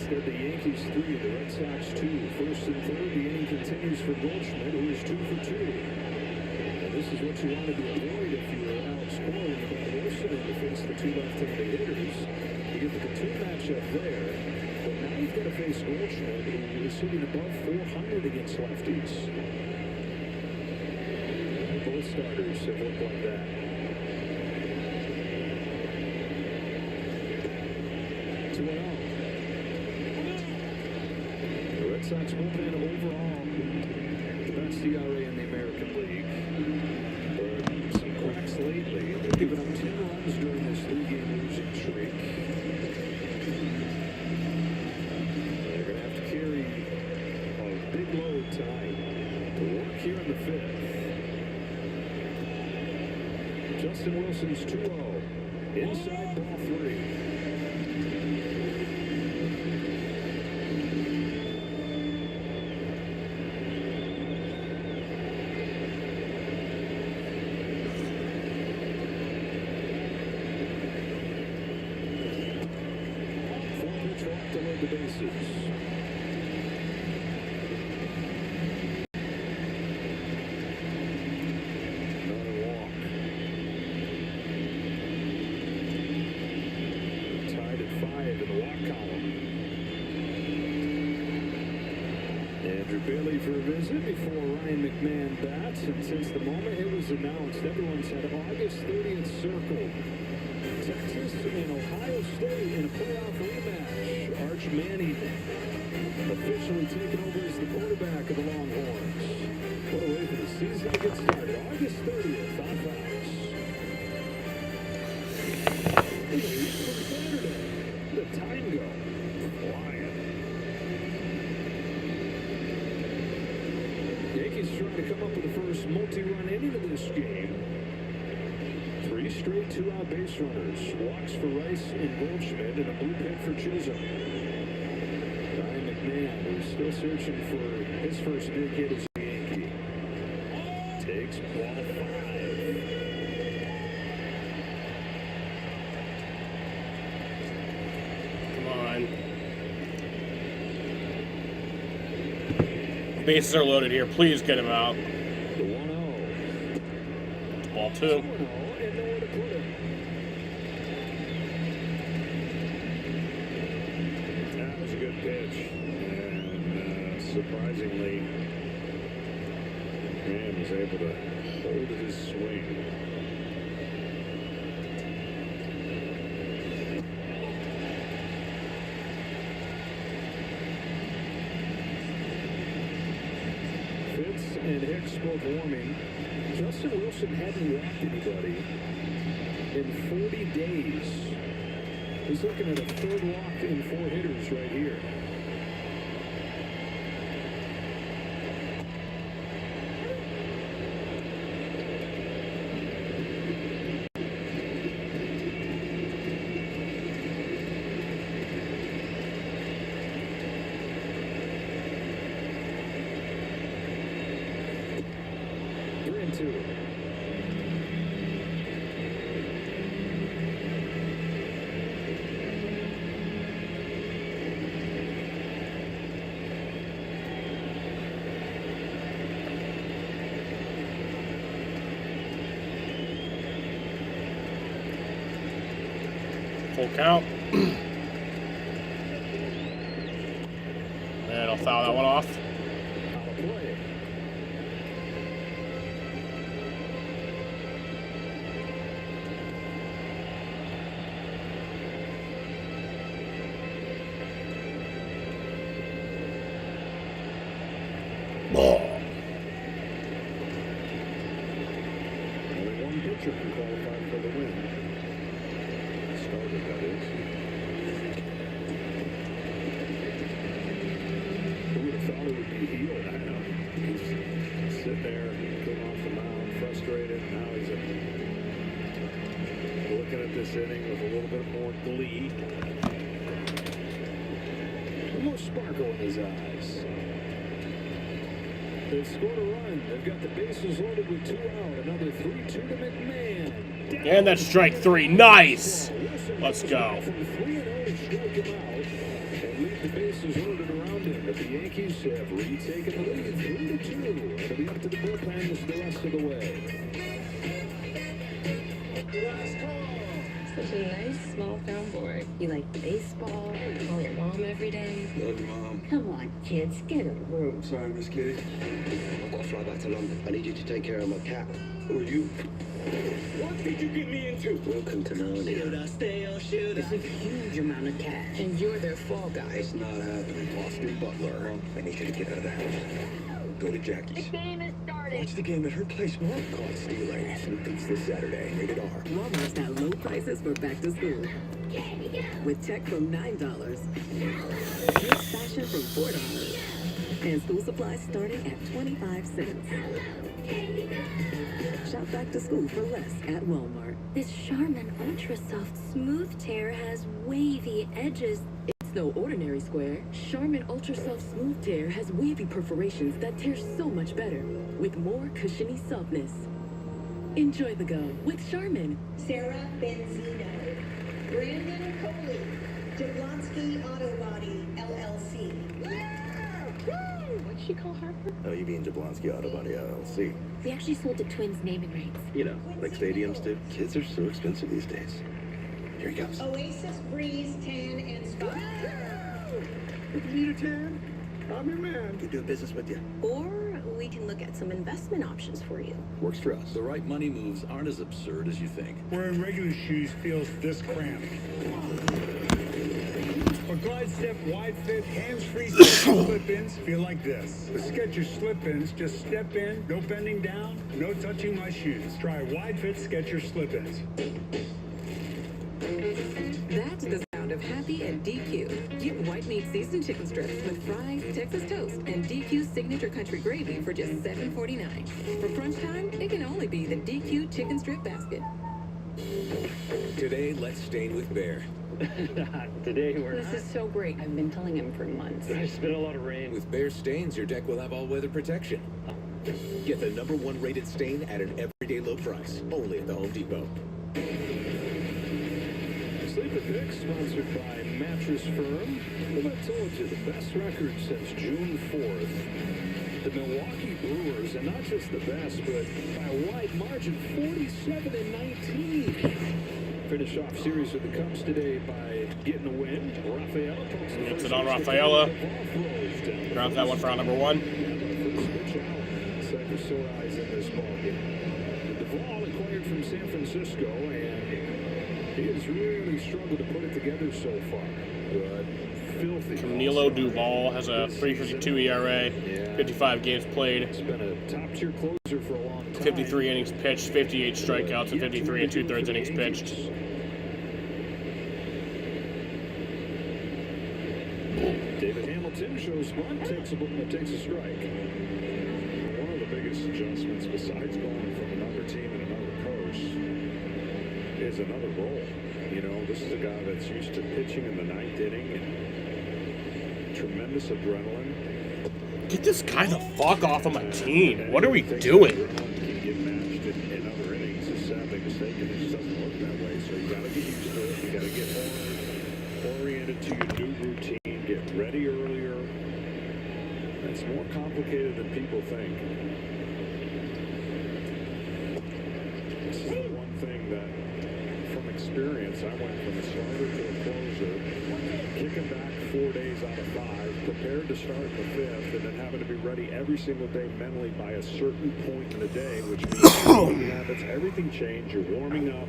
Instead, the Yankees 3, the Red Sox 2. First and third, the inning continues for Goldschmidt, who is 2 for 2. And this is what you wanted to avoid if you were Alex Cora and Brad Wilson to face the two left-handed hitters. You get the platoon matchup there, but now you've got to face Goldschmidt, who is hitting above 400 against lefties. And both starters have looked like that. 2-0. The Red Sox bullpen overall the best ERA in the American League. But some cracks lately. They've given up 10 runs during this 3-game losing streak. They're going to have to carry a big load tonight to work here in the 5th. Justin Wilson's 2-0. Inside ball 3. To load the bases. Another walk. Tied at 5 in the walk column. Andrew Bailey for a visit before Ryan McMahon bats, and since the moment it was announced, everyone's had August 30th circled. Texas and Ohio State in a playoff rematch. Arch Manning officially taking over as the quarterback of the Longhorns. What a way for the season to get started. August 30th on Fox. It's a week from Saturday. The time go. Flying. Yankees trying to come up with the first multi-run inning of this game. 3 straight 2-out base runners. Walks for Rice and Goldschmidt, and a blue pin for Chisholm. Ryan McMahon, who's still searching for his first big hit as a Yankee, takes ball 5. Come on. Bases are loaded here. Please get him out. The 1-0. Ball 2. 2-0, and nowhere to put it. That was a good pitch. And surprisingly, man was able to hold his swing. Fitz and Hicks both warming. Justin Wilson hadn't walked anybody in 40 days. He's looking at a 3rd walk in 4 hitters right here. Full count. And I'll foul that one off. Only one pitcher can qualify for the win. Started, that is. Who would have thought it would be Heald? I know. He's sitting there, coming off the mound, frustrated. Now he's looking at this inning with a little bit more glee. More sparkle in his eyes. They've scored a run. They've got the bases loaded with 2 out. Another 3-2 to McMahon. And that's strike 3. Nice. Let's go. From 3-0 to strike him out and lead the is ordered around him, but the Yankees have retaken the lead 3-2. It'll be up to the bullpen the rest of the way. Such a nice, small town boy. You like baseball, call your mom every day. Love you, Mom. Come on, kids, get a room. Sorry, Miss Kitty. I've got to fly back to London. I need you to take care of my cat. Who are you? What did you get me into? Welcome to Narnia. Should I stay or should I? It's a huge amount of cash. And you're their fall guy. It's not happening. Austin Butler. I need you to get out of the house. Go to Jackie's. The game is starting. Watch the game at her place, Mom. Caught stealing. Sneak peeks this Saturday. Rated R. Walmart's got low prices for back to school. With tech from $9, kids fashion from $4, and school supplies starting at 25 cents. Shop back to school for less at Walmart. This Charmin Ultra Soft Smooth Tear has wavy edges. It's no ordinary square. Charmin Ultra Soft Smooth Tear has wavy perforations that tear so much better, with more cushiony softness. Enjoy the go with Charmin. Sarah Benzino, Brandon Coley, Jablonski Auto Body, LLC. What'd she call Harper? Oh, you mean Jablonski Auto Body LLC. We actually sold to Twins naming rights. You know, like stadiums do. Kids are so expensive these days. Here he comes. Oasis Breeze Tan and Spa. You need a tan? I'm your man. Can do business with you. Or we can look at some investment options for you. Works for us. The right money moves aren't as absurd as you think. Wearing regular shoes feels this cramped. Or glide step, wide fit, hands-free slip-ins feel like this. With Skechers slip-ins, just step in, no bending down, no touching my shoes. Try wide fit Skechers slip-ins. That's the sound of happy at DQ. Get white meat seasoned chicken strips with fries, Texas toast, and DQ signature country gravy for just $7.49. For crunch time, it can only be the DQ chicken strip basket. Today, let's stain with Bear. Today we're This is so great. I've been telling him for months. There's been a lot of rain. With Bear stains, your deck will have all-weather protection. Get the #1 rated stain at an everyday low price. Only at the Home Depot. Sleeper Picks, sponsored by Mattress Firm. Well, I told you, the best record since June 4th. The Milwaukee Brewers, and not just the best, but by a wide margin, 47-19. Finish off series with the Cubs today by getting a win. Rafaela pokes the Gets first it on base Rafaela. to the ball throws down. Grabs that one for round number 1. Cypher sore eyes in this ballgame. Duvall acquired from San Francisco, and he has really struggled to put it together so far. But filthy. Camilo Duvall has a 3.52 ERA, 55 games played, It's been a top-tier closer for a long time. 53 innings pitched, 58 strikeouts, and 53 2/3 innings pitched. David Hamilton shows bunt, takes a strike. One of the biggest adjustments, besides going from another team and another coach, is another role. You know, this is a guy that's used to pitching in the 9th inning and tremendous adrenaline. Get this guy the fuck off of my team. What are we doing? Can get matched in other innings is sadly mistaken. It just doesn't look that way. So you got to get used to it. You got to get more oriented to your new routine. Get ready earlier. It's more complicated than people think. This is the one thing that, from experience, I went from a starter to a closer, kicking back 4 days out of 5, prepared to start the 5th, and then having to be ready every single day mentally by a certain point in the day, which means eating habits, everything changed. You're warming up.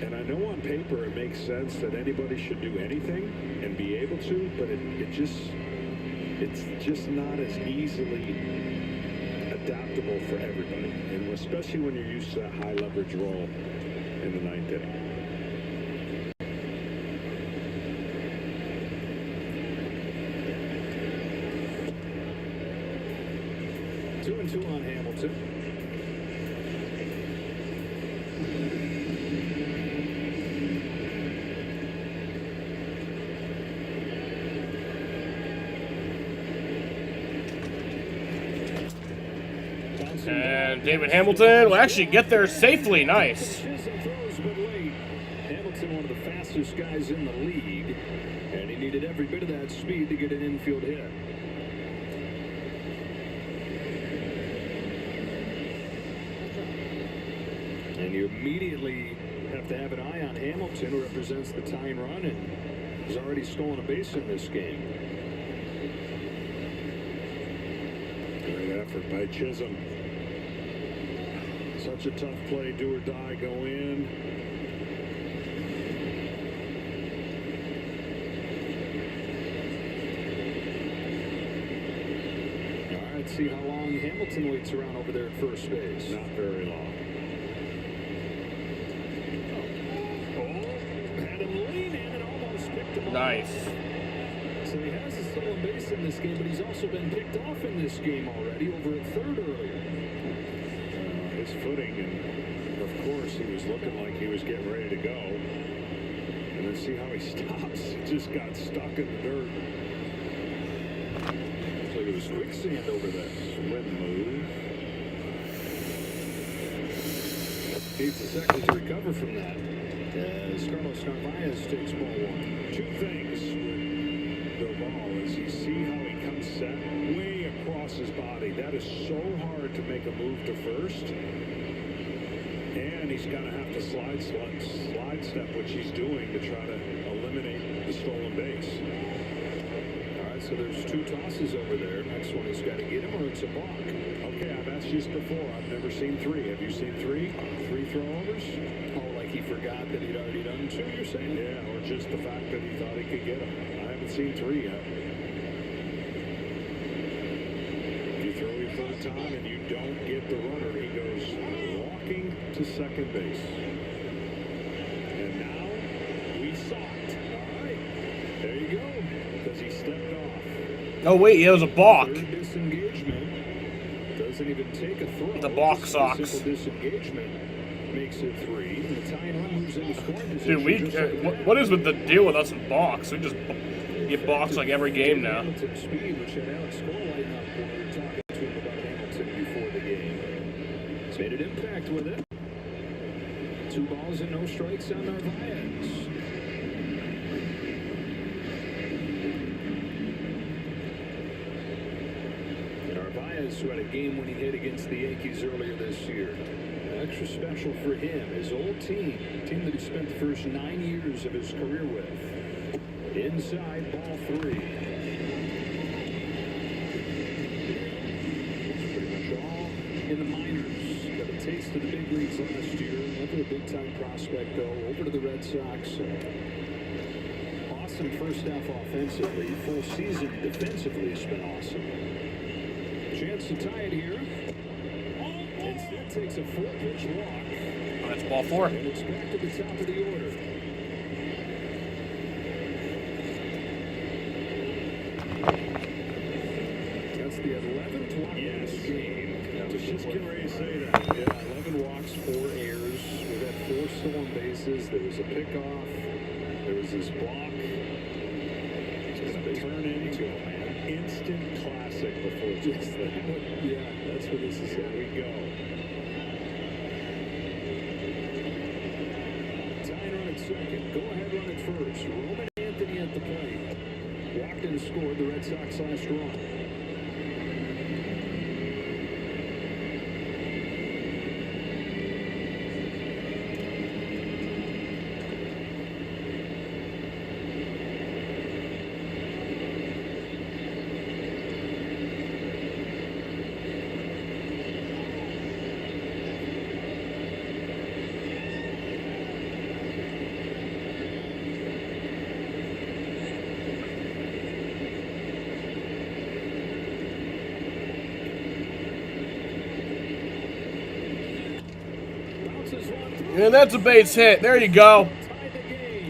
And I know on paper it makes sense that anybody should do anything and be able to, but it's just not as easily adaptable for everybody, and especially when you're used to that high leverage role in the 9th inning. Two and two on Hamilton. And David Hamilton will actually get there safely. Nice. Hamilton, one of the fastest guys in the league. And he needed every bit of that speed to get an infield hit. And you immediately have to have an eye on Hamilton, who represents the tying run and has already stolen a base in this game. Great effort by Chisholm. Such a tough play, do or die, go in. All right, see how long Hamilton waits around over there at first base. Not very long. Nice. So he has a stolen base in this game, but he's also been picked off in this game already, over at third earlier. His footing, and of course he was looking like he was getting ready to go. And then see how he stops. He just got stuck in the dirt. Looks like it was quicksand over there. Swim move. Needs a second to recover from that. As Carlos Narvaez takes ball one. Two things with the ball is you see how he comes set way across his body. That is so hard to make a move to first. And he's going to have to slide step, which he's doing to try to eliminate the stolen base. All right, so there's two tosses over there. Next one, he's got to get him or it's a balk. Okay, I've asked you this before. I've never seen three. Have you seen three? Three throwovers? Oh, like he forgot that he'd already done two, you're saying? Yeah, or just the fact that he thought he could get him. I haven't seen three yet. If you throw your third time and you don't get the runner, he goes walking to second base. And now we saw it. All right, there you go. Because he stepped off. Oh wait, it was a balk. Third disengagement. Doesn't even take a throw. The balk Just a socks. simple disengagement makes it 3. And the tying run moves into scoring position. Dude, what is with the deal with us and balks? We just get balks like every game now. Hamilton speed, which had Alex Cole lighting up when we were talking to him about Hamilton before the game. He's made an impact with it. 2 balls and no strikes on Narvaez. And Narvaez, who had a game-winning hit against the Yankees earlier this year. Extra special for him, his old team that he spent the first 9 years of his career with. Inside, ball 3. Pretty much all in the minors. Got a taste of the big leagues last year. Never a big-time prospect, though. Over to the Red Sox. Awesome first half offensively. Full season defensively has been awesome. Chance to tie it here. Instead takes a 4-pitch walk. That's ball 4. And it's back to the top of the order. That's the 11th walk in this game. I was just getting ready to say that. Yeah, 11 walks, 4 errors. We've had 4 stolen bases. There was a pickoff. There was this block. It's going to turn into an instant classic before just that. Yeah, that's what this is. Here we go. Tying run at second. Go ahead run at first. Roman Anthony at the plate. Walked and scored the Red Sox last run. And that's a base hit. There you go.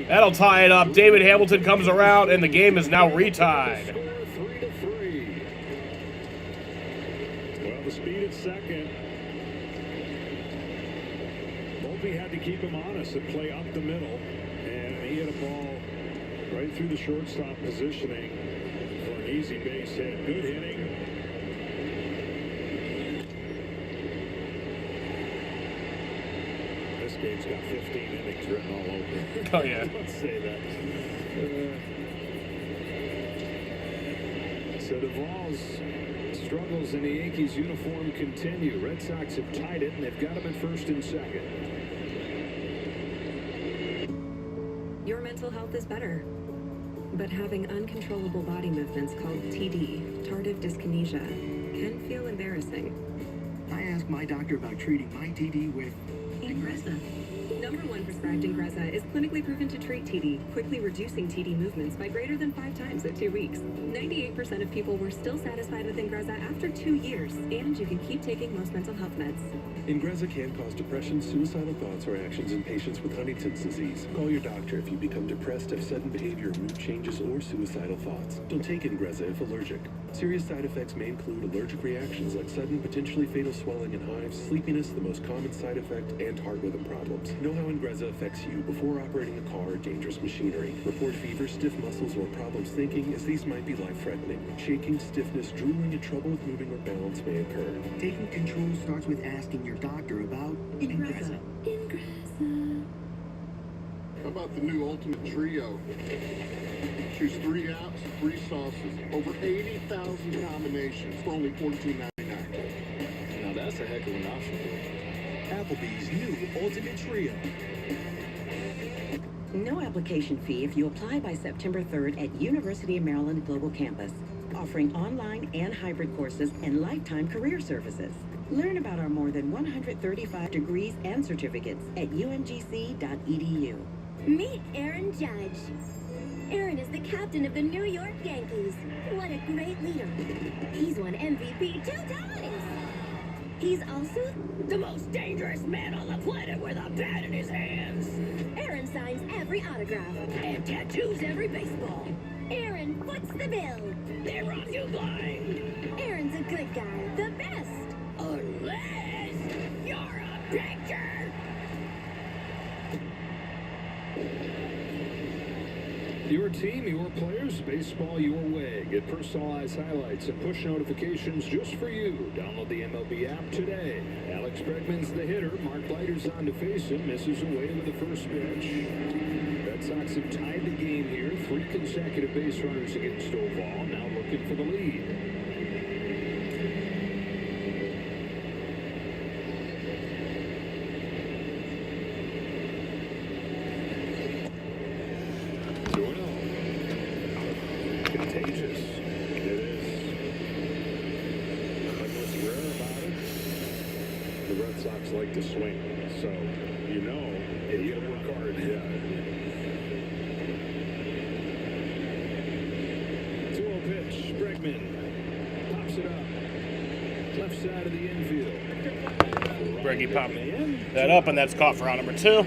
That'll tie it up. David Hamilton comes around, and the game is now retied. Well, the speed at second. Volpe had to keep him honest and play up the middle. And he hit a ball right through the shortstop positioning for an easy base hit. Good hitting. This game's got 15 innings written all over it. Oh, yeah. Let's say that. So Duvall's struggles in the Yankees uniform continue. Red Sox have tied it, and they've got him at first and second. Your mental health is better. But having uncontrollable body movements called TD, tardive dyskinesia, can feel embarrassing. I asked my doctor about treating my TD with Ingrezza. #1 prescribed Ingrezza is clinically proven to treat TD, quickly reducing TD movements by greater than 5 times at 2 weeks. 98% of people were still satisfied with Ingrezza after 2 years, and you can keep taking most mental health meds. Ingrezza can cause depression, suicidal thoughts, or actions in patients with Huntington's disease. Call your doctor if you become depressed, have sudden behavior, mood changes, or suicidal thoughts. Don't take Ingrezza if allergic. Serious side effects may include allergic reactions like sudden, potentially fatal swelling and hives, sleepiness, the most common side effect, and heart rhythm problems. Know how Ingrezza affects you before operating a car or dangerous machinery. Report fever, stiff muscles, or problems thinking, as these might be life-threatening. Shaking, stiffness, drooling, and trouble with moving or balance may occur. taking control starts with asking your doctor about Ingrezza. How about the new Ultimate Trio? Choose 3 apps, 3 sauces, over 80,000 combinations for only $14.99. Now that's a heck of an option. Applebee's new Ultimate Trio. No application fee if you apply by September 3rd at University of Maryland Global Campus, offering online and hybrid courses and lifetime career services. Learn about our more than 135 degrees and certificates at umgc.edu. Meet Aaron Judge. Aaron is the captain of the New York Yankees. What a great leader. He's won MVP 2 times. He's also the most dangerous man on the planet with a bat in his hands. Aaron signs every autograph and tattoos every baseball. Aaron foots the bill. They rock you blind. Aaron's a good guy, the best. Unless you're a pitcher. Your team, your players, baseball your way. Get personalized highlights and push notifications just for you. Download the MLB app today. Alex Bregman's the hitter. Mark Leiter's on to face him. Misses away with the first pitch. Red Sox have tied the game here. 3 consecutive base runners against Oval. Now looking for the lead. Contagious. It is. But what's rare about it, the Red Sox like to swing. So, you know, you gotta work hard. Yeah. 2-0 pitch. Bregman pops it up. Left side of the infield. Breggy popped that up, and that's caught for out number 2.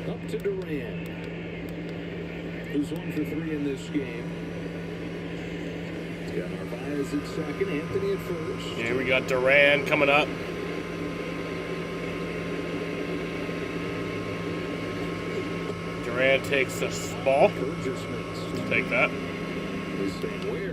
Up to Duran, who's 1 for 3 in this game. He's got Narvaez at second, Anthony at first. Yeah, we got Duran coming up. Duran takes the ball. Take that. He's staying where?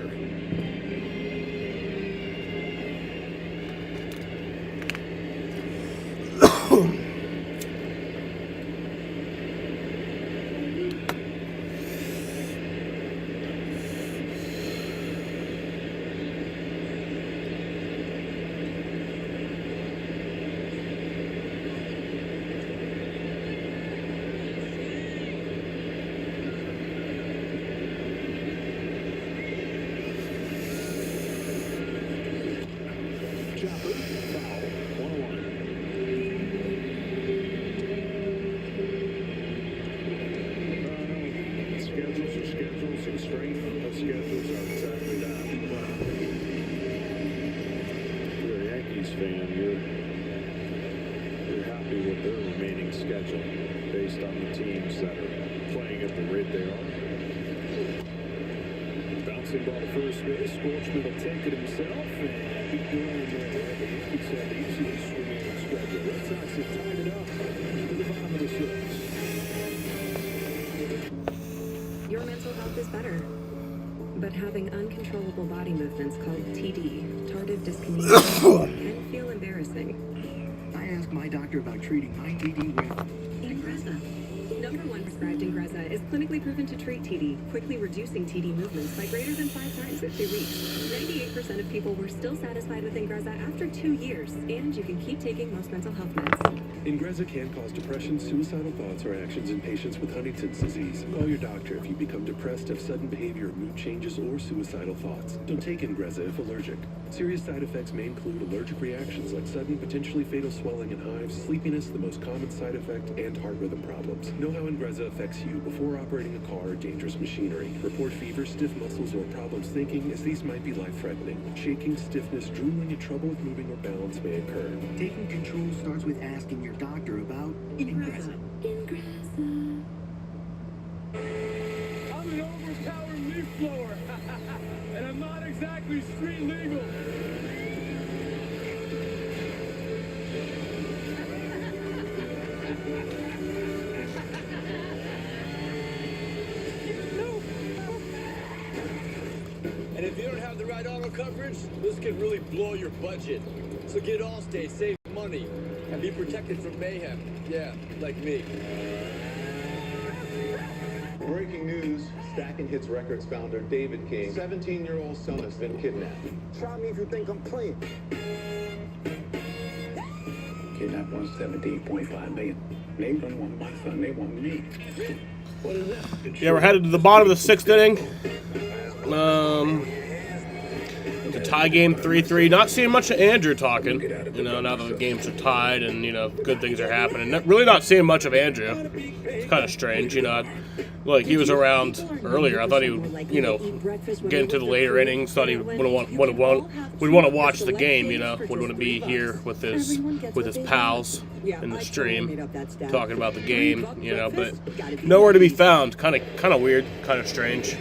Chopper, foul, 1-1. Schedules are schedules, and strength of schedules are exactly that. If you're a Yankees fan, you're happy with their remaining schedule based on the teams that are playing at the rate they are. Bouncing ball to first base, Sportsman will take it himself and beat Duran there. The Yankees have the easiest remaining schedule. Red Sox have tied it up to the bottom of the 6th. Your mental health is better. but having uncontrollable body movements called TD, tardive dyskinesia, can feel embarrassing. I asked my doctor about treating my TD with Ingrezza. Number 1 prescribed Ingrezza is clinically proven to treat TD, quickly reducing TD movements by greater than 5 times at 2 weeks. 98% of people were still satisfied with Ingrezza after 2 years, and you can keep taking most mental health meds. Ingrezza can cause depression, suicidal thoughts, or actions in patients with Huntington's disease. Call your doctor if you become depressed, have sudden behavior, mood changes, or suicidal thoughts. Don't take Ingrezza if allergic. Serious side effects may include allergic reactions like sudden, potentially fatal swelling and hives, sleepiness, the most common side effect, and heart rhythm problems. Know how Ingrezza affects you before operating a car or dangerous machinery. Report fever, stiff muscles, or problems thinking, as these might be life-threatening. Shaking, stiffness, drooling, and trouble with moving or balance may occur. taking control starts with asking your doctor about Ingrezza. I'm an overpowered leaf blower, and I'm not exactly street legal. And if you don't have the right auto coverage, this could really blow your budget. So get Allstate, save money, and be protected from mayhem. Yeah, like me. Breaking news, Stacking Hits Records founder David King, 17-year-old son has been kidnapped. Try me if you think I'm playing. Kidnapped 117.5 million. They don't want my son, they want me. What is that? Yeah, we're headed to the bottom of the 6th inning. The tie game 3-3. Not seeing much of Andrew talking, you know, now that the games are tied and, you know, good things are happening. Really not seeing much of Andrew. It's kind of strange, you know. Like, he was around earlier. I thought he would, you know, get into the later innings. Thought he would want to watch the game, you know. Would want to be here with his pals in the stream, talking about the game, you know. But nowhere to be found. Kind of weird, kind of strange.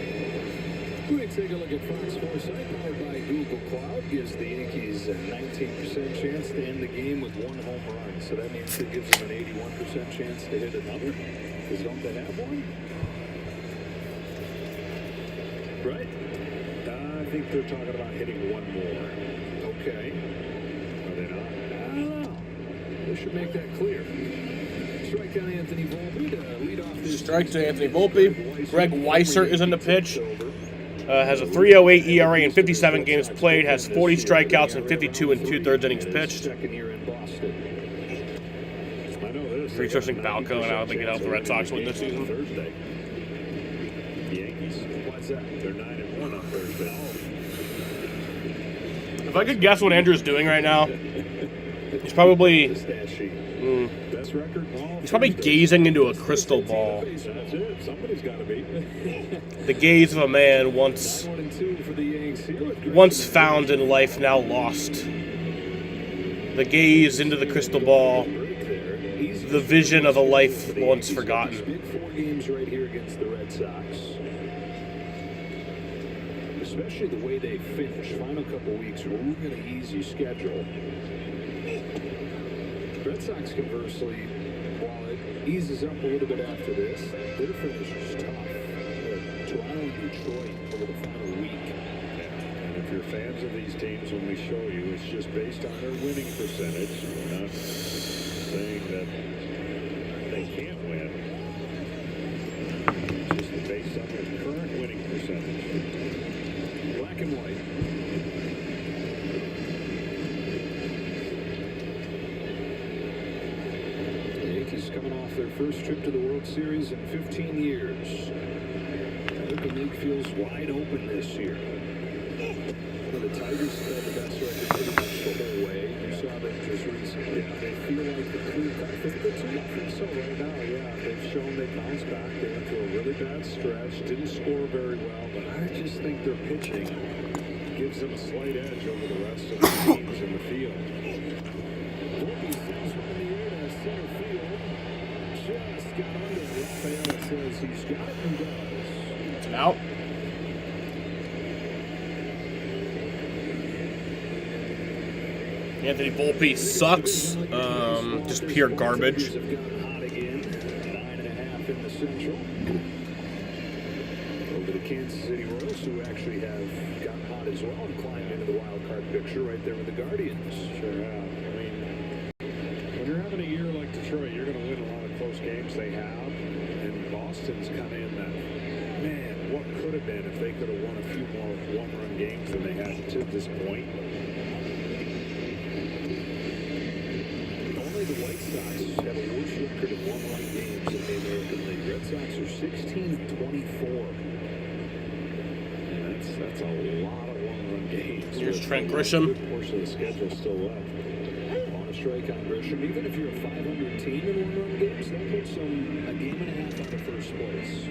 Quick take a look at Fox Foresight, powered by Google Cloud, gives the Yankees a 19% chance to end the game with 1 home run. So that means it gives them an 81% chance to hit another. Because don't they have one? Right? I think they're talking about hitting 1 more. Okay. Are they not? I don't know. They should make that clear. Strike on Anthony Volpe to lead off this. Strike to Anthony Volpe. Greg Weissert is in the pitch. Has a 3.08 ERA in 57 games played. Has 40 strikeouts and 52 2/3 innings pitched. Researching Balco, and I don't think it helped the Red Sox win this season. Thursday. The Yankees, what's that? They're 9-1 on Thursday. If I could guess what Andrew's doing right now, he's probably he's probably gazing into a crystal ball. Somebody's got to be. The gaze of a man once found in life, now lost. The gaze into the crystal ball. The vision of a life once forgotten. Big 4 games right here against the Red Sox. Especially the way they finish. Final couple weeks, we're going to easy schedule. Red Sox, conversely, while it eases up a little bit after this, their finish is tough. Toronto and Detroit over the final week. And if you're fans of these teams, when we show you, it's just based on their winning percentage. We're not saying that they can't win. It's just based on their current winning percentage. Black and white. The Yankees coming off their first trip to the World Series in 15 years. I think the league feels wide open this year. The Tigers have had the best record pretty much the whole way. You saw them just recently. They feel like the clear-cut favorites. I think so right now, yeah. They've shown they bounced back. They went through a really bad stretch. Didn't score very well, but I just think their pitching gives them a slight edge over the rest of the teams in the field. Volpe sends one in the air to center field. Just got under. Raphael says he's got it and does. It's out. Anthony Volpe sucks. Just pure garbage. Over the Kansas City Royals, who actually have gotten hot as well and climbed into the wild card picture right there with the Guardians. Sure have. I mean, when you're having a year like Detroit, you're going to win a lot of close games. They have. And Boston's kind of in that, man, what could have been if they could have won a few more one-run games than they had to this point. Only the White Sox have a worse record of one-run games in the American League. Red Sox are 16-24. And that's a lot of one-run games. Here's Trent Grisham. A good portion of the schedule still left. On a strike on Grisham. Even if you're a 500 team in one-run games, that puts them a game and a half out of first place.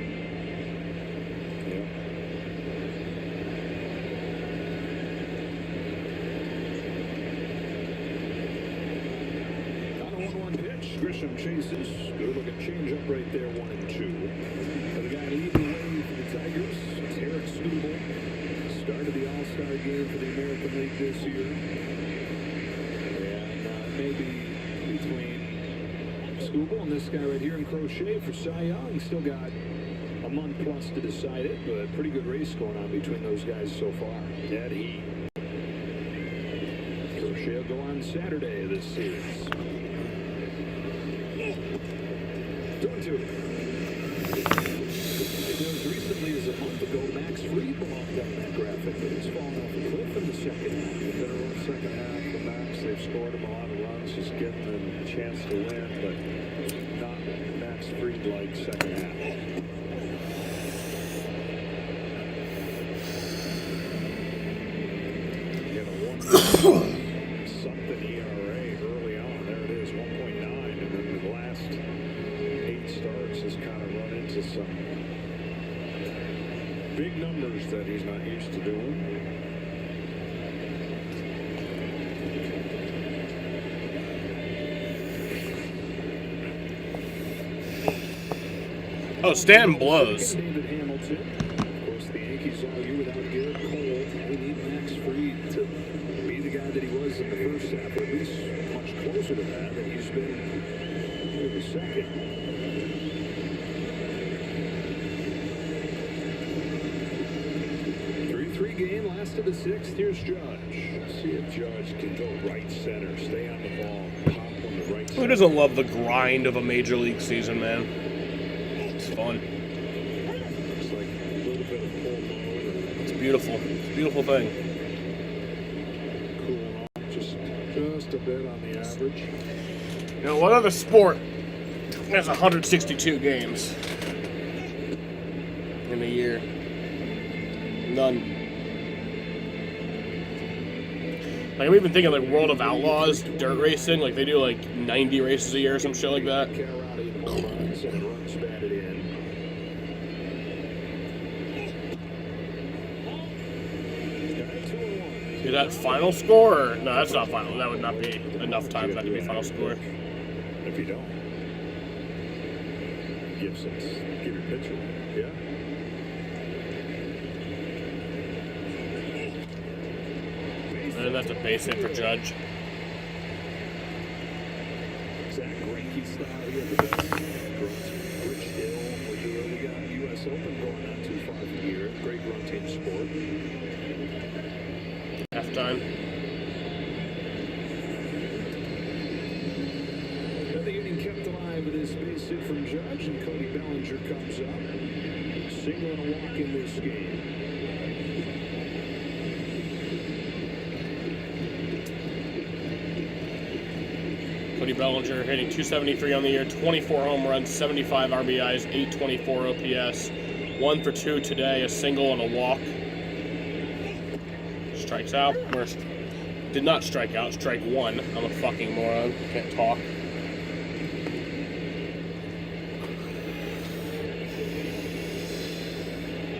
Yeah. On a 1-1 pitch, Grisham chases. Good looking change up right there, 1-2. For the guy leading the way for the Tigers, it's Eric Skubal. Started the All-Star game for the American League this year. And maybe between Skubal and this guy right here in Crochet for Cy Young, still got a month plus to decide it, but pretty good race going on between those guys so far. Dead heat. Crochet will go on Saturday of this series. 2-2. As recently as a month ago, Max Fried belonged on that graphic, but he's fallen off a cliff in the second half. Been a rough second half for Max. They've scored him a lot of runs, just getting them a chance to win, but not Max Fried-like second half. Get a 1-something ERA early on. There it is, 1.9, and then the last 8 starts has kind of run into some big numbers that he's not used to doing. Oh, Stanton blows. David Hamilton. Of course, the Yankees all year without Garrett Cole. They need Max Fried to be the guy that he was in the first half, or at least much closer to that than he's been in the second. 3-3 game, last of the 6th. Here's Judge. See if Judge can go right center, stay on the ball, pop on the right center. Who doesn't love the grind of a major league season, man? It's fun. It's like a little bit of pull mode. It's beautiful. It's a beautiful thing. Cool off just a bit on the average. You know, what other sport has 162 games in a year? None. Like, I'm even thinking, like, World of Outlaws, dirt racing. Like, they do, like, 90 races a year or some shit like that. Is that final score? Or? No, that's not final. That would not be enough time for that to be final score. If you don't, give your pitcher. Yeah. And that's a base hit for Judge. Zach Greinke style here. The best. Rich Hill. We got U.S. Open going not too far from here. Great grunting sport. Halftime. Another inning kept alive with this base hit from Judge, and Cody Bellinger comes up. Single and a walk in this game. Cody Bellinger hitting .273 on the year, 24 home runs, 75 RBIs, 824 OPS. 1 for 2 today, a single and a walk. Strikes out. Worst. Did not strike out, strike 1. I'm a fucking moron. Can't talk.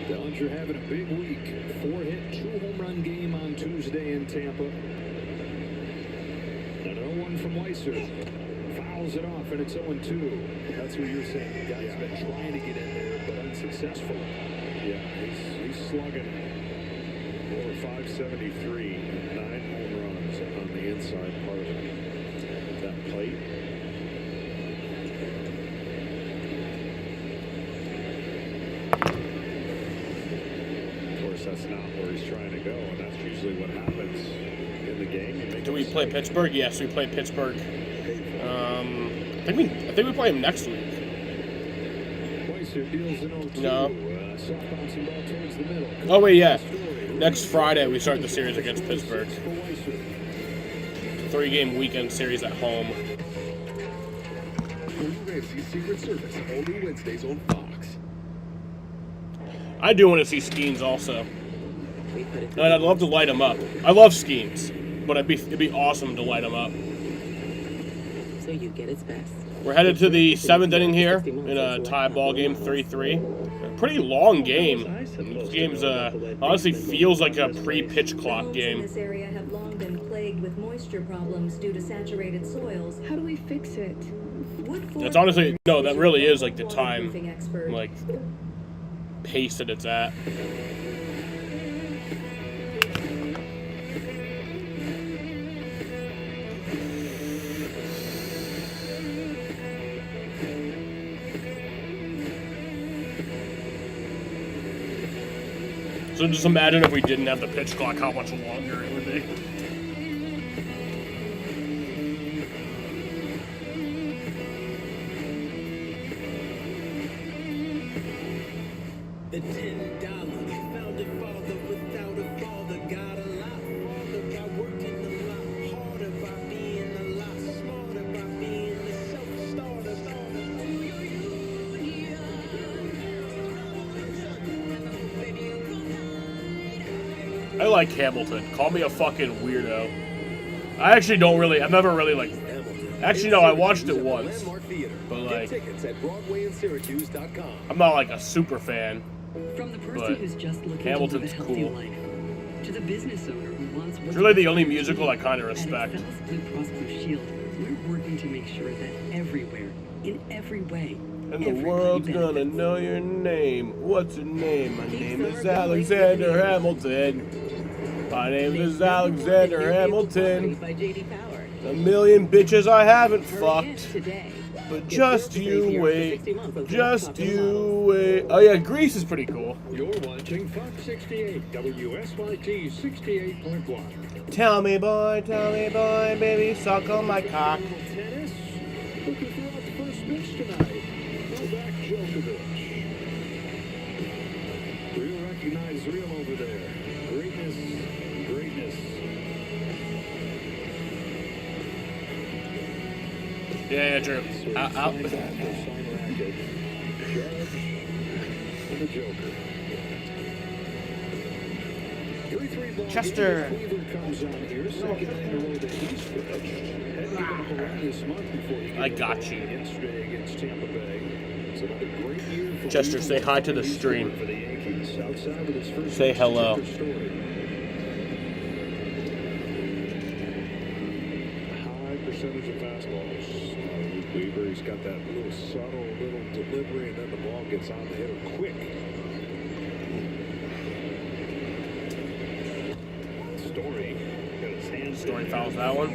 Bellinger having a big week. 4-hit, 2-home-run game on Tuesday in Tampa. Another one from Weiser. Fouls it off, and it's 0-2. That's what you're saying. The guy's been trying to get in there, but unsuccessful. Yeah, he's slugging over 573, 9 home runs on the inside part of that plate. course, that's not where he's trying to go, and that's usually what happens in the game. Do we play Pittsburgh? Yes, we play Pittsburgh. I think we play him next week. No. Oh wait, yeah. Next Friday we start the series against Pittsburgh. 3-game weekend series at home. Secret Service, only Wednesdays on Fox. I do want to see Skeens also. And I'd love to light him up. I love Skeens, but it'd be awesome to light him up. So you get its best. We're headed to the 7th inning here in a tie ball game, 3-3. A pretty long game. This game's honestly feels like a pre-pitch clock game. This area have long been plagued with moisture problems due to saturated soils. How do we fix it? It's honestly, no, that really is like the time, like, pace that it's at. So just imagine if we didn't have the pitch clock, how much longer it would be. The $10 founding father without a father got a lot farther by working a lot harder, by being a lot smarter, by being a self-starter. I like Hamilton. Call me a fucking weirdo. I actually don't really, I've never really like, actually no, I watched it once. But like, I'm not like a super fan. From the person But who's just looking Hamilton's to live a healthy cool. life, to the business owner who wants It's really the only musical I kind of respect. At Excellus Blue Cross Blue Shield, we're working to make sure that everywhere, in every way, And the world's gonna know your name. What's your name? My name is Alexander Hamilton. My name is Alexander Hamilton. by J.D. Power. A million bitches I haven't fucked. Today. But just you wait. Just you wait. Oh yeah, Grease is pretty cool. You're watching Fox 68, WSYT 68.1. Tell me boy, baby, suck on my cock. Tennis, looking for out the first pitch tonight. Novak Djokovic. Real recognize real over there. Greatness, greatness. Yeah, true. Out. And the Joker. Chester. I got you. Chester, say hi to the stream. Say hello. High percentage of fastballs. Luke Weaver, he's got that little subtle little delivery, and then the ball gets on the hitter quick. Story got his hands. Story fouls that one.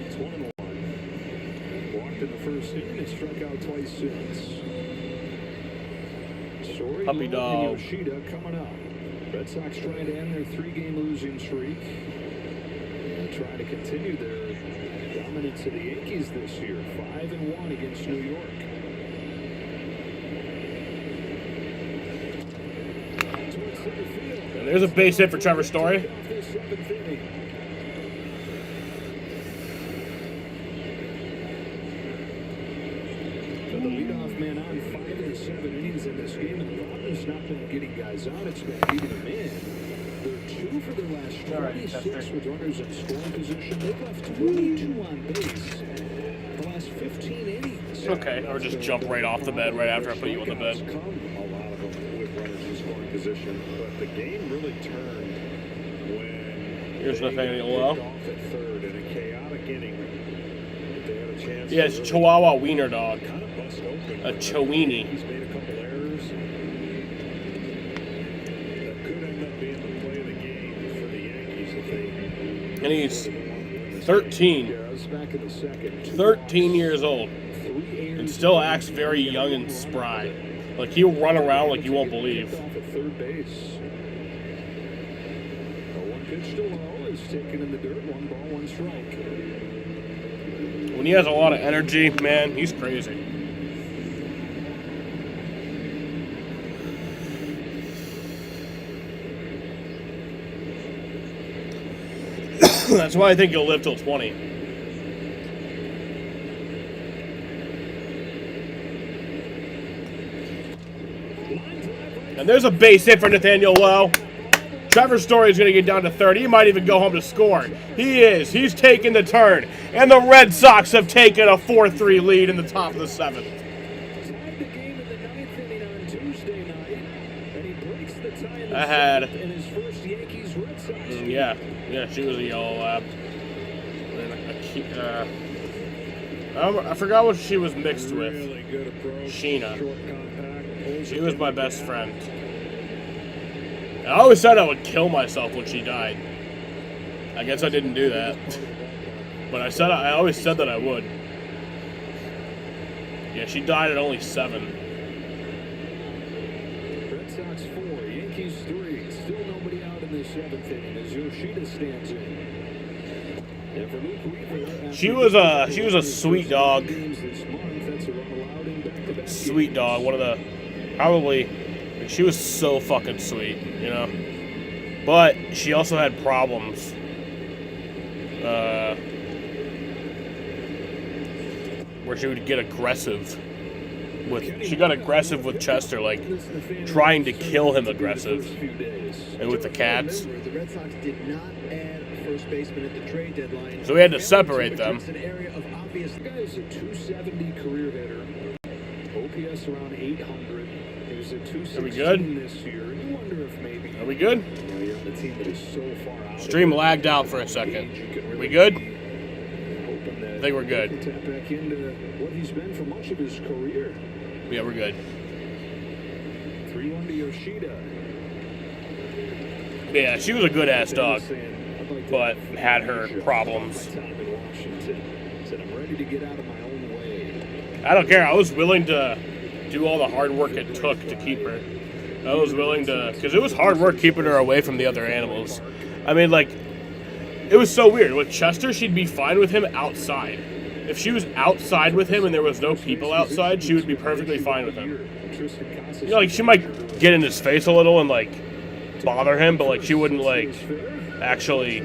It's 1-1. Walked in the first inning and struck out twice since. Story, Puppy dog. and Yoshida coming up. Red Sox trying to end their 3-game losing streak. And trying to continue their dominance of the Yankees this year. 5-1 against New York. And there's a base hit for Trevor Story. So the leadoff man on 5 7 innings in this game, and the problem's not been getting guys out, it's been beating them in. They're 2 for their last 26 with runners in scoring position. They've left 22 on base the last 15 innings. Okay, or just jump right off the bed right after I put you on the bed. A lot of them with runners in scoring position, but the game really turned when Here's they Nathaniel got Lowe. picked off at third in a chaotic inning. They had a chance Yeah, to it's really Chihuahua Wiener Dog. kind of bust open. A Chowini. He's made a couple errors that could end up being the play of the game for the Yankees if they. And he's 13. Back in the second. 13 years old. And still acts very young and spry. Like, he'll run around like you won't believe. Off at third base. Pitch to low is taken in the dirt. 1 ball, 1 strike. When he has a lot of energy, man, he's crazy. That's why I think he'll live till 20. And there's a base hit for Nathaniel Lowe. Trevor Story is going to get down to third. He might even go home to score. He is. He's taking the turn. And the Red Sox have taken a 4-3 lead in the top of the 7th. I had... Yeah, she was a yellow lab. I forgot what she was mixed with. Sheena. She was my best friend. I always said I would kill myself when she died. I guess I didn't do that. But I always said that I would. Yeah, she died at only 7. Red Sox 4, Yankees 3. Still nobody out in the 7th inning as Yoshida stands in. And for Luke Weaver, she was a sweet dog. Sweet dog. One of the she was so fucking sweet, you know. But she also had problems. Where she would get aggressive. She got aggressive with Chester, like trying to kill him aggressive. And with the Cats. The Red Sox did not add a first baseman at the trade deadline. So we had to separate them. The guy is a 270 career hitter. OPS around 800. He was a 216 this year. You wonder if maybe. Are we good? You're on the team that is so far out. Stream lagged out for a second. We good? I think we're good. Tap back into what he's been for much of his career. Yeah, we're good. 3-1 to Yoshida. Yeah, she was a good ass dog, but had her problems. Said, I'm ready to get out of my own way. I don't care. I was willing to do all the hard work it took to keep her. I was willing to, because it was hard work keeping her away from the other animals. I mean, like, it was so weird. With Chester, she'd be fine with him outside. If she was outside with him and there was no people outside, she would be perfectly fine with him. You know, like, she might get in his face a little and, like, bother him, but, like, she wouldn't, like, actually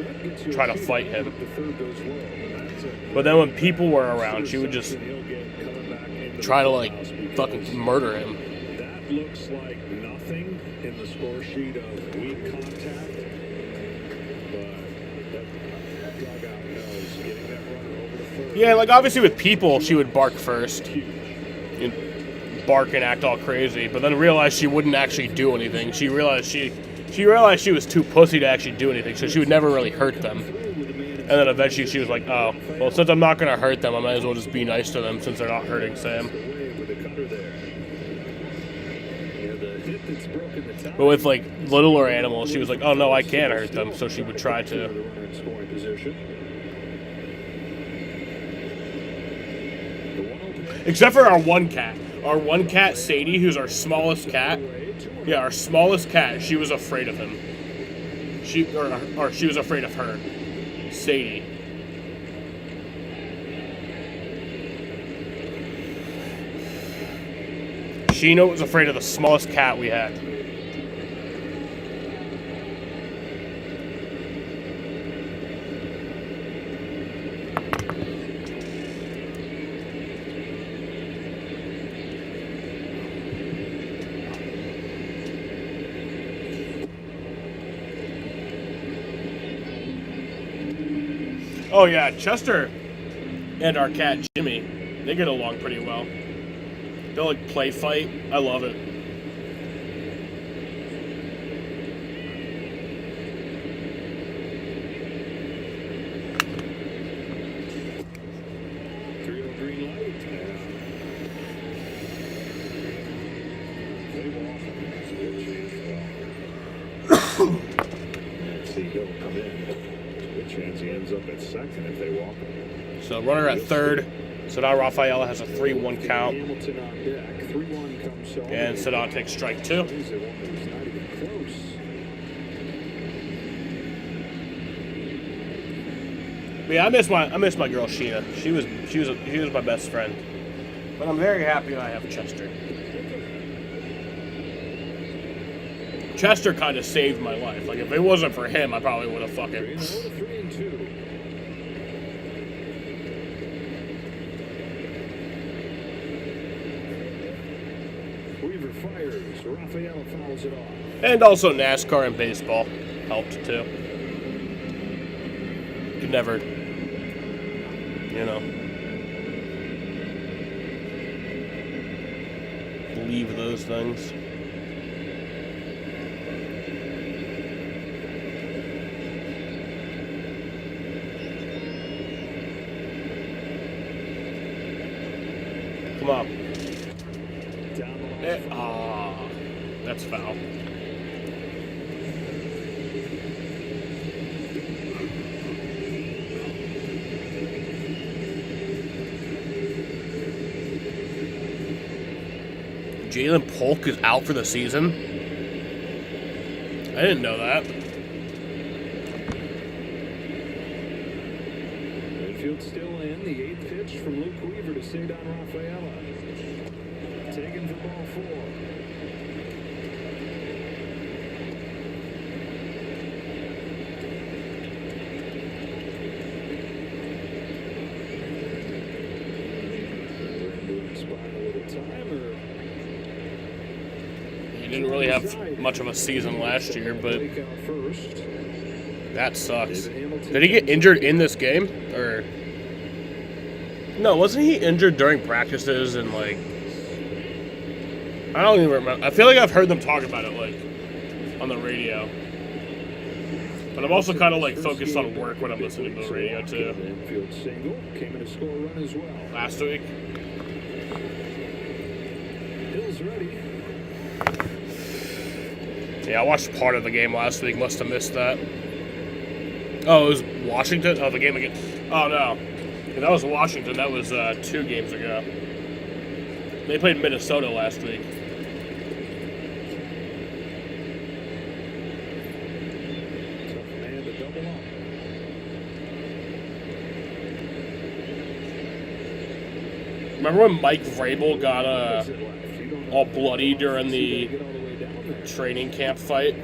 try to fight him. But then when people were around, she would just try to, like, fucking murder him. That looks like nothing in the score sheet of weak contact. Yeah, like, obviously with people, she would bark first. And bark and act all crazy, but then realized she wouldn't actually do anything. She realized she was too pussy to actually do anything, so she would never really hurt them. And then eventually she was like, oh, well, since I'm not going to hurt them, I might as well just be nice to them since they're not hurting Sam. But with, like, littler animals, she was like, oh, no, I can't hurt them, so she would try to. Except for our one cat. Our one cat, Sadie, who's our smallest cat. Yeah, our smallest cat, she was afraid of him. She was afraid of her. Sadie. Sheena was afraid of the smallest cat we had. Oh yeah, Chester and our cat Jimmy, they get along pretty well. They'll like play fight. I love it. He ends up at second if they walk him. So runner at third. So now Rafaela has a 3-1 count. And Sadat takes strike 2. But yeah, I miss my girl Sheena. She was my best friend. But I'm very happy I have Chester. Chester kind of saved my life. Like, if it wasn't for him, I probably would have fucking... 3-2. Weaver fires. Rafaela fouls it off. And also NASCAR and baseball helped, too. Could never, you know, leave those things. Come on. That's foul. Jalen Polk is out for the season? I didn't know that. Infield still in. The 8th pitch from Luke Weaver to Cedon Rafaela. Taken for ball 4. He didn't really have much of a season last year, but that sucks. Did he get injured in this game? Or no, wasn't he injured during practices and like I don't even remember. I feel like I've heard them talk about it like on the radio. But I'm also kind of like focused on work when I'm listening to the radio too. Infield single came in to score a run as well. Last week. Hill's ready. Yeah, I watched part of the game last week. Must have missed that. Oh, it was Washington? Oh, the game against... Oh, no. Yeah, that was Washington. That was 2 games ago. They played Minnesota last week. Tough man to double up. Remember when Mike Vrabel got all bloody during the training camp fight?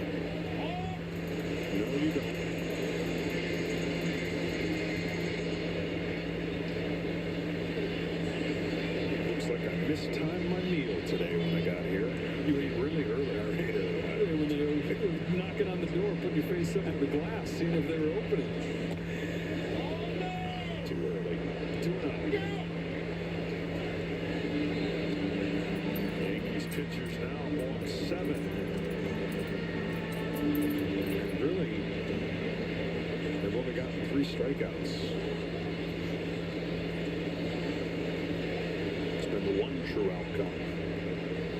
Looks like I mistimed my meal today when I got here. You ate really early, aren't you? When they were knocking on the door, putting your face up to the glass, seeing if they were opening. Too early. 2-0. Yankees pitchers now walk 7. Really, they've only gotten 3 strikeouts. It's been the one true outcome.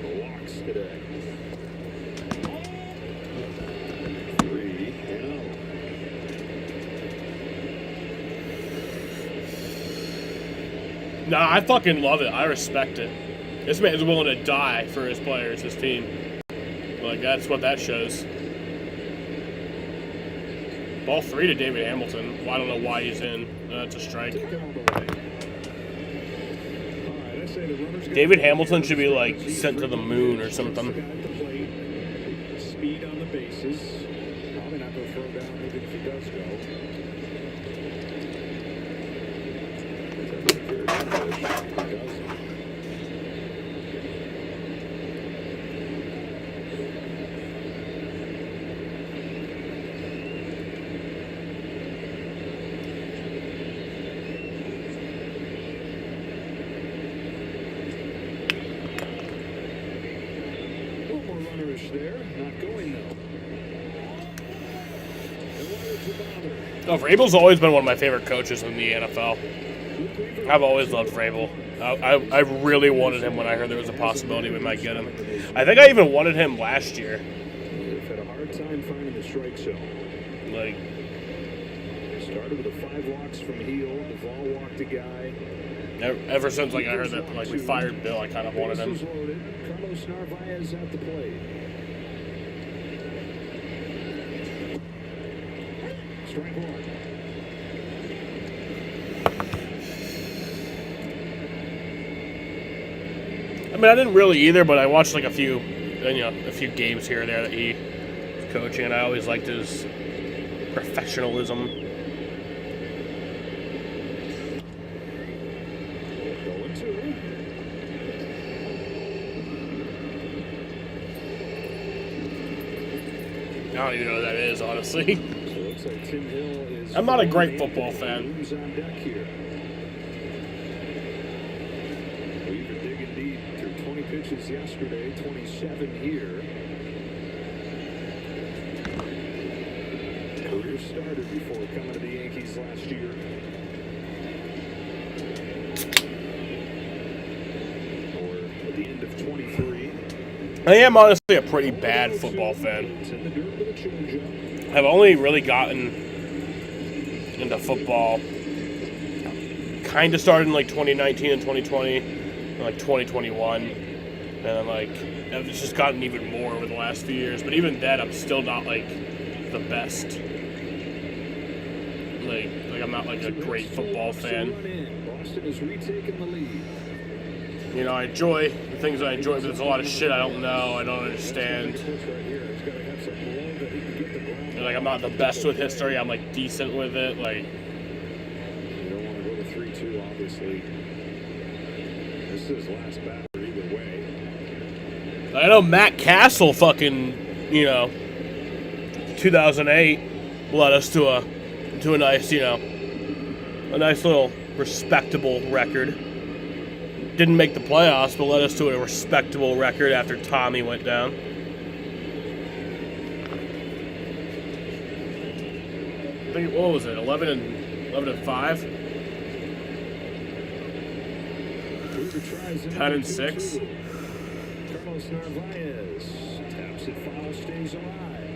The walks today. 3-0. Nah, I fucking love it. I respect it. This man's willing to die for his players, his team. Like, that's what that shows. Ball 3 to David Hamilton. Well, I don't know why he's in. That's a strike. David Hamilton should be, like, sent to the moon or something. Speed on the bases. Probably not going to throw down even if he does go. There, not going though. No, Vrabel's always been one of my favorite coaches in the NFL. I've always loved Vrabel. I really wanted him when I heard there was a possibility we might get him. I think I even wanted him last year. They've had a hard time finding the strike zone. Like, started with a 5 walks from Heel. Duvall walked a guy. Ever since like I heard that like we fired Bill, I kind of wanted him. Carlos Narvaez at the plate. Strike 1. I mean, I didn't really either, but I watched like a few games here and there that he was coaching, and I always liked his professionalism. I don't even know who that is, honestly. I'm not a great football fan. Weaver digging deep through 20 pitches yesterday, 27 here. Career started before coming to the Yankees last year. Or at the end of 23. I am honestly a pretty bad football fan. I've only really gotten into football kind of started in like 2019 and 2020, and like 2021, and then like it's just gotten even more over the last few years. But even then, I'm still not like the best. Like I'm not like a great football fan. Boston is retaking the lead. You know, I enjoy the things I enjoy, but there's a lot of shit I don't know, I don't understand. And, like, I'm not the best with history, I'm like decent with it, like. You don't want to go to 3-2, obviously. This is his last batter either way. I know Matt Castle fucking, 2008 led us to a nice, a nice little respectable record. Didn't make the playoffs, but led us to a respectable record after Tommy went down. I think, what was it, 11 and 5? 10 and 6? Carlos Narvaez taps it foul, stays alive.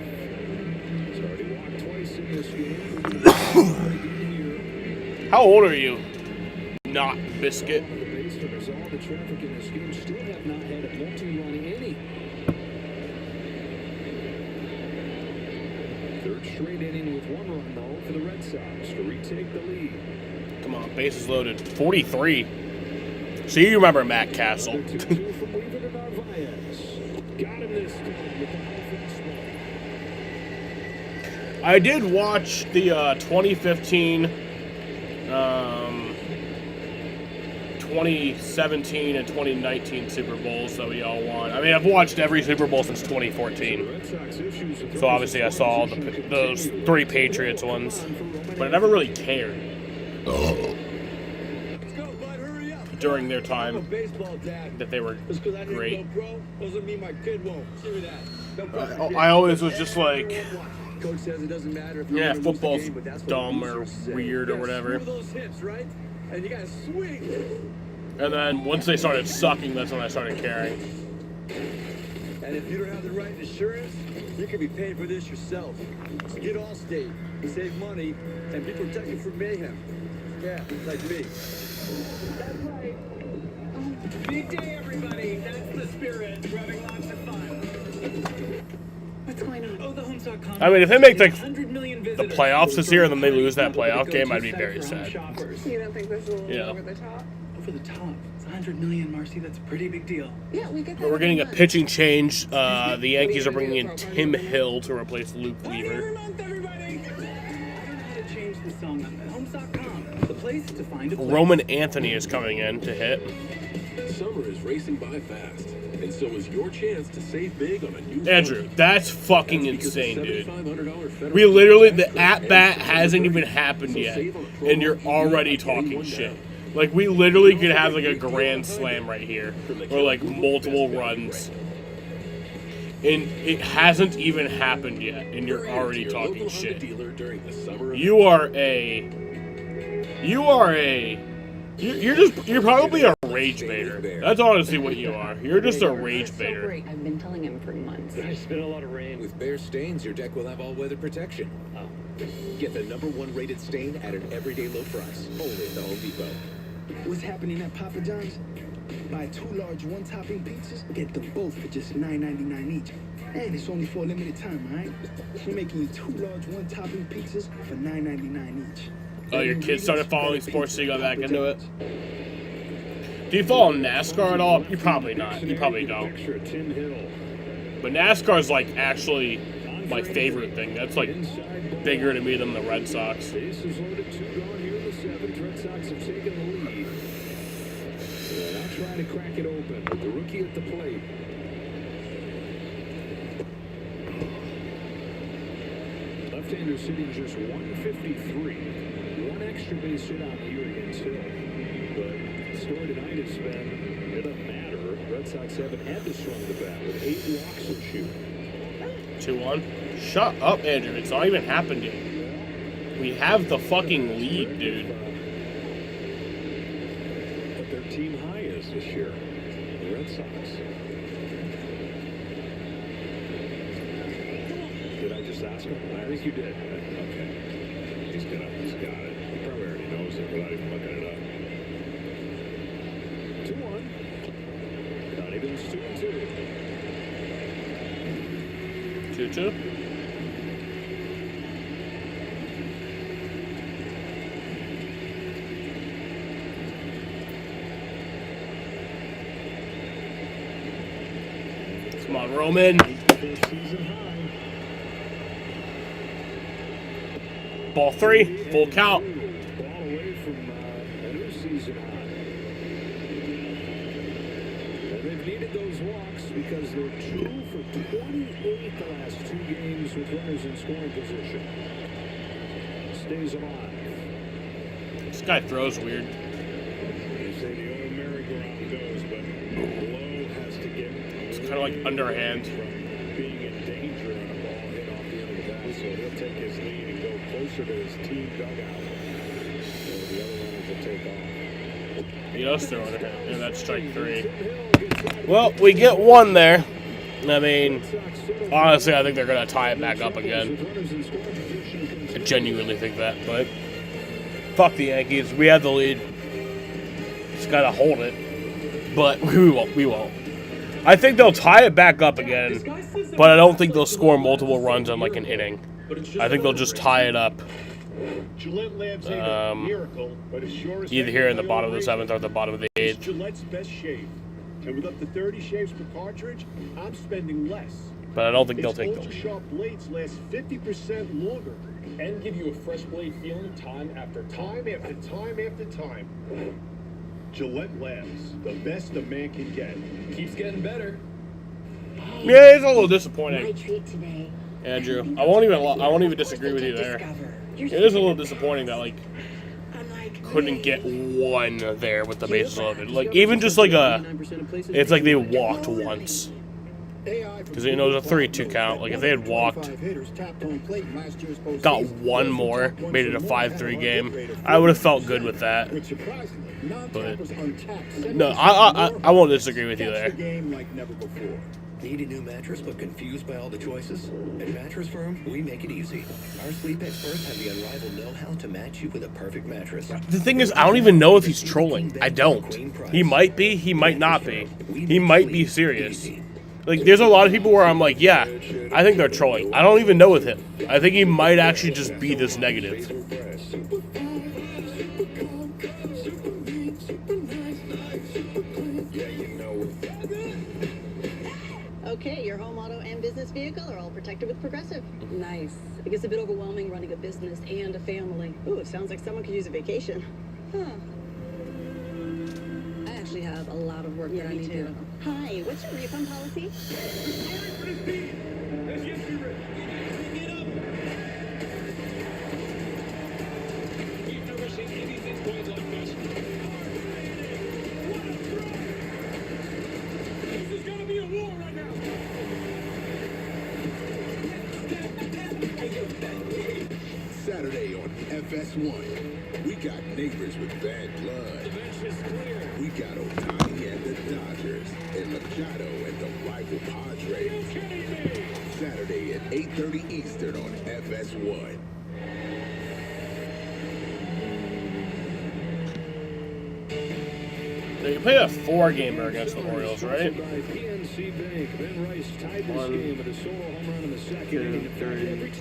He's already walked twice in this game. How old are you? Not Biscuit. All the traffic in this game still have not had a multi-run inning. Third straight inning with one run, though, for the Red Sox to retake the lead. Come on, bases loaded. 43. So you remember Matt Castle. 2-2 from Weaver to Narvaez. Got him this time with the high fastball. I did watch the 2015, 2017 and 2019 Super Bowls that we all won. I mean, I've watched every Super Bowl since 2014. So obviously I saw those 3 Patriots ones, but I never really cared during their time that they were great. I always was just like, Coach says it doesn't matter if yeah, football's dumb or weird or whatever. And you gotta swing. And then once they started sucking, that's when I started caring. And if you don't have the right insurance, you could be paying for this yourself. So get Allstate, save money, and be protected from mayhem. Yeah, like me. That's right. Big day, everybody. That's the spirit. We're having lots of fun. What's going on? Oh, the Homes.com. I mean, if they make like the the playoffs this year and then they lose that playoff game, I'd be very sad. You don't think this is a little over the top? Over the top. It's 100 million, Marcy. That's a pretty big deal. Yeah, we get that. But we're getting a pitching change. The Yankees are bringing in Tim Hill to replace Luke Weaver. Change the song on Homes.com. The place to find a place. Roman Anthony is coming in to hit. Summer is racing by fast, and so is your chance to save big on a new Andrew, that's fucking insane, dude. We literally, the at-bat hasn't even happened yet, and you're already talking shit. Like, we literally could have, like, a grand slam right here, or, like, multiple runs. And it hasn't even happened yet, and you're already talking shit. You're probably a rage baiter. That's honestly what you are. You're just a rage baiter. I've been telling him for months. There's been a lot of rain. With Bear Stains, your deck will have all-weather protection. Get the #1 rated stain at an everyday low price, only at the Home Depot. What's happening at Papa John's? Buy 2 large one-topping pizzas, get them both for just $9.99 each. And it's only for a limited time, alright? We're making you 2 large one-topping pizzas for $9.99 each. Oh, your kids started following sports, so you got back into it? Do you follow NASCAR at all? You probably not. You probably don't. But NASCAR's like actually my favorite thing. That's like bigger to me than the Red Sox. Bases loaded, 2 gone here in the 7th. Red Sox have taken the lead. They're now trying to crack it open with the rookie at the plate. Left-hander sitting just 153. 1 extra base hit on the year against Hill. But the story tonight has been, it doesn't matter. Red Sox haven't had to swing the bat with 8 walks and shoot. 2-1. Shut up, Andrew. It's not even happened yet. We have the fucking lead, dude. What their team high is this year, the Red Sox. Did I just ask him? I think you did. Okay. He's got it. He probably already knows it without even looking it up. 2-1. Dunedin's 2-2. 2-2. Come on, Roman. Ball 3, full count. Ball away from a new season high. And they've needed those walks because they're 2 for 28 the last 2 games with runners in scoring position. Stays alive. This guy throws weird. They say the old merry-go-round goes, but Lowe has to get. It's kind of like underhand. From being in danger on a ball hit off the end of the bat, so he'll take his lead and go closer to his team dugout. So the other runners will take off. He does throw underhand, and that's strike 3. Well, we get 1 there. I mean, honestly, I think they're going to tie it back up again. I genuinely think that, but fuck the Yankees. We have the lead. Just got to hold it. But we won't. I think they'll tie it back up again, but I don't think they'll score multiple runs in like an inning. I think they'll just tie it up. Either here in the bottom of the 7th or the bottom of the 8th. Gillette's best shave. And with up to 30 shaves per cartridge, I'm spending less. But I don't think they'll take Ultra sharp blades last 50% longer. And give you a fresh blade feeling time after time. Time after time after time. Gillette Labs, the best a man can get. Keeps getting better. Yeah, it's a little disappointing. My treat today. Andrew, I won't even disagree with you there. It is a little disappointing that like couldn't get 1 there with the bases loaded. Like even just like it's like they walked once. Because you know it was a 3-2 count. Like if they had walked, got 1 more, made it a 5-3 game, I would have felt good with that. But no, I won't disagree with you there. Need a new mattress but confused by all the choices? At Mattress Firm, we make it easy. Our sleep experts have the unrivaled know-how to match you with a perfect mattress. The thing is, I don't even know if he's trolling. I don't. He might be, he might not be. He might be serious. Like, there's a lot of people where I'm like, yeah, I think they're trolling. I don't even know with him. I think he might actually just be this negative. Okay, your home, auto, and business vehicle are all protected with Progressive. Nice. It gets a bit overwhelming running a business and a family. Ooh, it sounds like someone could use a vacation. Huh. I actually have a lot of work that I need to do. Hi, what's your refund policy? We've never seen anything quite like this. This is gonna be a war right now. Saturday on FS1, we got neighbors with bad blood. The bench is clear. We got Otani and the Dodgers, and Machado and the rival Padres. Saturday at 8:30 Eastern on FS1. They play a 4-gamer against the Orioles, right? 1, 2, 3.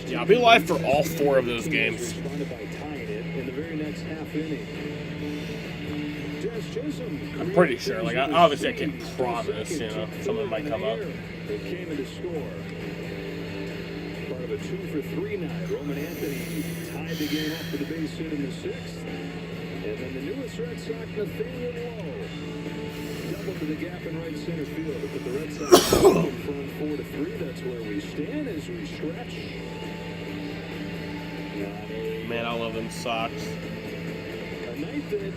Yeah, I'll be live for all 4 of those games. In the very next half inning. Just I'm pretty sure. Like, obviously I can't promise, you know, something might come up. They came in to score. Part of a 2-for-3 night. Roman Anthony tied the game up with a base hit in the 6th. And then the newest Red Sox, Nathaniel Lowe, doubled to the gap in right center field. But the Red Sox in front 4-3. That's where we stand as we stretch. Man, I love them Sox. A night that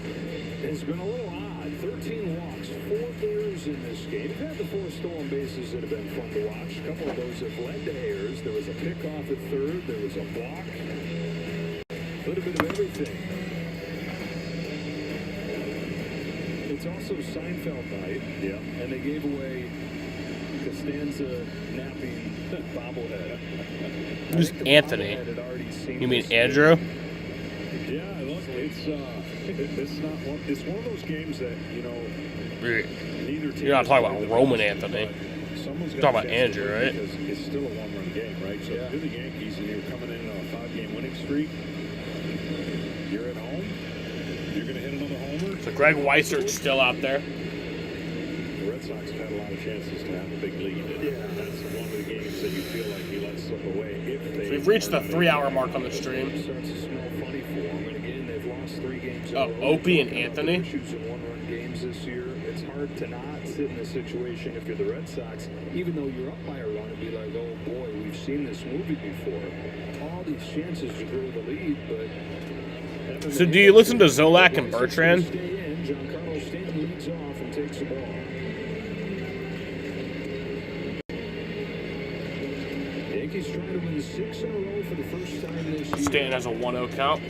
has been a little odd. 13 walks, 4 errors in this game. We've had the 4 stolen bases that have been fun to watch. A couple of those have led to errors. There was a pickoff at third. There was a block. A little bit of everything. It's also Seinfeld night. Yeah. And they gave away Costanza napping bobblehead. Who's Anthony? You mean Andrew? Yeah, look, it's not one. It's one of those games that neither team. You're not talking about Roman Anthony. Someone's You're talking about Andrew, right? Because it's still a one-run game, right? So if you're the Yankees and you're coming in on a 5-game winning streak, you're at home. You're going to hit another homer. So Greg Weisert's still out there. The Red Sox have had a lot of chances to have a big lead. And that's one of the games that you feel like you let slip away. So we've reached the 3-hour mark on the stream. Starts to smell funny for them. And again, they've lost 3 games. Oh, Opie and Anthony. Shoots in one-run games this year. It's hard to not sit in a situation if you're the Red Sox, even though you're up by a run, and be like, oh boy, we've seen this movie before. All these chances to grow the lead, but. So do you listen to Zolak and Bertrand? Giancarlo Stanton leads off and takes the ball. Yankees trying to win 6 in a row for the first time this year. Stanton has a 1-0 count.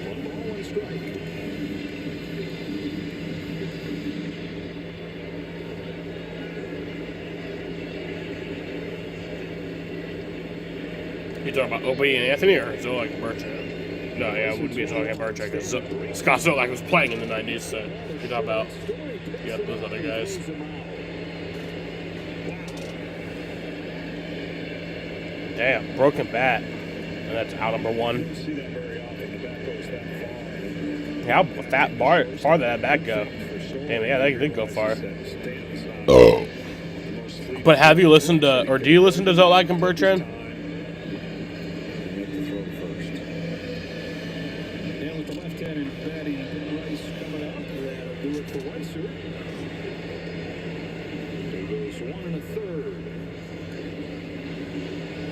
One ball, 1 strike. You talking about Opie and Anthony or Zolak and Bertrand? No, yeah, it wouldn't be Zolak and Bertrand because Scott Zolak was playing in the 90s, so you're talking about those other guys. Damn, broken bat. And that's out number 1. How far did that bat go? Damn, yeah, that did go far. Oh. But have you listened to, or do you listen to Zolak and Bertrand?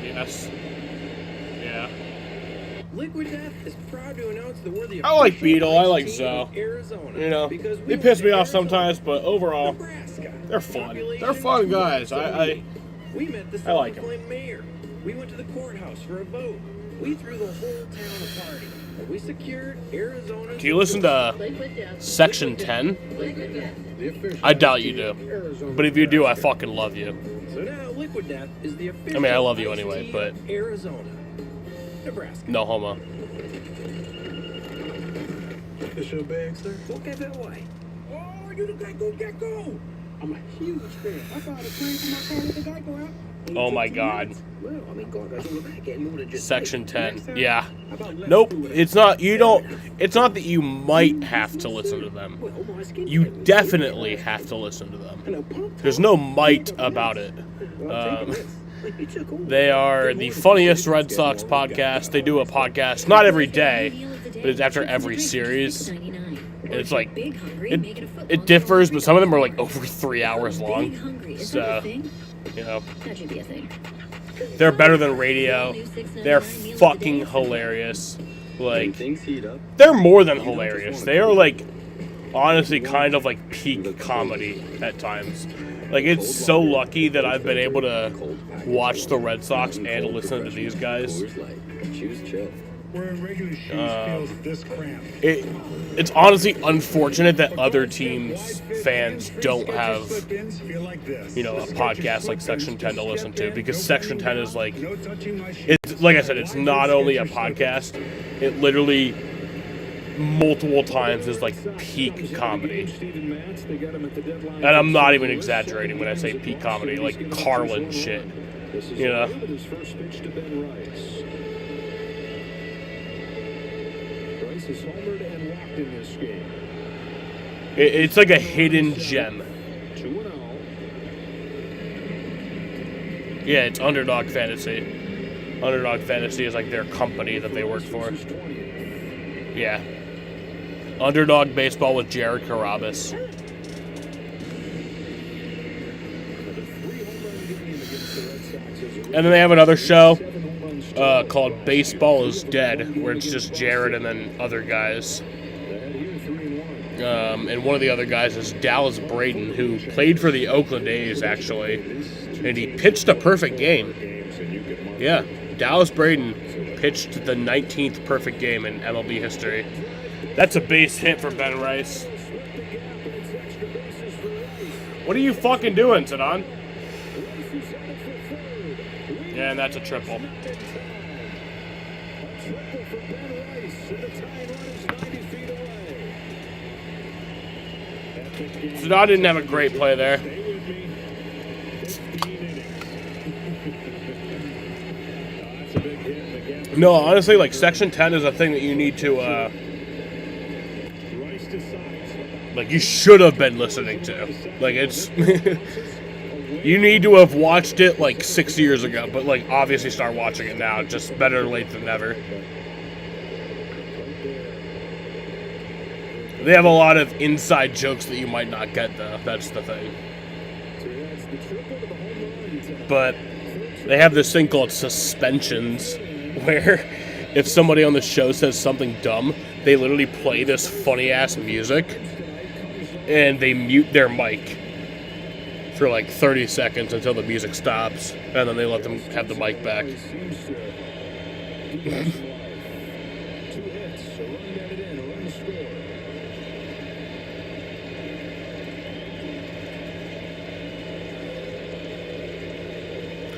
Yes. Yeah. Liquid Death is proud to announce that we're the I like Beetle. I like Zoe. Arizona. You know, they piss me off sometimes, but overall, they're fun. They're fun guys. I like them. Mayor. We went to the courthouse for a vote. We threw the whole town a party. We secured Arizona. Do you listen to Section 10? I doubt you do. But if you do, I fucking love you. So now Liquid Death is the official. I mean, I love you anyway, but Arizona. Nebraska. no homo. It's your bag, sir. Okay, that way. Oh, you the Gecko. I'm a huge fan. I thought it came from my car with the Gecko out. Oh my god. Well, I mean, God, guys on the back end more than just Section 10. Yeah. Nope. It's not. You don't. It's not that you might have to listen to them. You definitely have to listen to them. There's no might about it. They are the funniest Red Sox podcast. They do a podcast not every day, but it's after every series. And it's like it differs, but some of them are like over 3 hours long. So, you know, they're better than radio. They're fucking hilarious. Like, they're more than hilarious. They are like honestly kind of like peak comedy at times. Like, it's so lucky that I've been able to watch the Red Sox and listen to these guys. Wearing regular shoes feels this cramped. It's honestly unfortunate that other teams' fans don't have, you know, a podcast like Section 10 to listen to, because Section 10 is like, it's like I said, it's not only a podcast, it literally multiple times is like peak comedy. And I'm not even exaggerating when I say peak comedy, like Carlin shit. This is You know. his first pitch to Ben Rice. Rice has homered and walked in this game. It's like a hidden gem. 2-0. Yeah, it's Underdog Fantasy. Underdog Fantasy is like their company that they work for. Yeah. Underdog Baseball with Jared Carabas. And then they have another show called Baseball is Dead, where it's just Jared and then other guys. And one of the other guys is Dallas Braden, who played for the Oakland A's, actually. And he pitched a perfect game. Yeah, Dallas Braden pitched the 19th perfect game in MLB history. That's a base hit for Ben Rice. What are you fucking doing, Zidane? Yeah, and that's a triple. Zidane didn't have a great play there. No, honestly, like, Section 10 is a thing that you need to, like, you should have been listening to. Like, it's... You need to have watched it, like, 6 years ago, but, like, obviously start watching it now. Just better late than never. They have a lot of inside jokes that you might not get, though. That's the thing. But they have this thing called suspensions, where if somebody on the show says something dumb, they literally play this funny-ass music, and they mute their mic for like 30 seconds until the music stops, and then they let them have the mic back.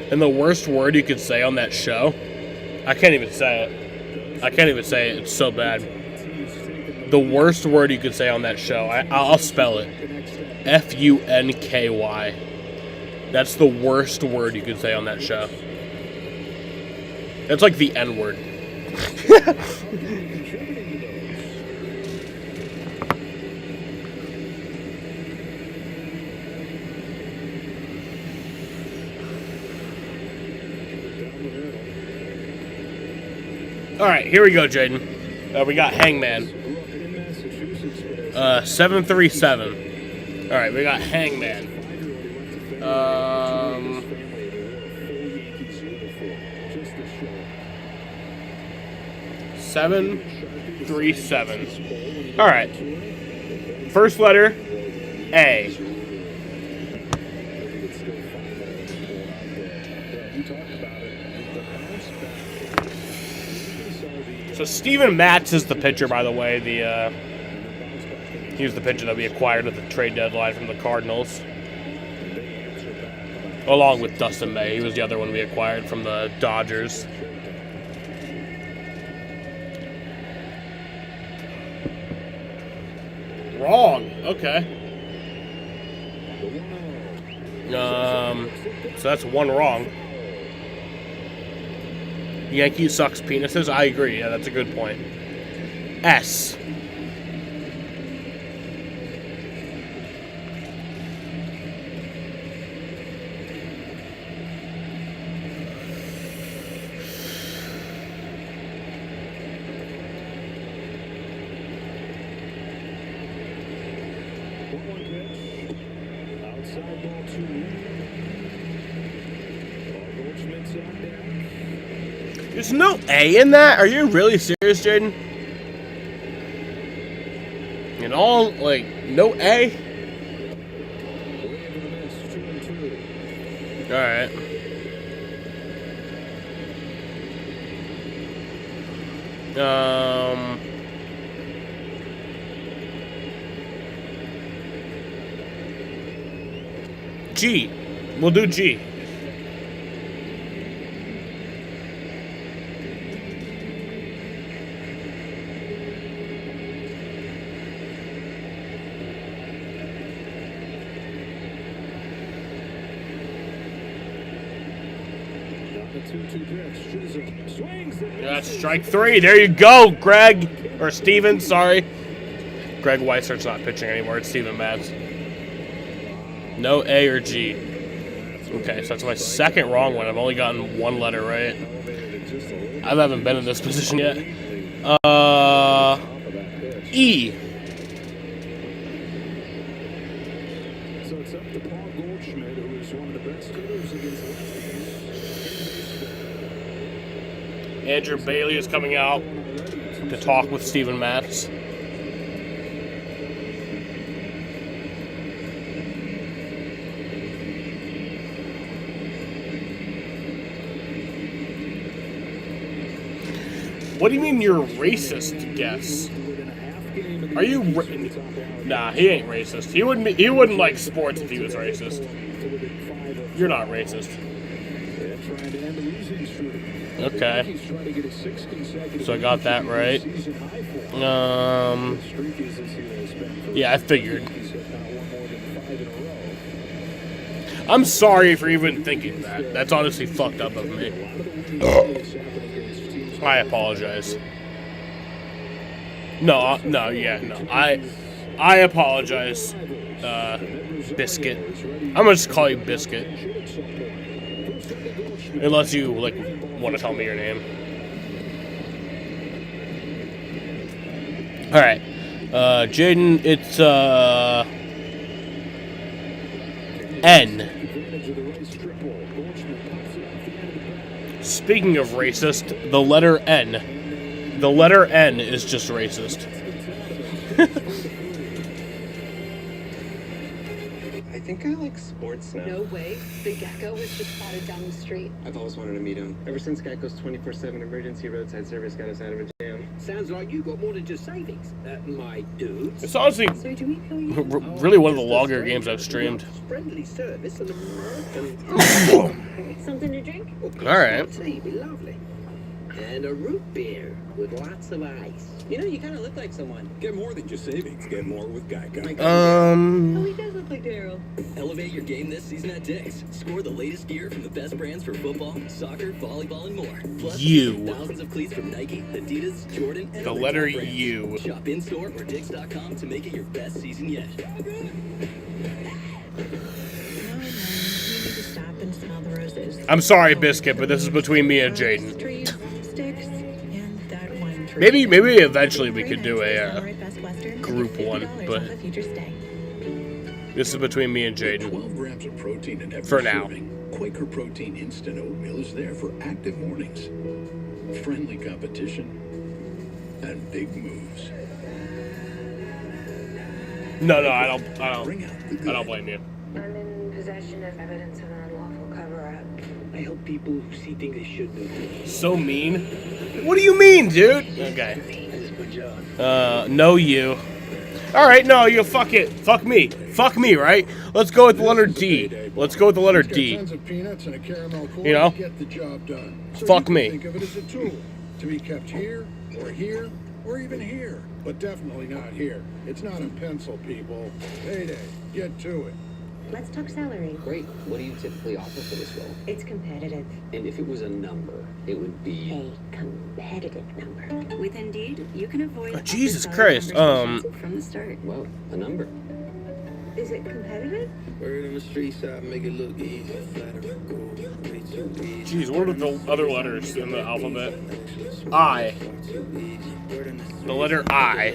And the worst word you could say on that show, I can't even say it. I can't even say it. It's so bad. The worst word you could say on that show, I'll spell it. Funky. That's the worst word you could say on that show. That's like the N-word. All right, here we go, Jaden. We got Hangman. 737. All right, we got Hangman. 737. All right. First letter, A. So Steven Matz is the pitcher, by the way. He was the pitcher that we acquired at the trade deadline from the Cardinals, along with Dustin May. He was the other one we acquired from the Dodgers. Wrong. Okay. So that's one wrong. Yankee sucks penises? I agree. Yeah, that's a good point. S. There's no A in that? Are you really serious, Jaden? And all, like, no A? Alright. G. We'll do G. That's strike 3. There you go, Greg. Or Steven, sorry. Greg Weissert's not pitching anymore. It's Steven Matz. No A or G. Okay, so that's my second wrong one. I've only gotten one letter right. I haven't been in this position yet. E. So it's up to Paul Goldschmidt, who is one of the best hitters against lefties. Andrew Bailey is coming out to talk with Steven Matz. What do you mean you're racist, guess? Are you Nah, he ain't racist. He wouldn't like sports if he was racist. You're not racist. Okay. So I got that right. Yeah, I figured. I'm sorry for even thinking that. That's honestly fucked up of me. I apologize. No. I apologize, Biscuit. I'm gonna just call you Biscuit. Unless you, like, want to tell me your name. Alright. Jaden, it's, N. Speaking of racist, the letter N. The letter N is just racist. I think I like sports now. No way. The gecko was just spotted down the street. I've always wanted to meet him. Ever since Geico's 24/7 emergency roadside service got us out of a jam. Sounds like you got more than just savings, my dude. It's honestly really one of the longer games I've streamed. Friendly service and American. Something to drink? All right. Tea be lovely. And a root beer with lots of ice. You know, you kind of look like someone. Get more than just savings. Get more with Geico. Oh, he does look like Daryl. Elevate your game this season at Dick's. Score the latest gear from the best brands for football, soccer, volleyball, and more. Plus, thousands of cleats from Nike, Adidas, Jordan, and the other letter top brands. U. Shop in-store or Dicks.com to make it your best season yet. You need to stop and smell the roses. I'm sorry, Biscuit, but this is between me and Jaden. Trees, sticks, and that one tree. Maybe eventually we could do a group one, but this is between me and 12 Jaden. grams of protein in every For now. serving. Quaker Protein Instant Oatmeal is there for active mornings, friendly competition, and big moves. No, I don't blame you. I'm in possession of evidence of an unlawful cover-up. I help people who see things they should know. So mean. What do you mean, dude? Okay. No, you. All right, no, you fuck it. Fuck me. Fuck me, right? Let's go with the letter D. Let's go with the letter D. Tons of peanuts and a caramel corn You know? to get the job done. So Fuck you can me. Think of it as a tool to be kept here, or even here, but definitely not here. It's not a pencil, people. Payday. Get to it. Let's talk salary. Great. What do you typically offer for this role? It's competitive. And if it was a number, it would be A competitive number. With Indeed, you can avoid Oh, Jesus awkward Christ, conversations from the start. Well, a number. Is it competitive? Word on the street side, make it look easy. Jeez, what are the other letters in the alphabet? I. The letter I.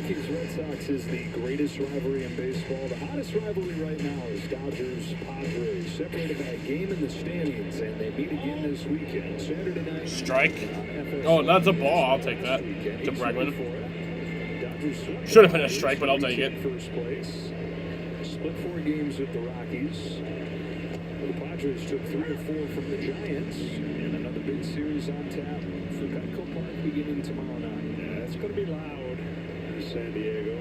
Yankees-Red Sox is the greatest rivalry in baseball. The hottest rivalry right now is Dodgers-Padres, separated by a game in the standings, and they meet again this weekend. Saturday night. Strike. Oh, that's a ball. I'll take that. To Bregman. Should have been a strike, but I'll take it. First place. Split 4 games with the Rockies. The Padres took 3 or 4 from the Giants, and another big series on tap for Petco Park beginning tomorrow night. It's going to be loud in San Diego.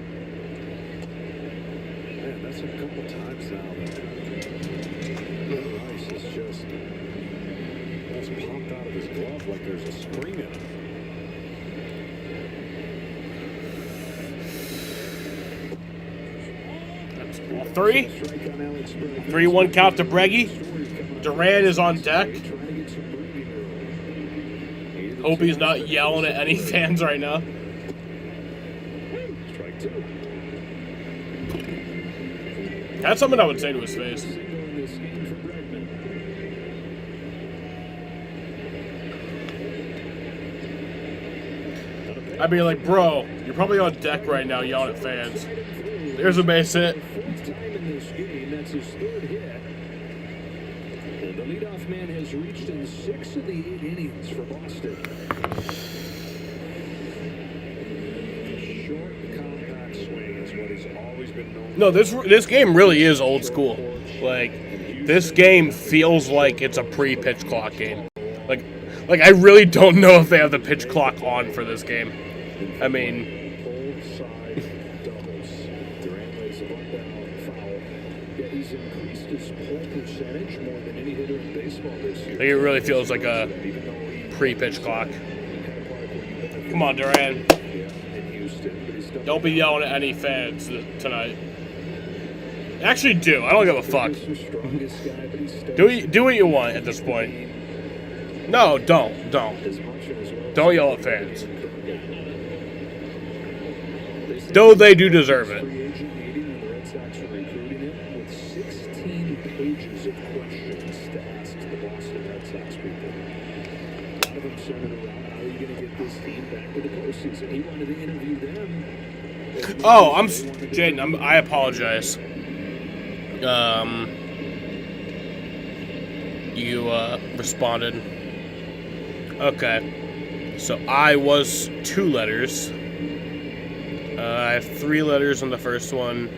Man, that's a couple times now that Rice is just that's popped out of his glove like there's a spring in it. 3. 3-1 count to Breggy. Duran is on deck. Hope he's not yelling at any fans right now. Strike 2. That's something I would say to his face. In this game for Bregman. I'd be like, bro, you're probably on deck right now yelling at fans. There's a base hit. Fourth time in this game, that's his third hit. And the leadoff man has reached in 6 of the 8 innings for Boston. Short, compact swing is what he's always been known for. No, this game really is old school. Like, this game feels like it's a pre-pitch clock game. Like I really don't know if they have the pitch clock on for this game. I mean, Both side doubles. Duran lays the bunt down, foul. Yet he's increased his pull percentage more than any hitter in baseball this year. like it really feels like a pre-pitch clock. Come on, Duran. Don't be yelling at any fans tonight. Actually, do. I don't give a fuck. Do what you want at this point. No, don't. Don't yell at fans. Though they do deserve it. The Red Sox are recruiting him with 16 pages of questions to ask the Boston Red Sox people. A lot of them centered around how are you going to get this team back to the postseason. He wanted to interview them. Oh, Jaden. I apologize. You responded. Okay, so I was 2 letters. I have 3 letters on the first one.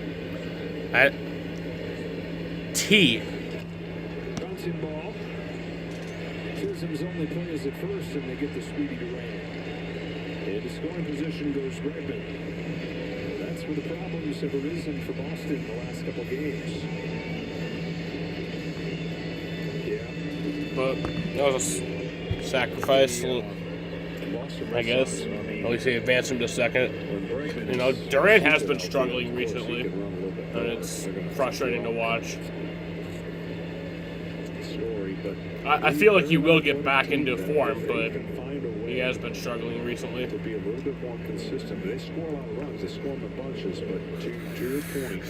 T. Bouncing ball. Chisholm's only plays at first, and they get the Speedy Duran. And the scoring position goes Bregman. That's where the problems have arisen for Boston the last couple games. Yeah. But that was a sacrifice, I guess. At least he advanced him to second. You know, Durant has been struggling recently, and it's frustrating to watch. I feel like he will get back into form, but he has been struggling recently. To be a little bit more consistent. They score a lot of runs. They score them in bunches, but to your point,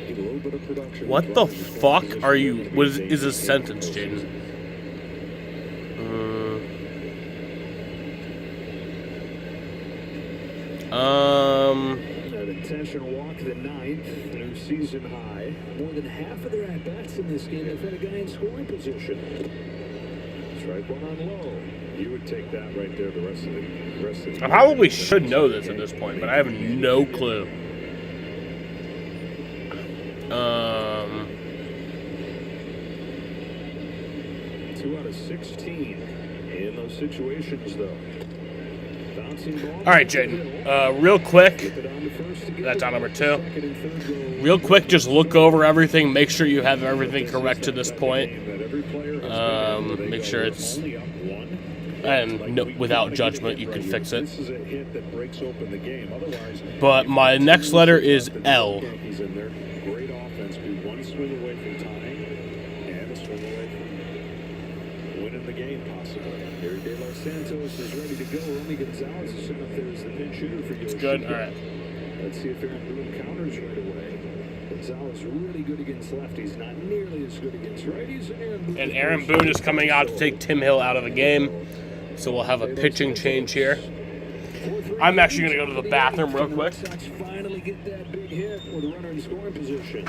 need a little bit of production. What the fuck are you? What is this sentence, Jaden? An intentional walk, the 9th, new season high. More than half of their at-bats in this game have had a guy in scoring position. Strike one on low. You would take that right there the rest of the I probably should know this at this point, but I have no clue. 2 out of 16 in those situations, though. All right, Jaden. Real quick, that's on number 2. Real quick, just look over everything. Make sure you have everything correct to this point. Make sure it's, and no, without judgment, you can fix it. But my next letter is L. He's in there. Great offense. Be one swing away from tying and a swing away from winning the game, possibly. Gary De Los Santos is ready to go. Romy Gonzalez is sitting up there as the pinch shooter for Yoshi. Good. All right. Let's see if Aaron Boone counters right away. Gonzalez really good against lefties, not nearly as good against righties. And Aaron Boone is coming out to take Tim Hill out of the game. So we'll have a pitching change here. I'm actually going to go to the bathroom real quick. Sox finally get that big hit with a runner in scoring position.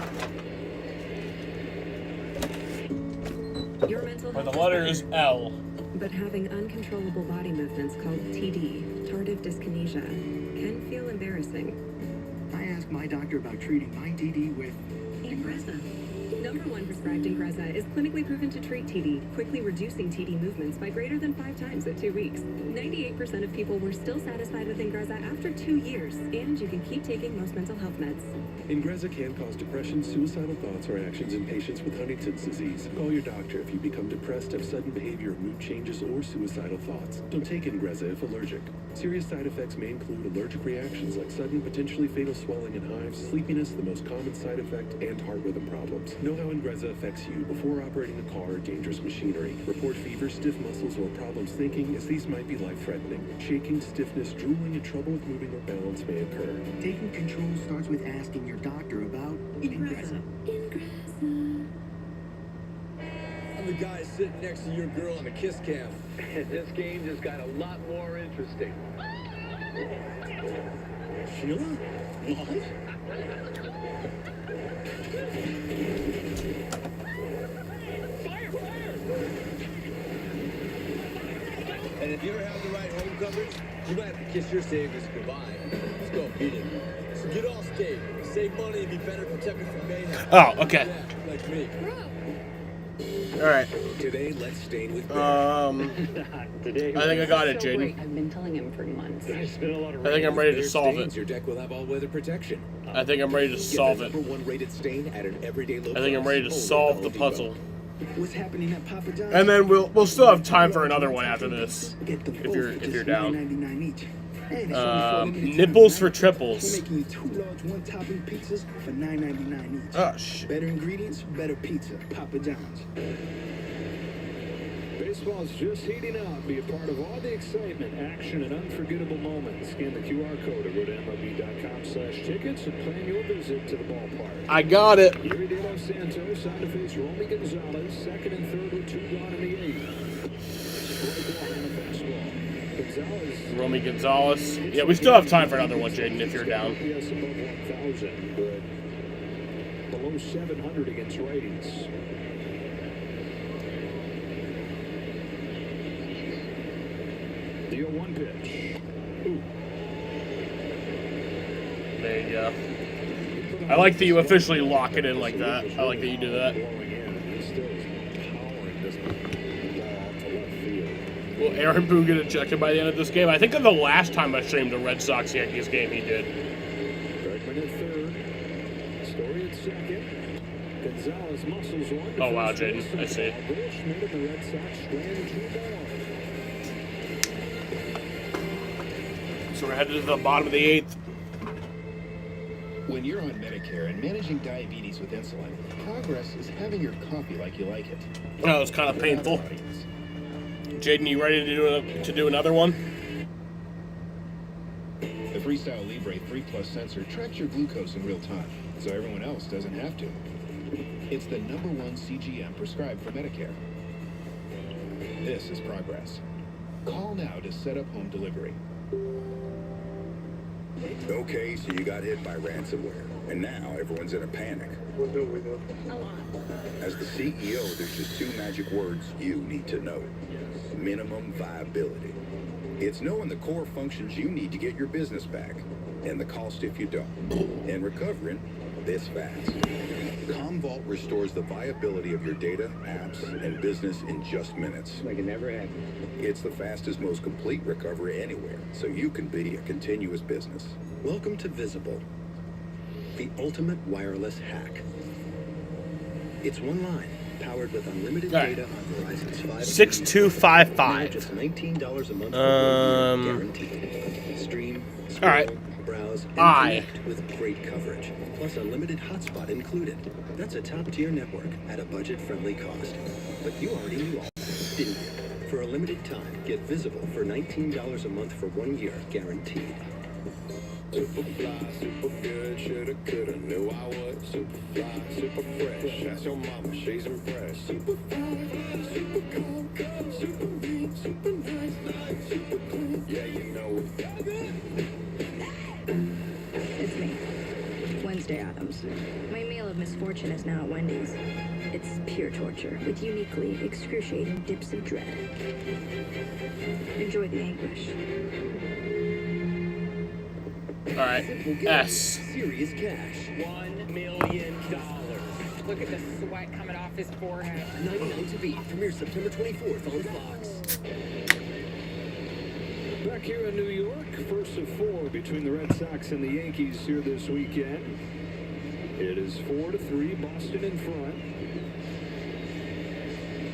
Your mental The health letter is is L. But having uncontrollable body movements called TD, tardive dyskinesia, can feel embarrassing. I asked my doctor about treating my TD with Ingrezza. #1 prescribed Ingrezza Ingrezza is clinically proven to treat TD, quickly reducing TD movements by greater than 5 times at 2 weeks. 98% of people were still satisfied with Ingrezza after 2 years, and you can keep taking most mental health meds. Ingrezza can cause depression, suicidal thoughts, or actions in patients with Huntington's disease. Call your doctor if you become depressed, have sudden behavior, mood changes, or suicidal thoughts. Don't take Ingrezza if allergic. Serious side effects may include allergic reactions like sudden, potentially fatal swelling and hives, sleepiness, the most common side effect, and heart rhythm problems. Know how Ingrezza affects you before operating a car or dangerous machinery. Report fever, stiff muscles, or problems thinking, as these might be life-threatening. Shaking, stiffness, drooling, and trouble with moving or balance may occur. Taking control starts with asking your doctor about Ingrezza. I'm the guy sitting next to your girl on the kiss cam. This game just got a lot more interesting. Sheila? What? And if you don't have the right home coverage, you might have to kiss your savings goodbye. Let's go beat it. So get Allstate, save money, and be better protected from mayhem. Oh, okay. Yeah, like me. All right. Today, let's stay with Today, I think I got it, Jaden. I've been telling him for months. There's been a lot of I think I'm ready to solve Stains, it. your deck will have all-weather protection. I think I'm ready to solve Get it. the #1 rated stain at an everyday low I think I'm price ready to only solve at the Home Depot. puzzle. What's happening at Papa John's? And then we'll still have time for another one after this. Get them If both you're for if just you're down. $9.99 each. And it's only 4 limited Nipples time, for right? triples. We're making you 2 large one-topping pizzas for $9.99 each. Oh shit. Better ingredients, better pizza. Papa John's. Baseball's just heating up. Be a part of all the excitement, action, and unforgettable moments. Scan the QR code or go to MLB.com/tickets and plan your visit to the ballpark. I got it. Yuri De Los Santos on to face Romy Gonzalez, second and third with 2 gone in the 8th. Strike one on the fastball. Gonzalez. Romy Gonzalez. Yeah, we still have time for another one, Jaden, if you're down. Yes, above 1,000, but below 700 against righties. The 0-1 pitch. Ooh. There you go. I like that you officially lock it in like that. I like that you do that. Will Aaron Boone get ejected by the end of this game? I think of the last time I streamed a Red Sox-Yankees game, he did. Bergman at third. Story at second. Gonzalez muscles one. Oh, wow, Jaden. I see. Goldschmidt and the Red Sox strand 2 more. So we're headed to the bottom of the 8th. When you're on Medicare and managing diabetes with insulin, progress is having your coffee like you like it. Oh, it's kind of painful. Jaden, you ready to do another one? The Freestyle Libre 3 Plus sensor tracks your glucose in real time, so everyone else doesn't have to. It's the #1 CGM prescribed for Medicare. This is progress. Call now to set up home delivery. Okay, so you got hit by ransomware, and now everyone's in a panic. What do we do? As the CEO, there's just 2 magic words you need to know. Minimum viability. It's knowing the core functions you need to get your business back, and the cost if you don't. And recovering this fast. Commvault restores the viability of your data, apps, and business in just minutes. Like it never happened. It's the fastest, most complete recovery anywhere, so you can be a continuous business. Welcome to Visible, the ultimate wireless hack. It's one line, powered with unlimited data on Verizon's 5G. 6255. Just $19 a month for 1 year, guaranteed. Stream, scroll, all right. browse, and Aye. connect with great coverage. Plus unlimited hotspot included. That's a top-tier network at a budget-friendly cost. But you already knew all that, didn't you? For a limited time, get Visible for $19 a month for 1 year, guaranteed. Super fly, super good, shoulda, coulda, knew I would. Super fly, super fresh, that's your mama, she's impressed. Super fly, super cool, super mean, super nice, super clean, yeah, you know it. It's me, Wednesday Addams. My meal of misfortune is now at Wendy's. It's pure torture with uniquely excruciating dips of dread. Enjoy the anguish. All right. S. Serious cash. $1 million. Look at the sweat coming off his forehead. 99 to beat premieres September 24th on Fox. Back here in New York, first of 4 between the Red Sox and the Yankees here this weekend. It is 4-3, Boston in front.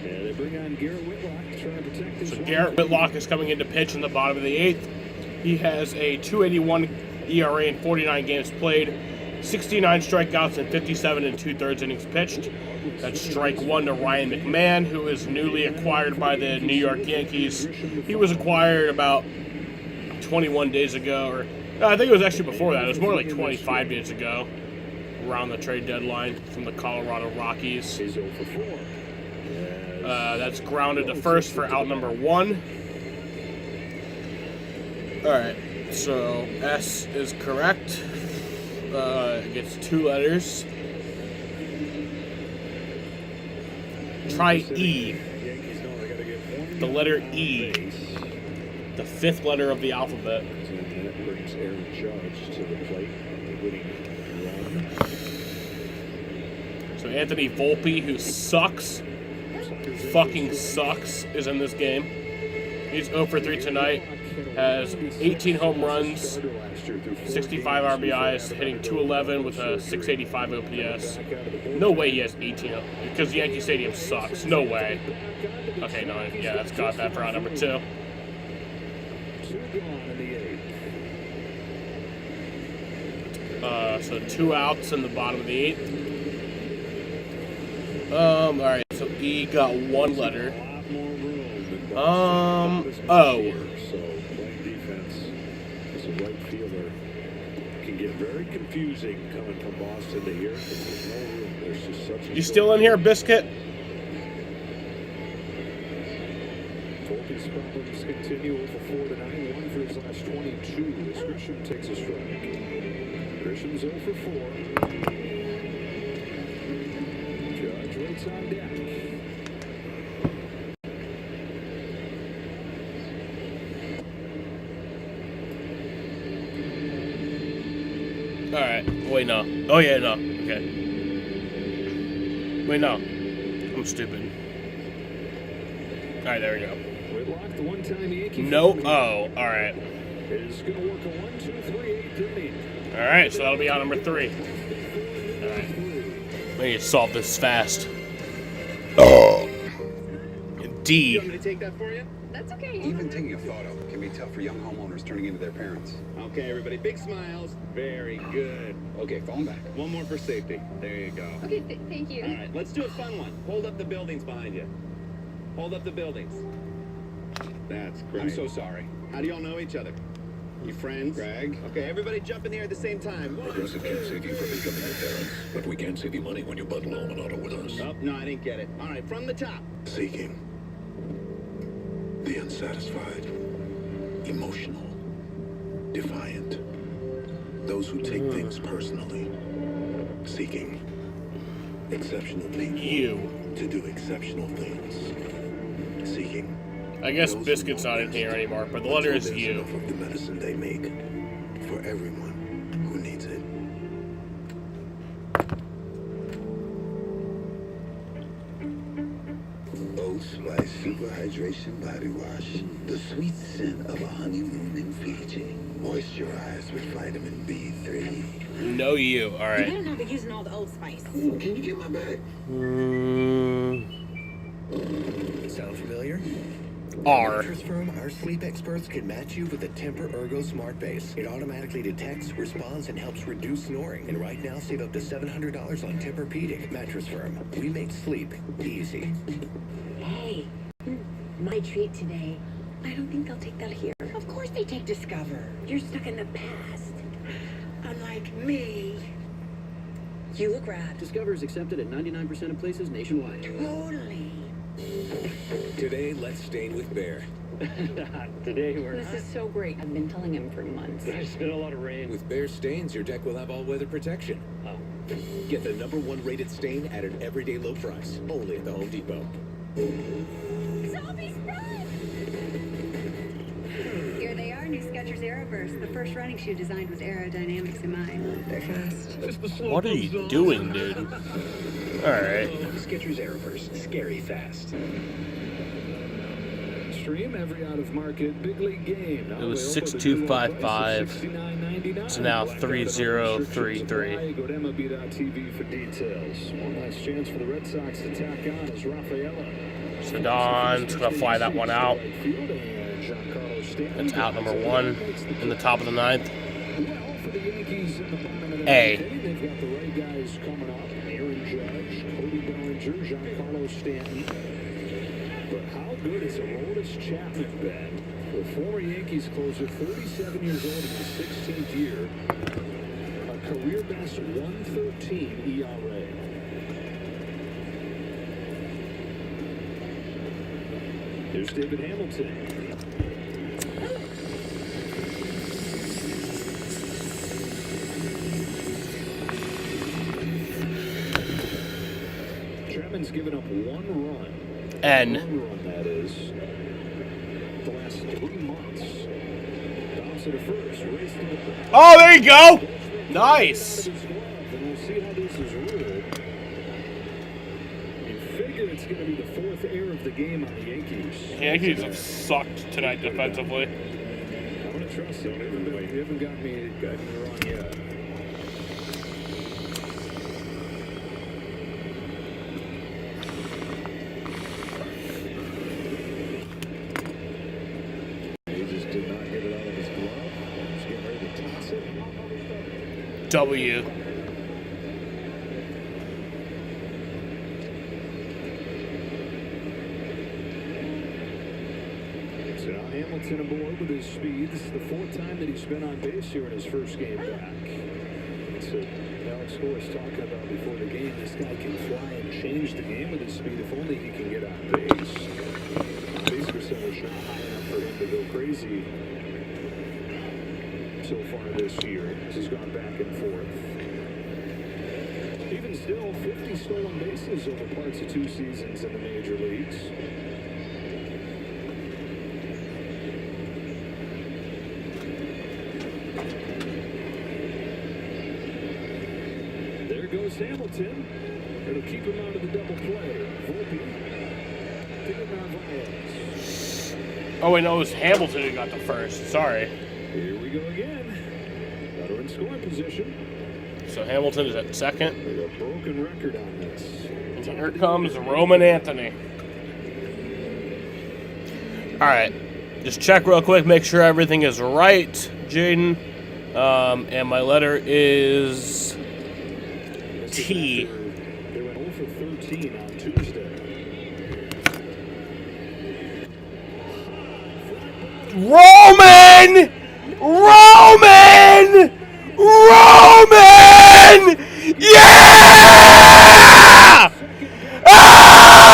And they bring on Garrett Whitlock to try and protect this. So Garrett Whitlock is coming in to pitch in the bottom of the 8th. He has a 2.81 ERA in 49 games played, 69 strikeouts and 57 2/3 innings pitched. That's strike 1 to Ryan McMahon, who is newly acquired by the New York Yankees. He was acquired about 21 days ago, or no, I think it was actually before that. It was more like 25 days ago, around the trade deadline from the Colorado Rockies. He's 0 for 4. That's grounded to first for out number 1. All right, so S is correct. It gets 2 letters. Try E. The letter E. The 5th letter of the alphabet. And that brings Aaron Judge to the plate. Winning run. So Anthony Volpe, who sucks, fucking sucks, is in this game. He's 0 for 3 tonight. Has 18 home runs, 65 RBIs, hitting .211 with a .685 OPS. No way he has 18, because Yankee Stadium sucks. No way. Okay, no, yeah, that's got that for out number 2. 2 gone in the 8th. So 2 outs in the bottom of the 8th. All right, so E got 1 letter. O. Right fielder can get very confusing coming from Boston to here. There's no room. There's just such a You still in here, Biscuit? Volpe's problems continue. 0 for 4 tonight. 1 for his last 22 as Grisham takes a strike. Grisham's 0 for 4. Judge waits on deck. Alright, wait, no. Oh, yeah, no. Okay. Wait, no. I'm stupid. Alright, there we go. Whitlock, the one-time Yankee. No, oh, alright. Is going to work a 1-2-3-8 inning. Alright, so that'll be out number 3. Alright. We need to solve this fast. Oh. D. You want me to take that for you? That's okay. Even taking a photo can be tough for young homeowners turning into their parents. Okay, everybody, big smiles. Very good. Okay, phone back. One more for safety. There you go. Okay, thank you. All right, let's do a fun one. Hold up the buildings behind you. Hold up the buildings. That's great. I'm so sorry. How do y'all know each other? You friends? Greg. Okay, everybody jump in here at the same time. Progressive can't save you from becoming your parents, but we can save you money when you bundle home and auto with us. Oh, no, I didn't get it. All right, from the top. Seeking. The unsatisfied. Emotional. Defiant. Those who take things personally. Seeking. Exceptional people. You. To do exceptional things. Seeking. I guess Biscuit's not in here anymore, but the letter is U. Of the medicine they make for everyone who needs it. Oats by Super Hydration Body Wash. The sweet scent of a honeymoon in Fiji. Moisturized with vitamin B3. No you. All You right. better not be using all the Old Spice. Ooh, can you get my bag? Sound familiar? R. Mattress Firm, our sleep experts can match you with the Temper Ergo Smart Base. It automatically detects, responds, and helps reduce snoring. And right now, save up to $700 on Tempur-Pedic. Mattress Firm, we make sleep easy. Hey, my treat today. I don't think they'll take that here. Of course they take Discover. You're stuck in the past. Unlike me. You look rad. Discover is accepted at 99% of places nationwide. Totally. Today, let's stain with Bear. Today we're This is so great. I've been telling him for months. There's been a lot of rain. With Bear stains, your deck will have all-weather protection. Oh. Get the #1 rated stain at an everyday low price, only at the Home Depot. Zombies, run! Here they are, new Skechers Aeroburst, the first running shoe designed with aerodynamics in mind. They're fast. What are you doing, dude? Alright. Skechers Aeroburst, scary fast. Stream every out-of-market big league game. It was 6255. It's now 3033. Go to MLB.tv for details. One last chance for the Red Sox to tack on as Rafaela. So Don's gonna fly that one out. That's out number 1 in the top of the 9th. A. They've got the right guys coming up. Aaron Judge, Cody Bellinger, Giancarlo Stanton. But how good is Aroldis Chapman been? The former Yankees closer, 37 years old in his 16th year. A career best 1.13 ERA. Here's David Hamilton. Chapman's given up 1 run. N. 1 run, that is. The last 3 months. Bounce to the first. Race to the back. Oh, there you go! Nice! And we'll see how this is ruled. You figure it's going to be the 4th error of the game on the Yankees. Yankees have sucked tonight defensively. I'm going to trust you. You haven't got me wrong yet. W. So now Hamilton aboard with his speed. This is the 4th time that he's been on base here in his first game back. So Alex Cora talking about before the game, this guy can fly and change the game with his speed if only he can get on base. Base percentage not high enough for him to go crazy so far this year as he's gone back and forth. Even still, 50 stolen bases over parts of 2 seasons in the major leagues. There goes Hamilton. It'll keep him out of the double play. Volpe. David Narvaez. Oh, wait, no, it was Hamilton who got the first. Sorry. Here we go again. Runner in scoring position. So Hamilton is at second. A broken record on this. And here comes Roman Anthony. Alright. Just check real quick, make sure everything is right, Jaden. And my letter is T. They went 0 for 13 on Tuesday. Roman! Roman! Roman! Yeah! Ah!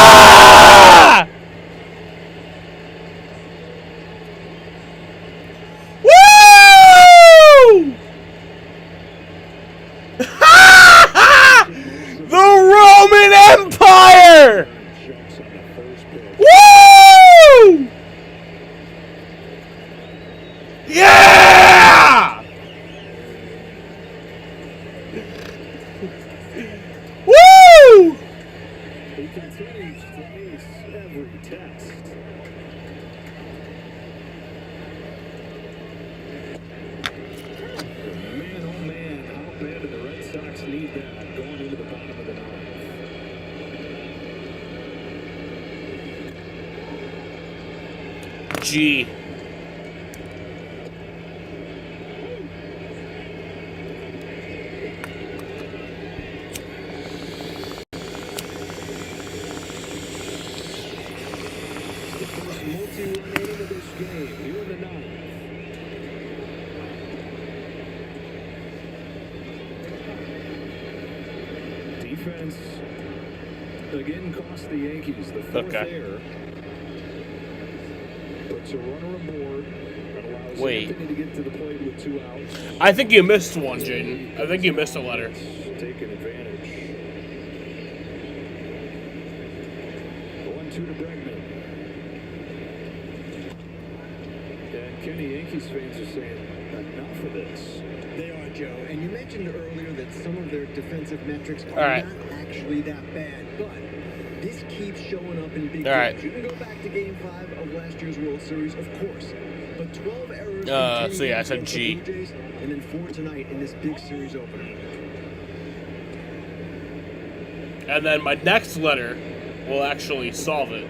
Woo! The Roman Empire! Woo! Yeah! Woo! He continues to ace every test. Man, oh man, how bad do the Red Sox need that going into the bottom of the 9th? G. The first multi-run inning of this game here in the 9th. Defense again cost the Yankees the 4th error. Puts a runner aboard and allows Anthony to get to the plate with 2 outs. I think you missed one, Jaden. I think you missed a letter. Taking advantage. 1-2 to Bregman. And Kenny, Yankees fans are saying, enough of this. They are, Joe. And you mentioned earlier that some of their defensive metrics are right. not actually that bad, but this keeps showing up in big All right. games. You can go back to Game 5 of last year's World Series, of course, but 12 errors. So yeah, I said G. Blue Jays, and then 4 tonight in this big series opener. And then my next letter will actually solve it.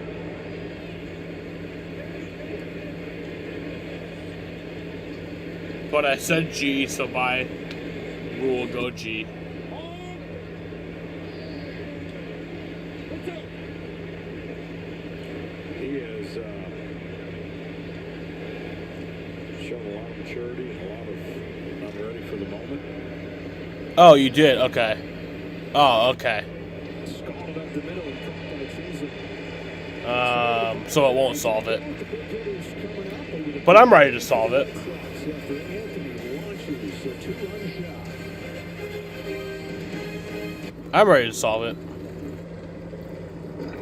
But I said G, so my rule go G. He has shown a lot of maturity and a lot of I'm ready for the moment. Oh, you did? Okay. Oh, okay. Scalded up the middle and caught by Chisholm. So it won't solve it. But I'm ready to solve it. I'm ready to solve it.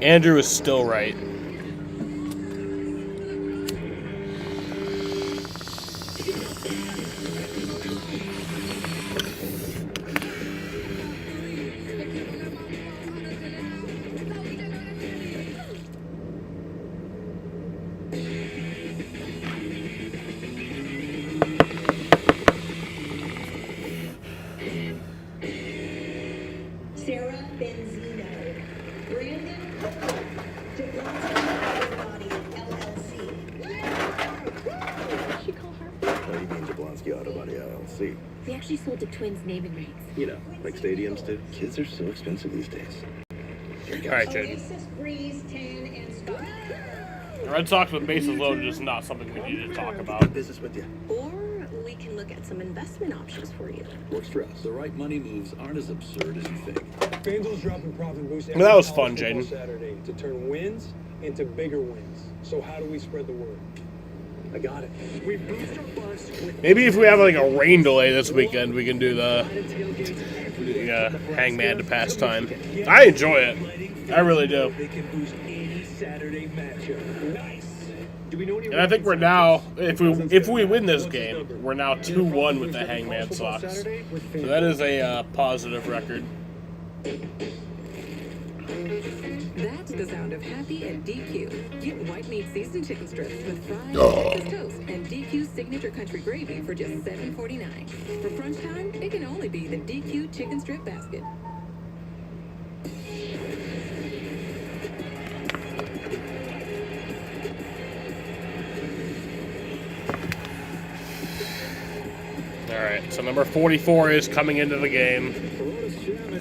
Andrew is still right. Sarah Benzino. Brandon LLC. What she call her? Oh, you mean Jablonski Auto Body LLC. We actually sold to twins naming rights. You know, like stadiums do. Kids are so expensive these days. All right, Jaden. Oasis, Breeze, Tan, and Scott. The Red Sox with bases loaded is not something we need to talk about. Business with you. Or we can look at some investment options for you. Works for us. The right money moves aren't as absurd as you think. FanDuel's dropping profit boost Well, that was fun, Jaden. Saturday to turn wins into bigger wins. So how do we spread the word? I got it. We boost our bus with Maybe if we have like a rain delay this weekend, we can do the Hangman to pastime. I enjoy it. I really do. They can boost any Saturday matchup. Nice. Do we know any And I think we're now, if we win this game, we're now 2-1 with the Hangman Sox. So that is a positive record. That's the sound of happy at DQ. Get white meat seasoned chicken strips with fried Texas toast and DQ's signature country gravy for just $7.49. For crunch time, it can only be the DQ chicken strip basket. Alright, so number 44 is coming into the game.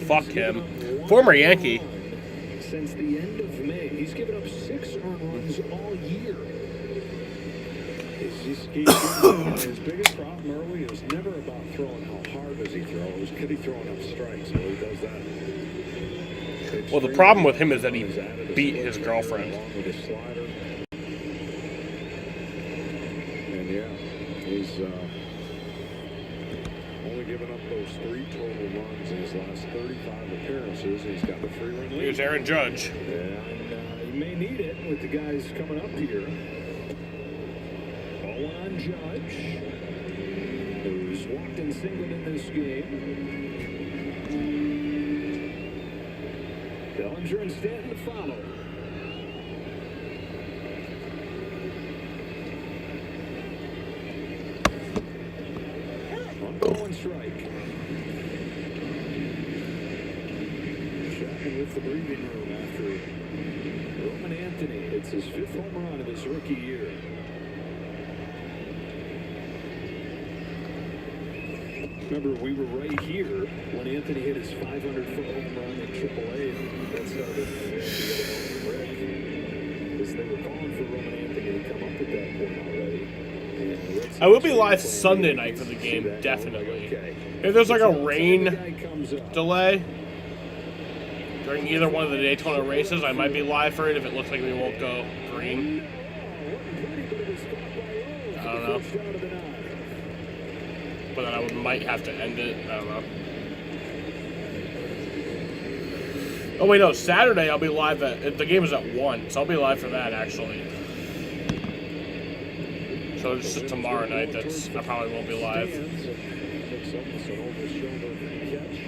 Fuck him. Former Yankee. Since the end of May, he's given up 6 earned runs all year. His biggest problem early is never about throwing how hard does he throw. It's could he throw enough strikes? Well, he does that. Well, the problem with him is that he beat his girlfriend. Along with his slider. And yeah, he's only given up those 3 total runs in his last 35 appearances. He's got the 3-run lead. Here's Aaron Judge. And he may need it with the guys coming up here. Ball on Judge, who's walked and singled in this game. Bellinger and Stanton to follow. On ball and strike. Chapman with the breathing room after Roman Anthony hits his 5th home run of his rookie year. Remember, we were right here when Anthony hit his 500-foot home run in AAA. That started because they were calling for Roman Anthony to come up at that point already. I will be live Sunday night for the game, definitely. If there's like a rain delay during either one of the Daytona races, I might be live for it if it looks like we won't go green. I don't know. But then I might have to end it. I don't know. Oh wait, no. Saturday I'll be live at. The game is at 1, so I'll be live for that actually. So just tomorrow night, I probably won't be live. Picks up this over-shoulder catch.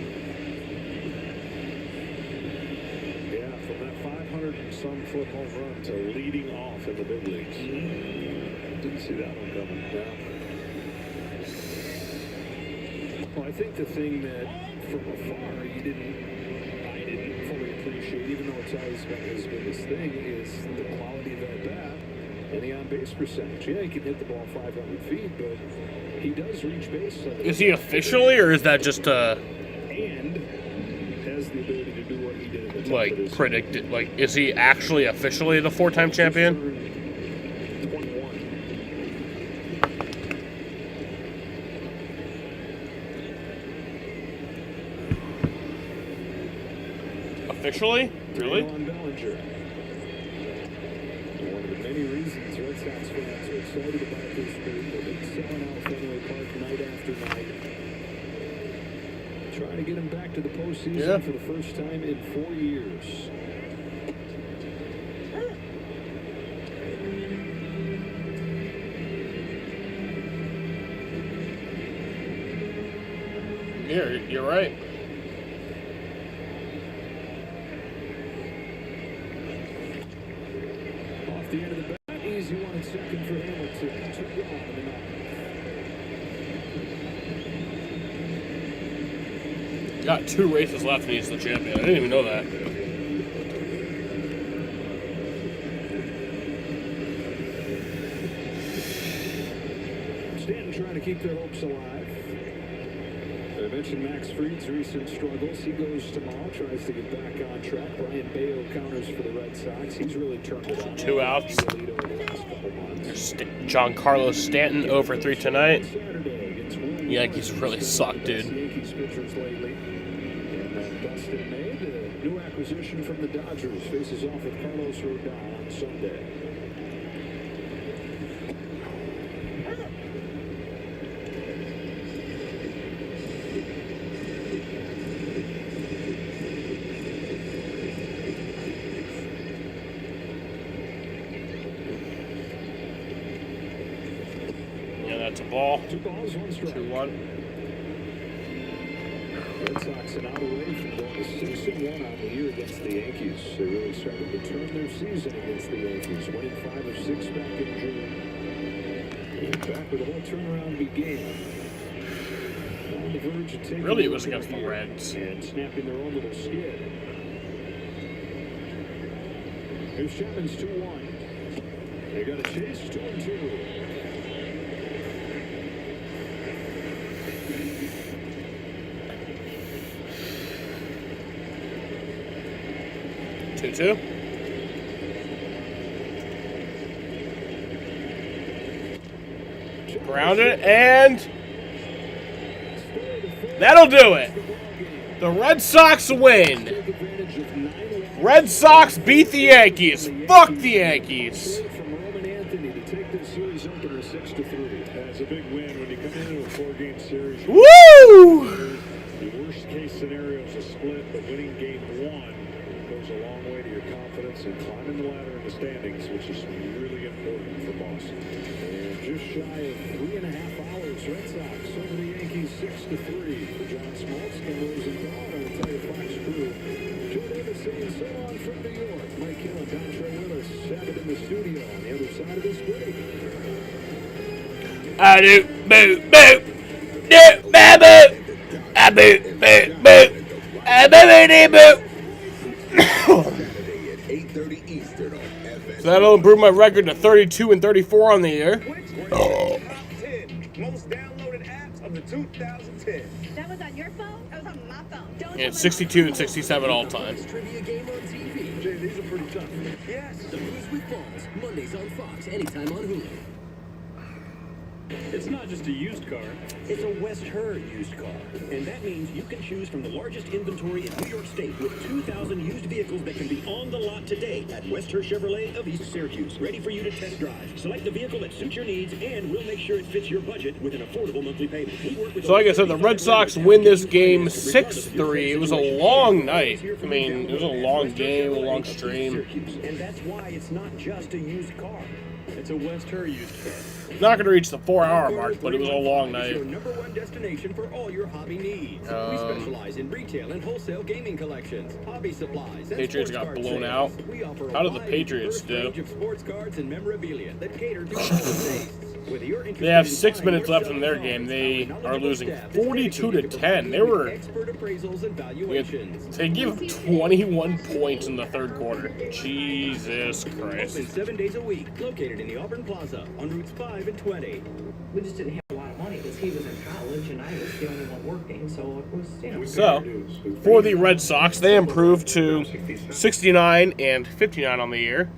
Yeah, from that 500-some-foot home run to leading off in the big leagues. Didn't see that one coming down. Well, I think the thing that from afar I didn't fully appreciate, even though it's always been his biggest thing, is the quality of that bat and the on-base percentage. Yeah, he can hit the ball 500 feet, but he does reach base. Is he officially, or is that just and has the ability to do what he did at the top of like his predicted? Like, is he actually officially the 4-time champion? 21. Officially? Really? On Bellinger. One of the many reasons Red Sox fans are excited about this move. They've been selling out Fenway Park night after night. Trying to get him back to the postseason for the first time in 4 years. Yeah, you're right. Off the end of the bat, easy one and second for Hamilton. 2 gone in the ninth. Got 2 races left and he's the champion. I didn't even know that. Stanton trying to keep their hopes alive. I mentioned Max Fried's recent struggles. He goes tomorrow, tries to get back on track. Brian Bayo counters for the Red Sox. He's really turned it on. 2 outs. Giancarlo Stanton 0-for-3 tonight. Yankees really suck, dude. Yankees pitchers lately. And Dustin May, the new acquisition from the Dodgers, faces off with Carlos Rodon on Sunday. That's a ball. 2 balls, 1 strike. 2-1. Red Sox an out away from going to 6-1 on the year against the Yankees. They really started to turn their season against the Yankees, winning 5 of 6 back in June. And back where the whole turnaround began. On the verge of taking Really, it was against the Reds. and snapping their own little skid. Here's Chapman's 2-1. They got a chase, 2-2. 2-2. Grounded, and that'll do it. The Red Sox win. Red Sox beat the Yankees. Fuck the Yankees. From Roman Anthony to take this series opener 6-3. That's a big win when you come into a 4-game series. Woo! The worst case scenario is a split, but winning game 1 goes a long way to your confidence and climbing the ladder in the standings, which is really important for Boston. And just shy of 3.5 hours, Red Sox over the Yankees 6-3. For John Smoltz, Ken Rosenthal, and our entire Fox crew. Joe Davis saying so long from New York. Mike Hill and Don Trey Willis sat in the studio on the other side of this break. I do, boo, boo, do, ba, boo, I boo, boo, boo, I boo, boo, boo. So that'll improve my record to 32-34 on the year. Top 10 most downloaded apps of the 2010. That was on your phone? That was on my phone. Don't And 62 and 67 all time. Trivia game on TV. Jay, these are pretty tough. Yes. The Blues with Balls. Mondays on Fox. Anytime on Hulu. It's not just a used car. It's a West Her used car. And that means you can choose from the largest inventory in New York State with 2,000 used vehicles that can be on the lot today at West Her Chevrolet of East Syracuse. Ready for you to test drive. Select the vehicle that suits your needs, and we'll make sure it fits your budget with an affordable monthly payment. We work with So like I said, the Red Sox win this game 6-3. It was a long night. I mean, it was a long game, a long stream. And that's why it's not just a used car. It's a West Her used car. Not going to reach the 4-hour mark, but it was a long Is night. your #1 destination for all your hobby needs. We specialize in retail and wholesale gaming collections, hobby supplies, and Patriots sports got card blown sales. out. We offer How a did the wide, Patriots diverse do? range of sports cards and memorabilia that cater to all tastes. Whether you're They have interested 6 in minutes buying or left in their selling game. cards, They our are knowledgeable losing staff is 42 to dedicated 10. They were. expert appraisals and valuations. They give 21 points in the third quarter. Jesus Christ. Open 7 days a week, located in the Auburn Plaza on routes 5 and 20. We just didn't have a lot of money because he was in college and I was the only one working, so it was, you know. So, for the Red Sox, they improved to 69 and 59 on the year.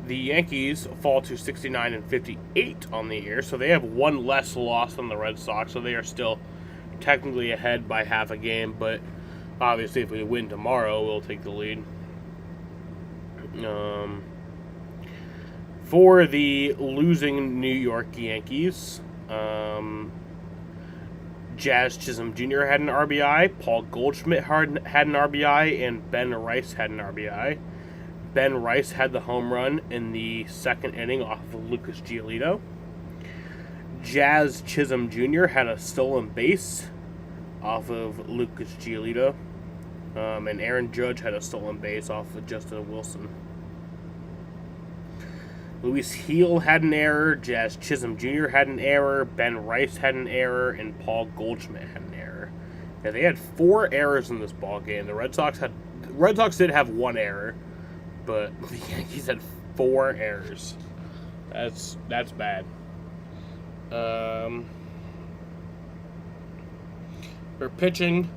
The Yankees fall to 69 and 58 on the year, so they have one less loss than the Red Sox, so they are still technically ahead by half a game, but obviously if we win tomorrow, we'll take the lead. For the losing New York Yankees, Jazz Chisholm Jr. had an RBI, Paul Goldschmidt had an RBI, and Ben Rice had an RBI. Ben Rice had the home run in the second inning off of Lucas Giolito. Jazz Chisholm Jr. had a stolen base off of Lucas Giolito. And Aaron Judge had a stolen base off of Justin Wilson. Luis Heel had an error, Jazz Chisholm Jr. had an error, Ben Rice had an error, and Paul Goldschmidt had an error. Now, they had 4 errors in this ball game. The Red Sox did have 1 error, but the Yankees had 4 errors. That's bad. For pitching,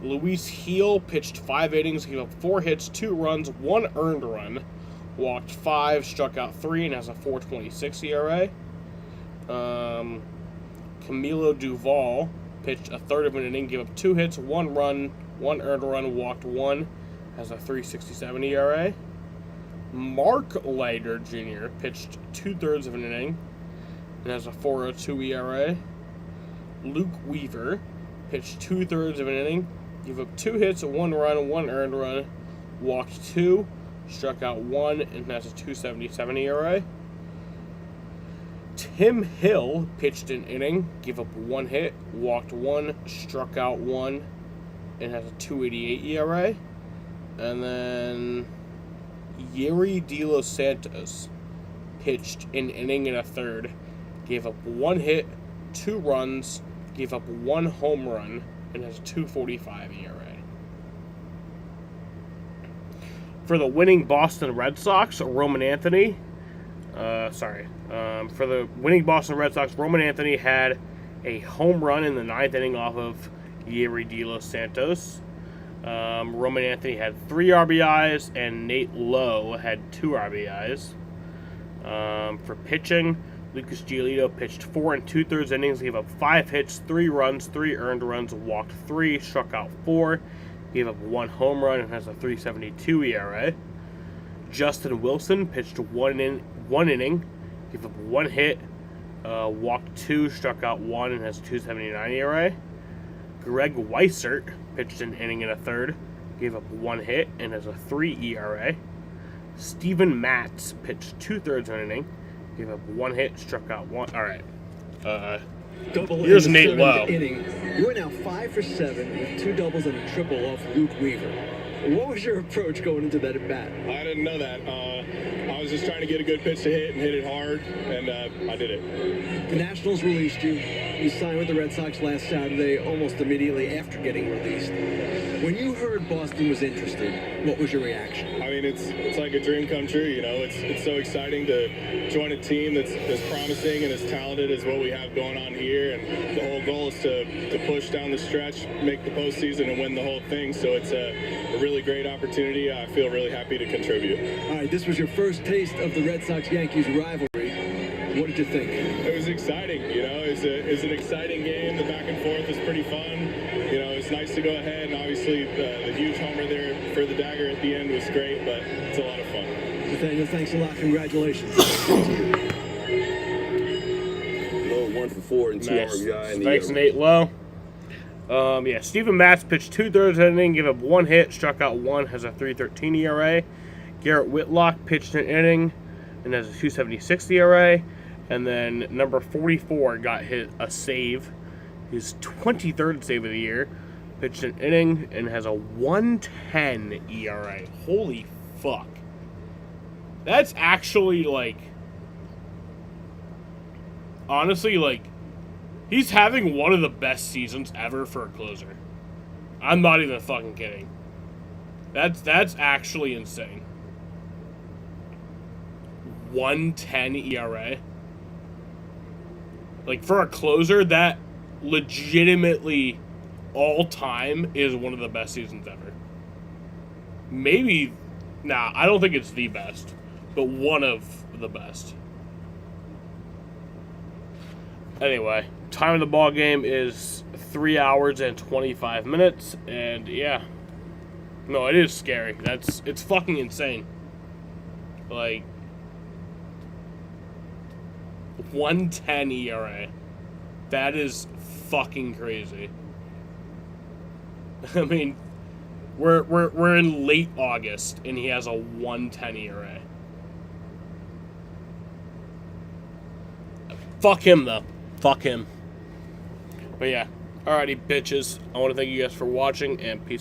Luis Heel pitched 5 innings, gave up 4 hits, 2 runs, 1 earned run, walked 5, struck out 3, and has a 4.26 ERA. Camilo Duvall pitched a third of an inning, gave up 2 hits, 1 run, 1 earned run, walked 1, has a 3.67 ERA. Mark Leiter Jr. pitched 2/3 of an inning and has a 4.02 ERA. Luke Weaver pitched 2/3 of an inning, gave up 2 hits, 1 run, 1 earned run, walked 2, struck out 1, and has a 2.77 ERA. Tim Hill pitched an inning, gave up 1 hit, walked 1, struck out 1, and has a 2.88 ERA. And then Yuri De Los Santos pitched an inning and a third, gave up 1 hit, 2 runs, gave up 1 home run, and has a 2.45 ERA. For the winning Boston Red Sox, Roman Anthony. For the winning Boston Red Sox, Roman Anthony had a home run in the 9th inning off of Yuri De Los Santos. Roman Anthony had 3 RBIs, and Nate Lowe had 2 RBIs. For pitching, Lucas Giolito pitched 4 2/3 innings, gave up 5 hits, 3 runs, 3 earned runs, walked 3, struck out 4, gave up 1 home run, and has a 3.72 ERA. Justin Wilson pitched 1 inning, gave up 1 hit, walked 2, struck out 1, and has a 2.79 ERA. Greg Weissert pitched an inning and a third, gave up 1 hit, and has a 3 ERA. Steven Matz pitched 2/3 of an inning, gave up 1 hit, struck out 1. All right. Here's Nate Lowe. Inning. You are now 5 for 7 with 2 doubles and a triple off Luke Weaver. What was your approach going into that at bat? I didn't know that. I was just trying to get a good pitch to hit and hit it hard, and I did it. The Nationals released you. You signed with the Red Sox last Saturday, almost immediately after getting released. When you heard Boston was interested, what was your reaction? I mean, it's like a dream come true. You know, it's so exciting to join a team that's as promising and as talented as what we have going on here. And the whole goal is to push down the stretch, make the postseason, and win the whole thing. So it's a really great opportunity. I feel really happy to contribute. All right, this was your first taste of the Red Sox-Yankees rivalry. What did you think? It was exciting, you know. It was an exciting game. The back and forth was pretty fun. You know, it's nice to go ahead, and obviously the huge homer there for the dagger at the end was great, but it's a lot of fun. Nathaniel, thanks a lot. Congratulations. Lowe 1 for 4 and 2 RBI. Thanks, Nate Lowe. Steven Matz pitched 2/3 of an inning, gave up 1 hit, struck out 1, has a 3.13 ERA. Garrett Whitlock pitched an inning, and has a 2.76 ERA. And then number 44 got hit a save, his 23rd save of the year. Pitched an inning and has a 1.10 ERA. Holy fuck. That's actually, like, honestly, like, he's having one of the best seasons ever for a closer. I'm not even fucking kidding. That's actually insane. 1.10 ERA. Like, for a closer, that legitimately all time is one of the best seasons ever. Maybe, nah, I don't think it's the best, but one of the best. Anyway, time of the ball game is 3 hours and 25 minutes, and yeah. No, it is scary. It's fucking insane. Like, 1.10 ERA. That is fucking crazy. I mean, we're in late August and he has a 1.10 ERA. Fuck him though. Fuck him. But yeah. Alrighty, bitches. I want to thank you guys for watching and peace.